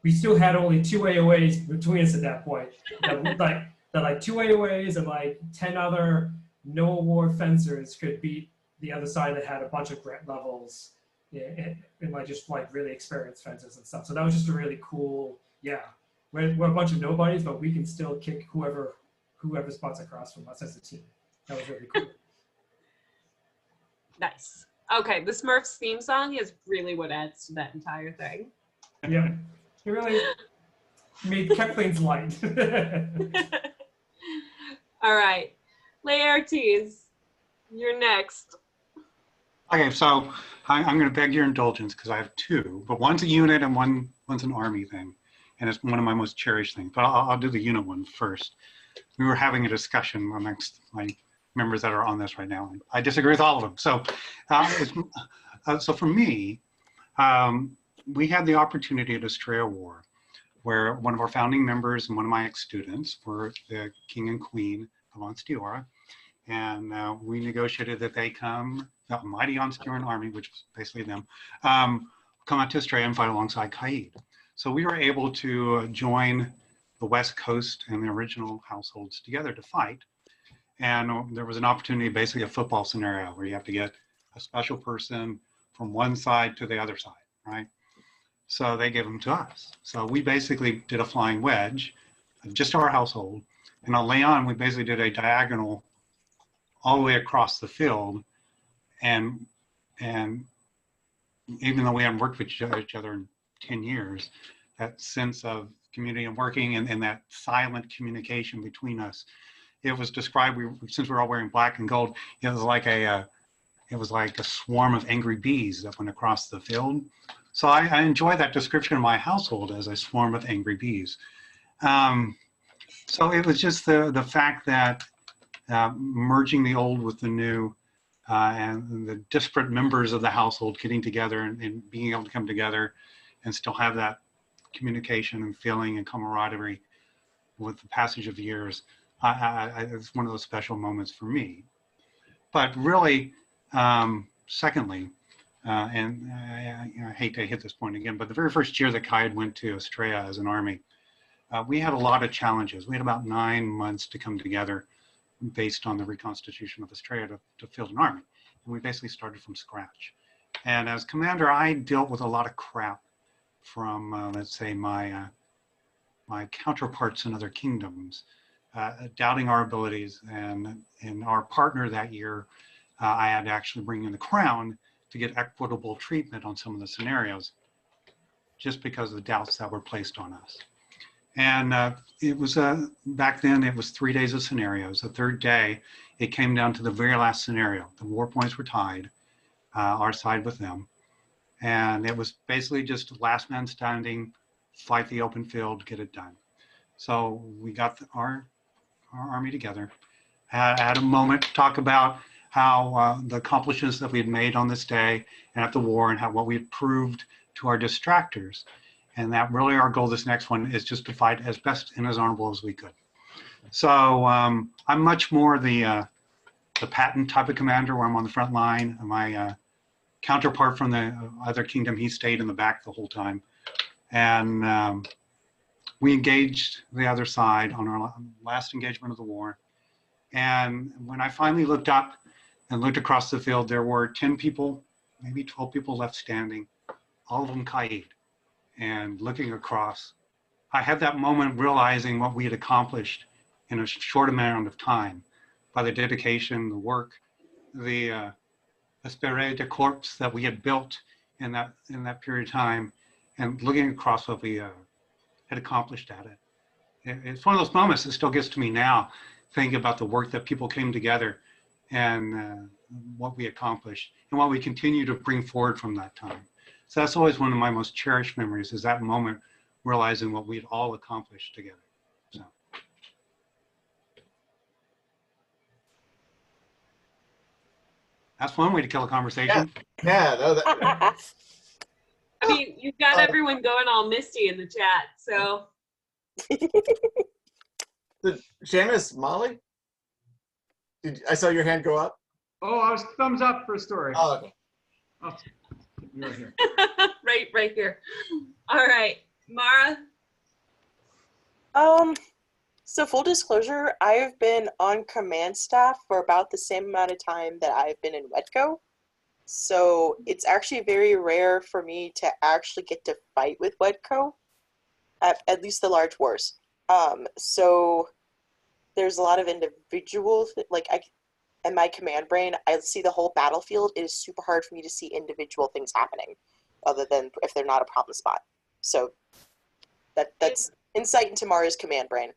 we still had only 2 AOAs between us at that point. Like 2 AOAs and like 10 other no award fencers could beat the other side that had a bunch of grant levels and like just like really experienced fencers and stuff. So that was just a really cool, yeah. We're a bunch of nobodies, but we can still kick whoever spots across from us as a team. That was really cool. Nice. Okay, the Smurfs theme song is really what adds to that entire thing. Yeah, it really kept things light. All right, Laetres, you're next. Okay, so I'm going to beg your indulgence because I have two, but one's a unit and one's an army thing, and it's one of my most cherished things. But I'll do the unit one first. We were having a discussion amongst my members that are on this right now, and I disagree with all of them. So, so for me, we had the opportunity at Australia War, where one of our founding members and one of my ex-students were the King and Queen of Onstiora, and we negotiated that they come, the mighty Onstioran army, which was basically them, come out to Australia and fight alongside Caid. So we were able to join the West Coast and the original households together to fight. And there was an opportunity, basically a football scenario, where you have to get a special person from one side to the other side, right? So they gave them to us. So we basically did a flying wedge, just our household. And on Leon, we basically did a diagonal all the way across the field. And even though we hadn't worked with each other in 10 years, that sense of community and working and that silent communication between us, it was described, since we were all wearing black and gold, it was like a swarm of angry bees that went across the field. So I enjoy that description of my household as a swarm of angry bees. So it was just the fact that merging the old with the new and the disparate members of the household getting together and being able to come together and still have that communication and feeling and camaraderie with the passage of years, it's one of those special moments for me. But really, secondly, and I hate to hit this point again, but the very first year that Caid went to Australia as an army, we had a lot of challenges. We had about 9 months to come together based on the reconstitution of Australia to field an army. And we basically started from scratch. And as commander, I dealt with a lot of crap from, let's say, my counterparts in other kingdoms, doubting our abilities. And our partner that year, I had to actually bring in the crown to get equitable treatment on some of the scenarios, just because of the doubts that were placed on us. And it was, back then, it was 3 days of scenarios. The third day, it came down to the very last scenario. The war points were tied, our side with them. And it was basically just last man standing, fight the open field, get it done. So we got our army together, had a moment to talk about how the accomplishments that we had made on this day and at the war, and how what we had proved to our distractors. And that really our goal this next one is just to fight as best and as honorable as we could. So I'm much more the Patton type of commander, where I'm on the front line. My counterpart from the other kingdom, he stayed in the back the whole time. And we engaged the other side on our last engagement of the war. And when I finally looked up and looked across the field, there were 10 people, maybe 12 people left standing, all of them Caid. And looking across, I had that moment realizing what we had accomplished in a short amount of time by the dedication, the work, the esprit de corps that we had built in that period of time, and looking across what we had accomplished at it. It's one of those moments that still gets to me now, thinking about the work that people came together and what we accomplished and what we continue to bring forward from that time. So that's always one of my most cherished memories, is that moment realizing what we'd all accomplished together. So. That's one way to kill a conversation. Yeah, no, that, I mean, you've got everyone going all misty in the chat, so. Seamus, Malie? I saw your hand go up. Oh, I was thumbs up for a story. Oh, okay. Oh, you're here. right here. All right, Mara. So full disclosure, I've been on command staff for about the same amount of time that I've been in Wetco. So it's actually very rare for me to actually get to fight with Wetco, at least the large wars. So there's a lot of individual, in my command brain, I see the whole battlefield. It is super hard for me to see individual things happening, other than if they're not a problem spot. So that's insight into Mara's command brain.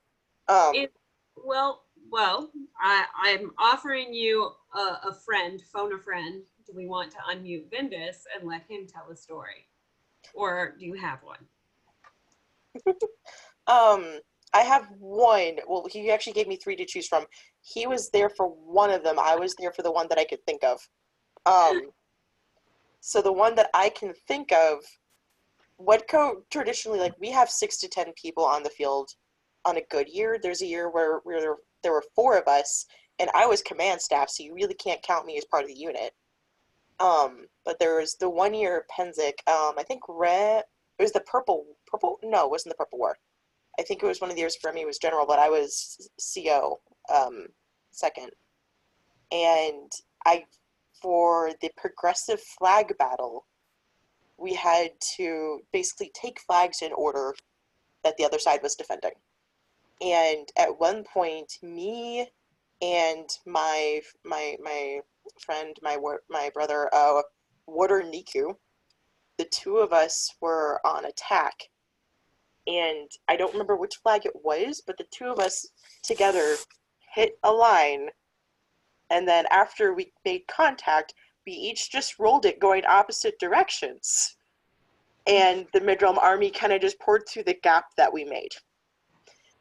Well, I'm offering you a friend, phone a friend. Do we want to unmute Vindus and let him tell a story? Or do you have one? I have one. Well, he actually gave me 3 to choose from. He was there for one of them. I was there for the one that I could think of. So the one that I can think of, Wetco traditionally, we have 6 to 10 people on the field on a good year. There's a year where there were 4 of us, and I was command staff, so you really can't count me as part of the unit. But there was the 1 year Penzik, I think it was the purple, no, it wasn't the Purple War. I think it was one of the years Remy was general, but I was CO, second. And for the progressive flag battle, we had to basically take flags in order that the other side was defending. And at one point, me and my friend, my brother, Warder Niku, the 2 of us were on attack. And I don't remember which flag it was, but the 2 of us together hit a line. And then after we made contact, we each just rolled it going opposite directions. And the Midrealm army kind of just poured through the gap that we made.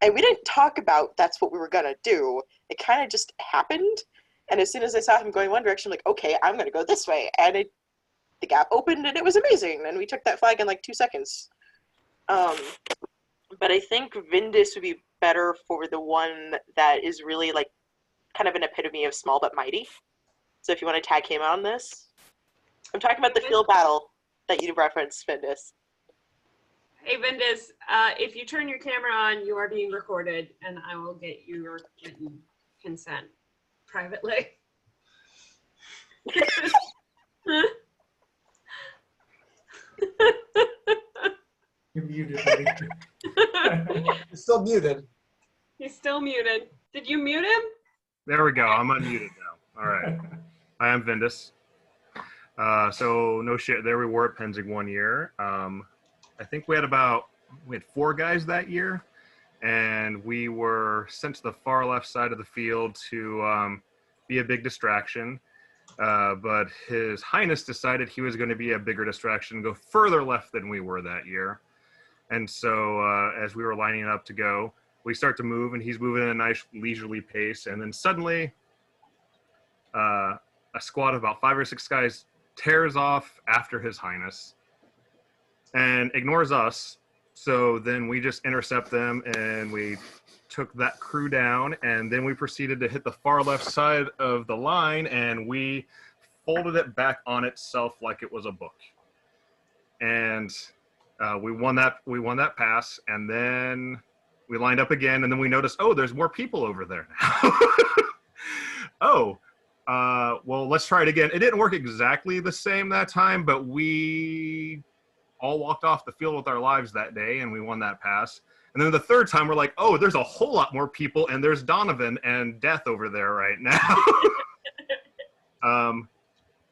And we didn't talk about that's what we were going to do. It kind of just happened. And as soon as I saw him going one direction, I'm like, okay, I'm going to go this way. And the gap opened and it was amazing. And we took that flag in 2 seconds. But I think Vindus would be better for the one that is really kind of an epitome of small but mighty. So if you want to tag him on this. I'm talking about the field battle that you referenced, Vindus. Hey, Vindus, if you turn your camera on, you are being recorded, and I will get your written consent privately. You're muted, buddy. You're still muted. He's still muted. Did you mute him? There we go. I'm unmuted now. All right. I am Vindus. So no shit. There we were at Penzing 1 year. I think we had 4 guys that year, and we were sent to the far left side of the field to be a big distraction. But His Highness decided he was going to be a bigger distraction, go further left than we were that year. And so as we were lining up to go, we start to move, and he's moving at a nice leisurely pace. And then suddenly a squad of about 5 or 6 guys tears off after His Highness and ignores us. So then we just intercept them, and we took that crew down, and then we proceeded to hit the far left side of the line, and we folded it back on itself like it was a book. And we won that pass, and then we lined up again, and then we noticed, oh, there's more people over there now. Well, let's try it again. It didn't work exactly the same that time, but we all walked off the field with our lives that day, and we won that pass. And then the 3rd time, we're like, oh, there's a whole lot more people, and there's Donovan and Death over there right now.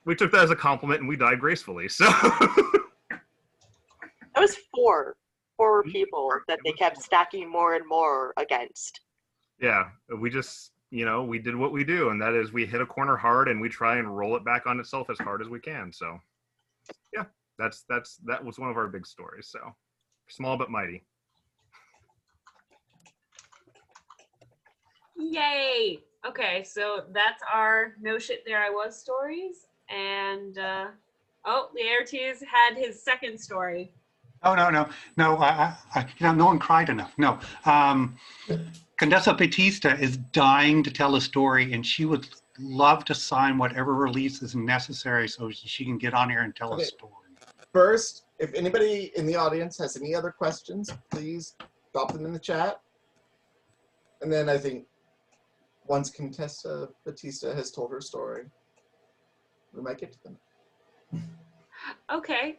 We took that as a compliment, and we died gracefully. So That was 4 4 people that they kept stacking more and more against. Yeah, we just, we did what we do, and that is we hit a corner hard and we try and roll it back on itself as hard as we can. So, yeah, that was one of our big stories. So, small but mighty. Yay! Okay, so that's our no shit there I was stories, and Laetres had his second story. Oh, no. No one cried enough. No. Condessa Batista is dying to tell a story, and she would love to sign whatever release is necessary so she can get on here and tell a story. First, if anybody in the audience has any other questions, please drop them in the chat. And then I think once Condessa Batista has told her story, we might get to them. Okay,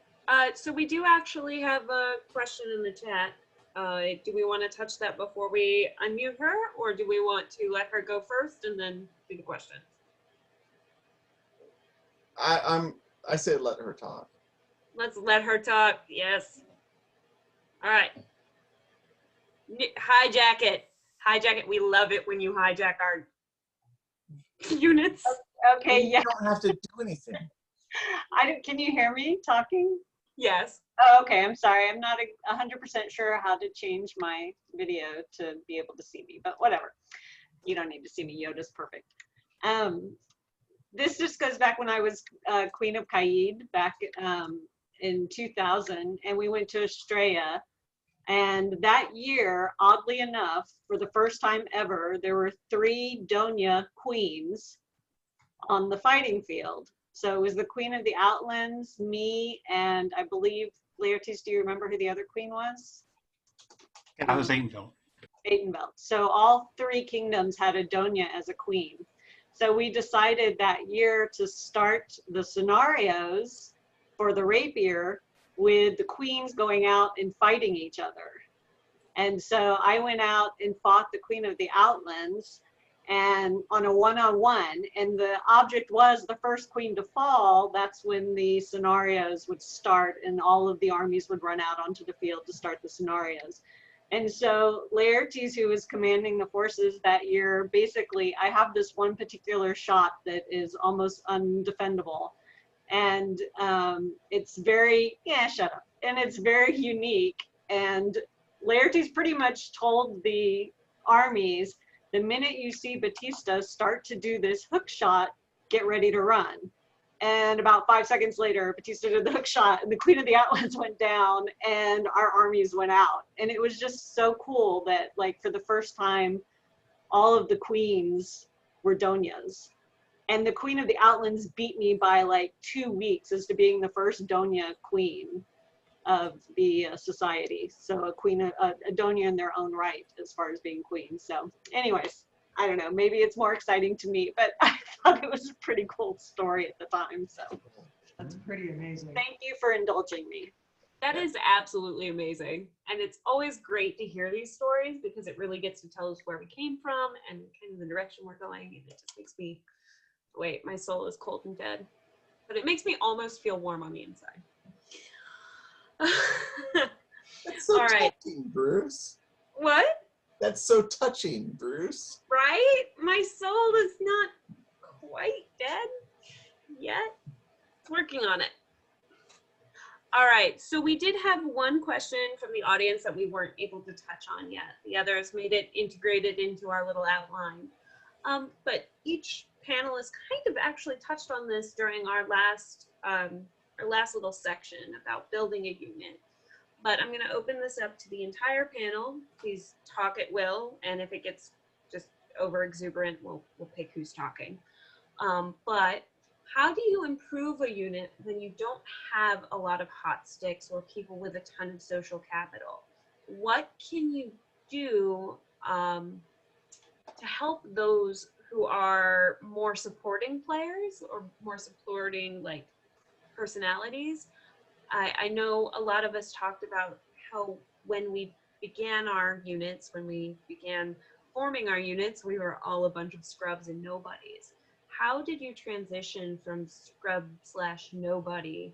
so we do actually have a question in the chat. Do we want to touch that before we unmute her, or do we want to let her go first and then do the question? I say let her talk. Let's let her talk. Yes. All right. Hijack it. Hijack it. We love it when you hijack our units. Okay. Yeah. You don't have to do anything. Can you hear me talking? Yes. Oh, okay. I'm sorry. I'm not 100% sure how to change my video to be able to see me, but whatever. You don't need to see me. Yoda's perfect. This just goes back when I was Queen of Caid back in 2000, and we went to Australia. And that year, oddly enough, for the first time ever, there were 3 Donia queens on the fighting field. So it was the Queen of the Outlands, me, and I believe, Laertes, do you remember who the other queen was? Yeah, I was Aidenveld. Aidenveld. So all 3 kingdoms had a Donia as a queen. So we decided that year to start the scenarios for the rapier with the queens going out and fighting each other. And so I went out and fought the Queen of the Outlands, and on a one-on-one, and the object was the first queen to fall. That's when the scenarios would start and all of the armies would run out onto the field to start the scenarios. And so Laertes, who was commanding the forces that year, basically, I have this one particular shot that is almost undefendable. And it's very, shut up. And it's very unique. And Laertes pretty much told the armies, the minute you see Batista start to do this hook shot, get ready to run. And about 5 seconds later, Batista did the hook shot and the Queen of the Outlands went down and our armies went out. And it was just so cool that, like, for the first time, all of the queens were Donias. And the Queen of the Outlands beat me by like 2 weeks as to being the first Donia queen of the society. So a queen, a Donia in their own right as far as being queen. So anyways, I don't know, maybe it's more exciting to me, but I thought it was a pretty cool story at the time. So That's pretty amazing. thank you for indulging me. That is absolutely amazing. And it's always great to hear these stories because it really gets to tell us where we came from and kind of the direction we're going. And it just makes me, wait, my soul is cold and dead. But it makes me almost feel warm on the inside. That's so All right. touching, Bruce. What? That's so touching, Bruce. Right? My soul is not quite dead yet. It's working on it. All right, so we did have one question from the audience that we weren't able to touch on yet. The others made it integrated into our little outline. But each panelist kind of actually touched on this during our last little section about building a unit. But I'm going to open this up to the entire panel. Please talk at will, and if it gets just over exuberant, we'll pick who's talking. But how do you improve a unit when you don't have a lot of hot sticks or people with a ton of social capital? What can you do to help those who are more supporting players or more supporting like personalities? I know a lot of us talked about how when we began our units, when we began forming our units, we were all a bunch of scrubs and nobodies. How did you transition from scrub / nobody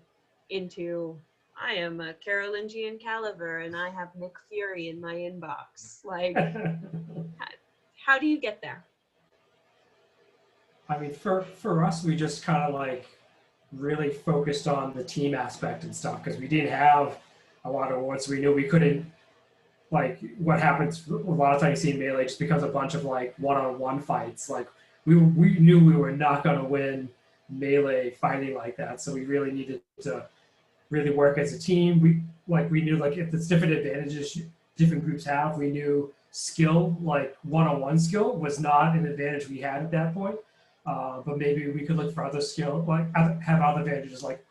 into I am a Carolingian Caliver and I have Nick Fury in my inbox. Like, how do you get there? I mean, for us, we just kind of like really focused on the team aspect and stuff because we didn't have a lot of awards. So we knew we couldn't, like, what happens a lot of times you see Melee just becomes a bunch of like one-on-one fights. Like we knew we were not going to win Melee fighting like that. So we really needed to really work as a team. We knew like if there's different advantages different groups have, we knew skill, like one-on-one skill was not an advantage we had at that point. But maybe we could look for other skill, like have other advantages, like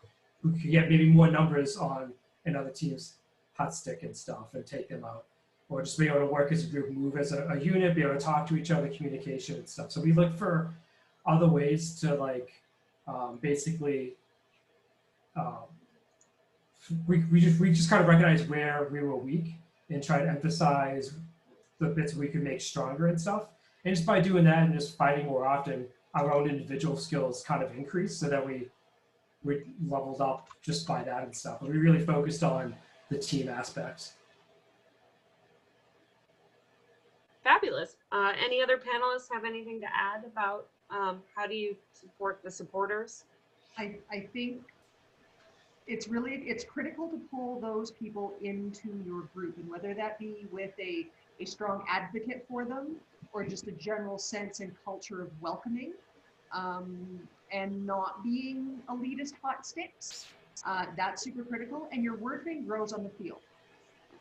we could get maybe more numbers on another team's hot stick and stuff and take them out. Or just be able to work as a group, move as a unit, be able to talk to each other, communication and stuff. So we look for other ways to like basically we just kind of recognize where we were weak and try to emphasize the bits we could make stronger and stuff. And just by doing that and just fighting more often, our own individual skills kind of increased so that we leveled up just by that and stuff. But we really focused on the team aspects. Fabulous. Any other panelists have anything to add about how do you support the supporters? I think it's critical to pull those people into your group, and whether that be with a strong advocate for them or just a general sense and culture of welcoming and not being elitist hot sticks. That's super critical, and your wording grows on the field.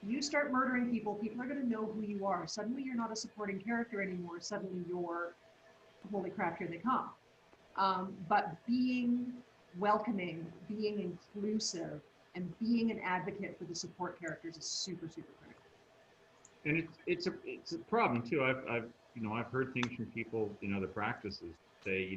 You start murdering people, people are going to know who you are. Suddenly you're not a supporting character anymore. Suddenly you're, holy crap, here they come. But being welcoming, being inclusive, and being an advocate for the support characters is super, super critical. And it's a problem too. I've heard things from people in other practices say,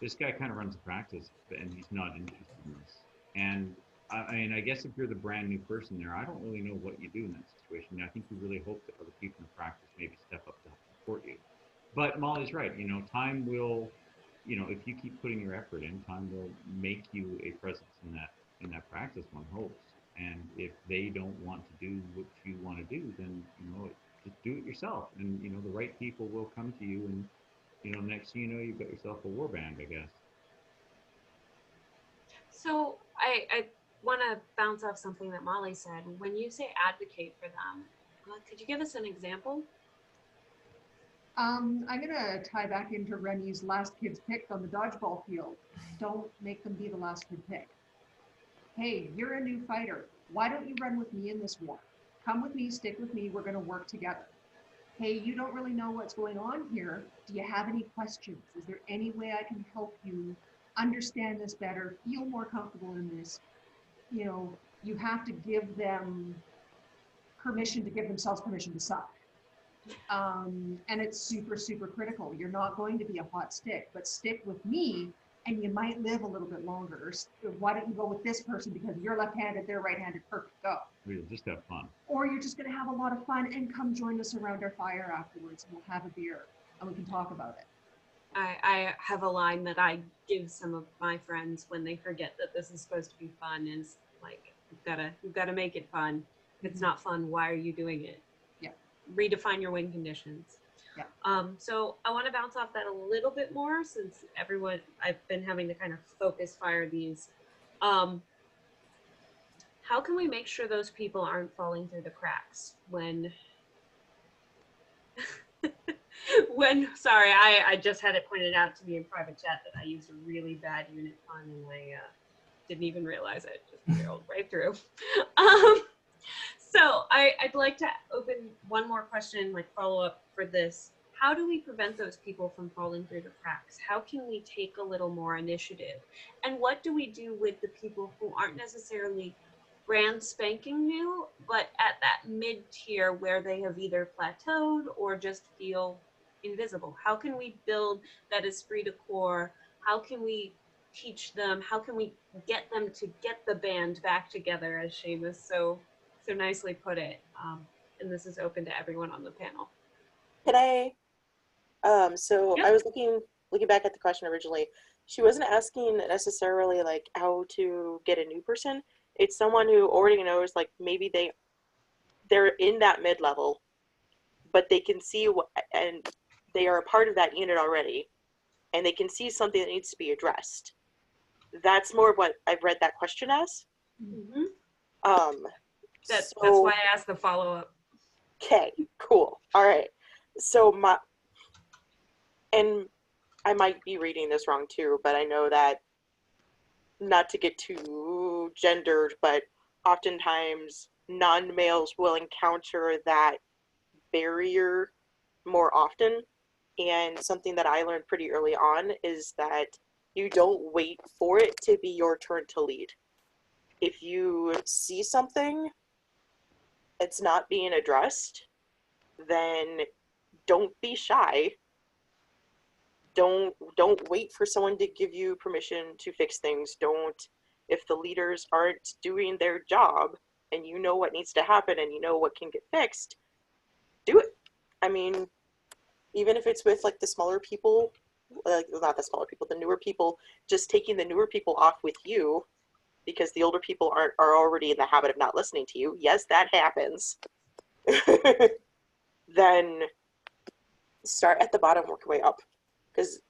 this guy kind of runs a practice and he's not interested in this. And I mean, I guess if you're the brand new person there, I don't really know what you do in that situation. I think you really hope that other people in practice maybe step up to support you. But Molly's right. Time will, if you keep putting your effort in, time will make you a presence in that practice, one hopes. And if they don't want to do what you want to do, then just do it yourself. And the right people will come to you, and next thing you know, you've got yourself a warband, I guess. So I want to bounce off something that Molly said. When you say advocate for them, could you give us an example? I'm going to tie back into Remy's last kid's picked on the dodgeball field. Don't make them be the last kid picked. Hey, you're a new fighter. Why don't you run with me in this war? Come with me, stick with me, we're going to work together. Hey, you don't really know what's going on here. Do you have any questions? Is there any way I can help you understand this better, feel more comfortable in this? You have to give them permission to give themselves permission to suck. And it's super, super critical. You're not going to be a hot stick, but stick with me and you might live a little bit longer. Why don't you go with this person because you're left-handed, they're right-handed, perfect, go. We'll just have fun. Or you're just gonna have a lot of fun and come join us around our fire afterwards and we'll have a beer and we can talk about it. I have a line that I give some of my friends when they forget that this is supposed to be fun is like, you've gotta make it fun. If it's not fun, why are you doing it? Yeah. Redefine your win conditions. Yeah. So I want to bounce off that a little bit more since I've been having to kind of focus fire these. How can we make sure those people aren't falling through the cracks when, sorry, I just had it pointed out to me in private chat that I used a really bad unit pun and I didn't even realize it, just barreled right through. So I'd like to open one more question, like follow up for this. How do we prevent those people from falling through the cracks? How can we take a little more initiative? And what do we do with the people who aren't necessarily brand spanking new, but at that mid-tier where they have either plateaued or just feel invisible? How can we build that esprit de corps? How can we teach them? How can we get them to get the band back together, as Seamus so nicely put it? And this is open to everyone on the panel. Can I? So Yep. I was looking back at the question originally. She wasn't asking necessarily like how to get a new person. It's someone who already knows, like, maybe they're in that mid-level, but they can see what, and they are a part of that unit already, and they can see something that needs to be addressed. That's more of what I've read that question as. Mm-hmm. That's So, why I asked the follow-up. okay, cool. All right. So and I might be reading this wrong too, but I know that, not to get too gendered, but oftentimes non-males will encounter that barrier more often. And something that I learned pretty early on is that you don't wait for it to be your turn to lead. If you see something that's not being addressed, then don't be shy. Don't wait for someone to give you permission to fix things. If the leaders aren't doing their job and you know what needs to happen and you know what can get fixed, do it. I mean, even if it's with like the smaller people, not the smaller people, the newer people, just taking the newer people off with you because the older people are already in the habit of not listening to you. Yes, that happens. Then start at the bottom, work your way up. Because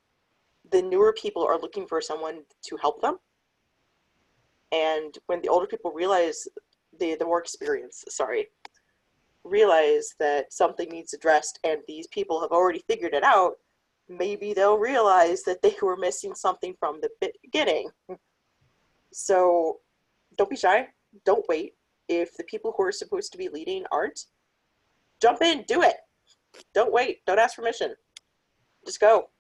the newer people are looking for someone to help them. And when the older people realize, the more experienced, realize that something needs addressed and these people have already figured it out, maybe they'll realize that they were missing something from the beginning. So don't be shy. Don't wait. If the people who are supposed to be leading aren't, jump in, do it. Don't wait. Don't ask permission. Just go.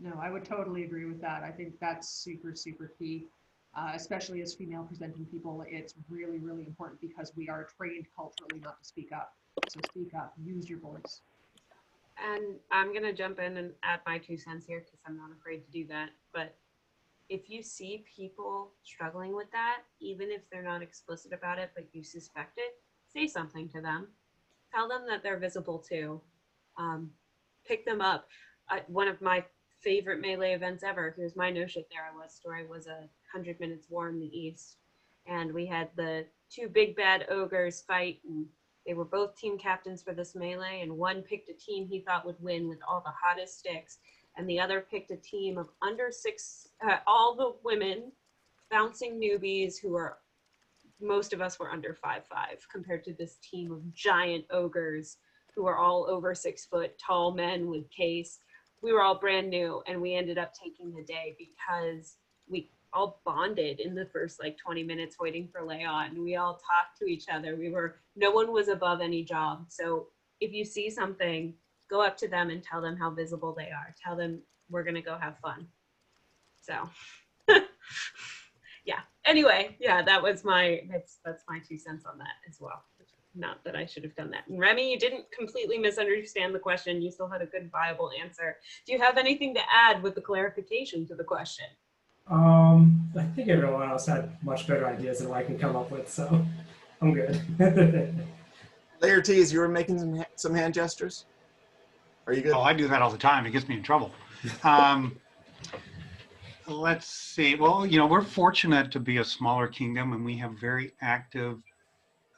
No, I would totally agree with that. I think that's super, super key, especially as female presenting people. It's really, really important because we are trained culturally not to speak up. So speak up, use your voice. And I'm going to jump in and add my 2 cents here because I'm not afraid to do that. But if you see people struggling with that, even if they're not explicit about it, but you suspect it, say something to them. Tell them that they're visible too. Pick them up. One of my favorite melee events ever, here's my no shit there I was story, was a 100 Minutes War in the East. And we had the 2 big bad ogres fight, and they were both team captains for this melee, and one picked a team he thought would win with all the hottest sticks, and the other picked a team of under 6, all the women, bouncing newbies who are, most of us were under 5'5", compared to this team of giant ogres who are all over 6 foot, tall men with case. We were all brand new, and we ended up taking the day because we all bonded in the first like 20 minutes waiting for layout, and we all talked to each other. No one was above any job. So if you see something, go up to them and tell them how visible they are. Tell them we're gonna go have fun. So yeah, anyway, yeah, that's my 2 cents on that as well. Not that I should have done that. And Remy, you didn't completely misunderstand the question. You still had a good, viable answer. Do you have anything to add with the clarification to the question? I think everyone else had much better ideas than what I can come up with, so I'm good. Laetres, you were making some hand gestures? Are you good? Oh, I do that all the time. It gets me in trouble. Let's see. Well, you know, we're fortunate to be a smaller kingdom, and we have very active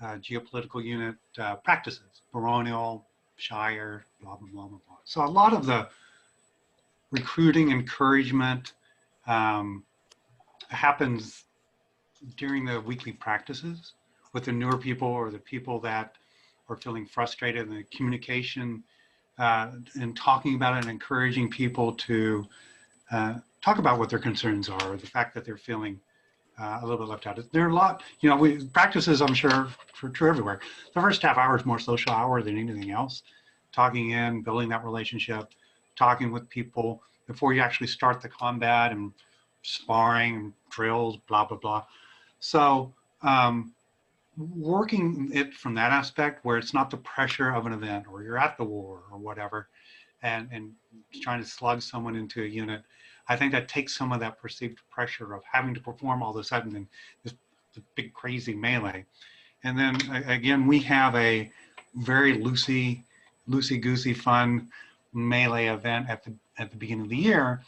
geopolitical unit practices, baronial, shire, blah, blah, blah, blah, blah. So a lot of the recruiting, encouragement happens during the weekly practices with the newer people or the people that are feeling frustrated, and the communication and talking about it and encouraging people to talk about what their concerns are, or the fact that they're feeling a little bit left out. There are a lot, you know, practices, I'm sure, for true everywhere. The first half hour is more social hour than anything else. Talking in, building that relationship, talking with people before you actually start the combat and sparring and drills, blah, blah, blah. So working it from that aspect where it's not the pressure of an event or you're at the war or whatever, and trying to slug someone into a unit, I think that takes some of that perceived pressure of having to perform all of a sudden in this big crazy melee. And then again, we have a very loosey-goosey fun melee event at the beginning of the year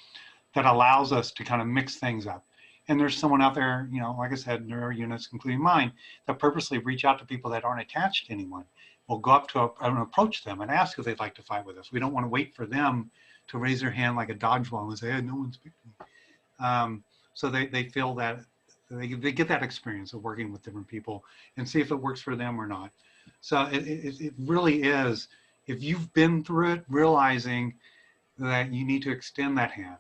that allows us to kind of mix things up. And there's someone out there, like I said, there are units, including mine, that purposely reach out to people that aren't attached to anyone. We'll go up to and approach them and ask if they'd like to fight with us. We don't want to wait for them to raise their hand like a dodgeball and say, hey, no one's picking me. So they feel that they get that experience of working with different people and see if it works for them or not. So it really is, if you've been through it, realizing that you need to extend that hand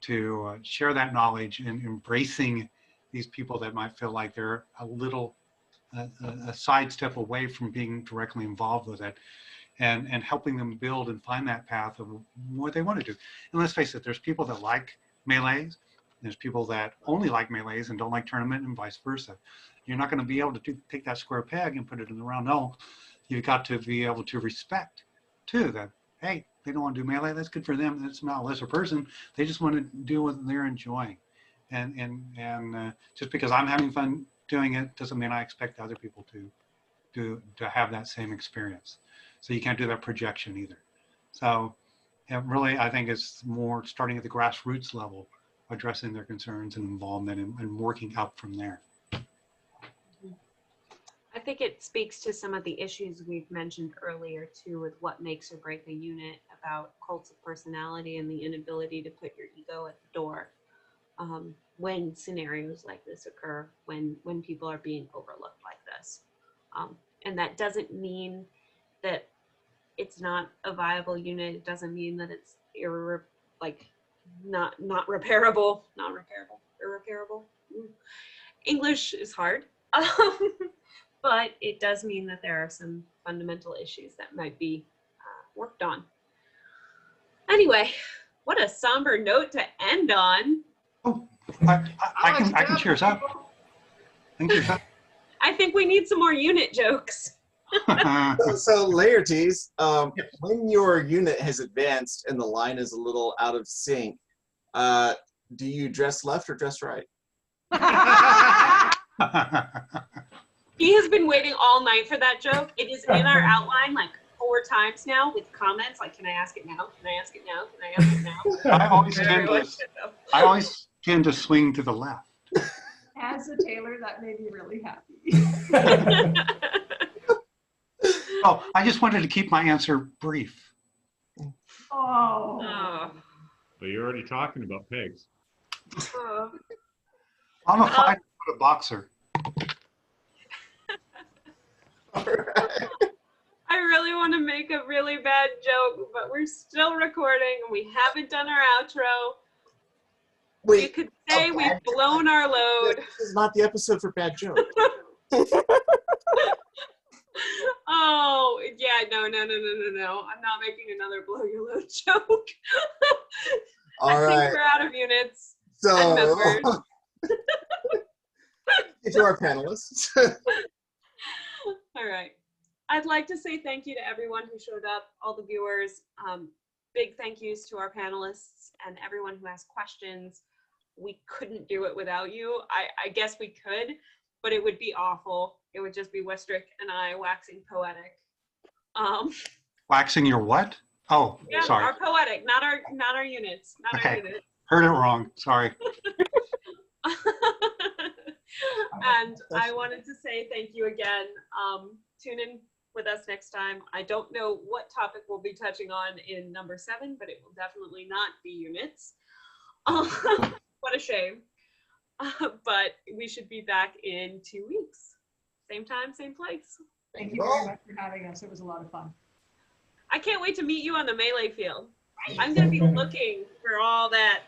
to share that knowledge and embracing these people that might feel like they're a little a sidestep away from being directly involved with it, and helping them build and find that path of what they want to do. And let's face it, there's people that like melees, there's people that only like melees and don't like tournament, and vice versa. You're not going to be able to take that square peg and put it in the round. No, you've got to be able to respect too that, hey, they don't want to do melee, that's good for them. That's not a lesser person. They just want to do what they're enjoying. And just because I'm having fun doing it doesn't mean I expect other people to have that same experience. So you can't do that projection either. So really, I think it's more starting at the grassroots level, addressing their concerns and involvement and working up from there. I think it speaks to some of the issues we've mentioned earlier too, with what makes or break a unit, about cults of personality and the inability to put your ego at the door when scenarios like this occur, when people are being overlooked like this. And that doesn't mean that it's not a viable unit. It doesn't mean that it's not repairable, irreparable. English is hard. But it does mean that there are some fundamental issues that might be worked on. Anyway, what a somber note to end on. Oh, I can cheer us up. I think we need some more unit jokes. So Laetres, when your unit has advanced and the line is a little out of sync, do you dress left or dress right? He has been waiting all night for that joke. It is in our outline like 4 times now with comments like, can I ask it now? Can I ask it now? Can I ask it now? I always tend to swing to the left. As a tailor, that made me really happy. Oh, I just wanted to keep my answer brief. Oh. But you're already talking about pegs. I'm a 5-foot boxer. All right. I really want to make a really bad joke, but we're still recording and we haven't done our outro. Wait, you could say we've blown our load. This is not the episode for bad jokes. Oh, yeah, no. I'm not making another blow your load joke. I think we're out of units. So, to our panelists. All right. I'd like to say thank you to everyone who showed up, all the viewers. Big thank yous to our panelists and everyone who asked questions. We couldn't do it without you. I guess we could, but it would be awful. It would just be Wistric and I waxing poetic. Waxing your what? Oh, yeah, sorry. Our poetic, not our units. Not okay. Our units. Heard it wrong. Sorry. And I wanted to say thank you again. Tune in with us next time. I don't know what topic we'll be touching on in number 7, but it will definitely not be units. What a shame. But we should be back in 2 weeks. Same time, same place. Thank you very much for having us. It was a lot of fun. I can't wait to meet you on the melee field. I'm going to be looking for all that.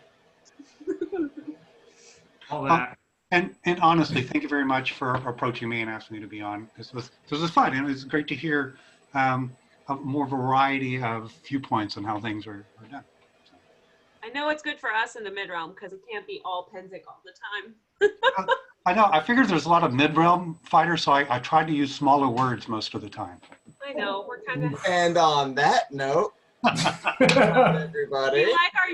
All that. And honestly, thank you very much for approaching me and asking me to be on. This was fun, and it was great to hear a more variety of viewpoints on how things are done. So. I know it's good for us in the mid-realm because it can't be all Penzic all the time. I know. I figured there's a lot of mid-realm fighters, so I tried to use smaller words most of the time. I know. We're kind of. And on that note, everybody. We like our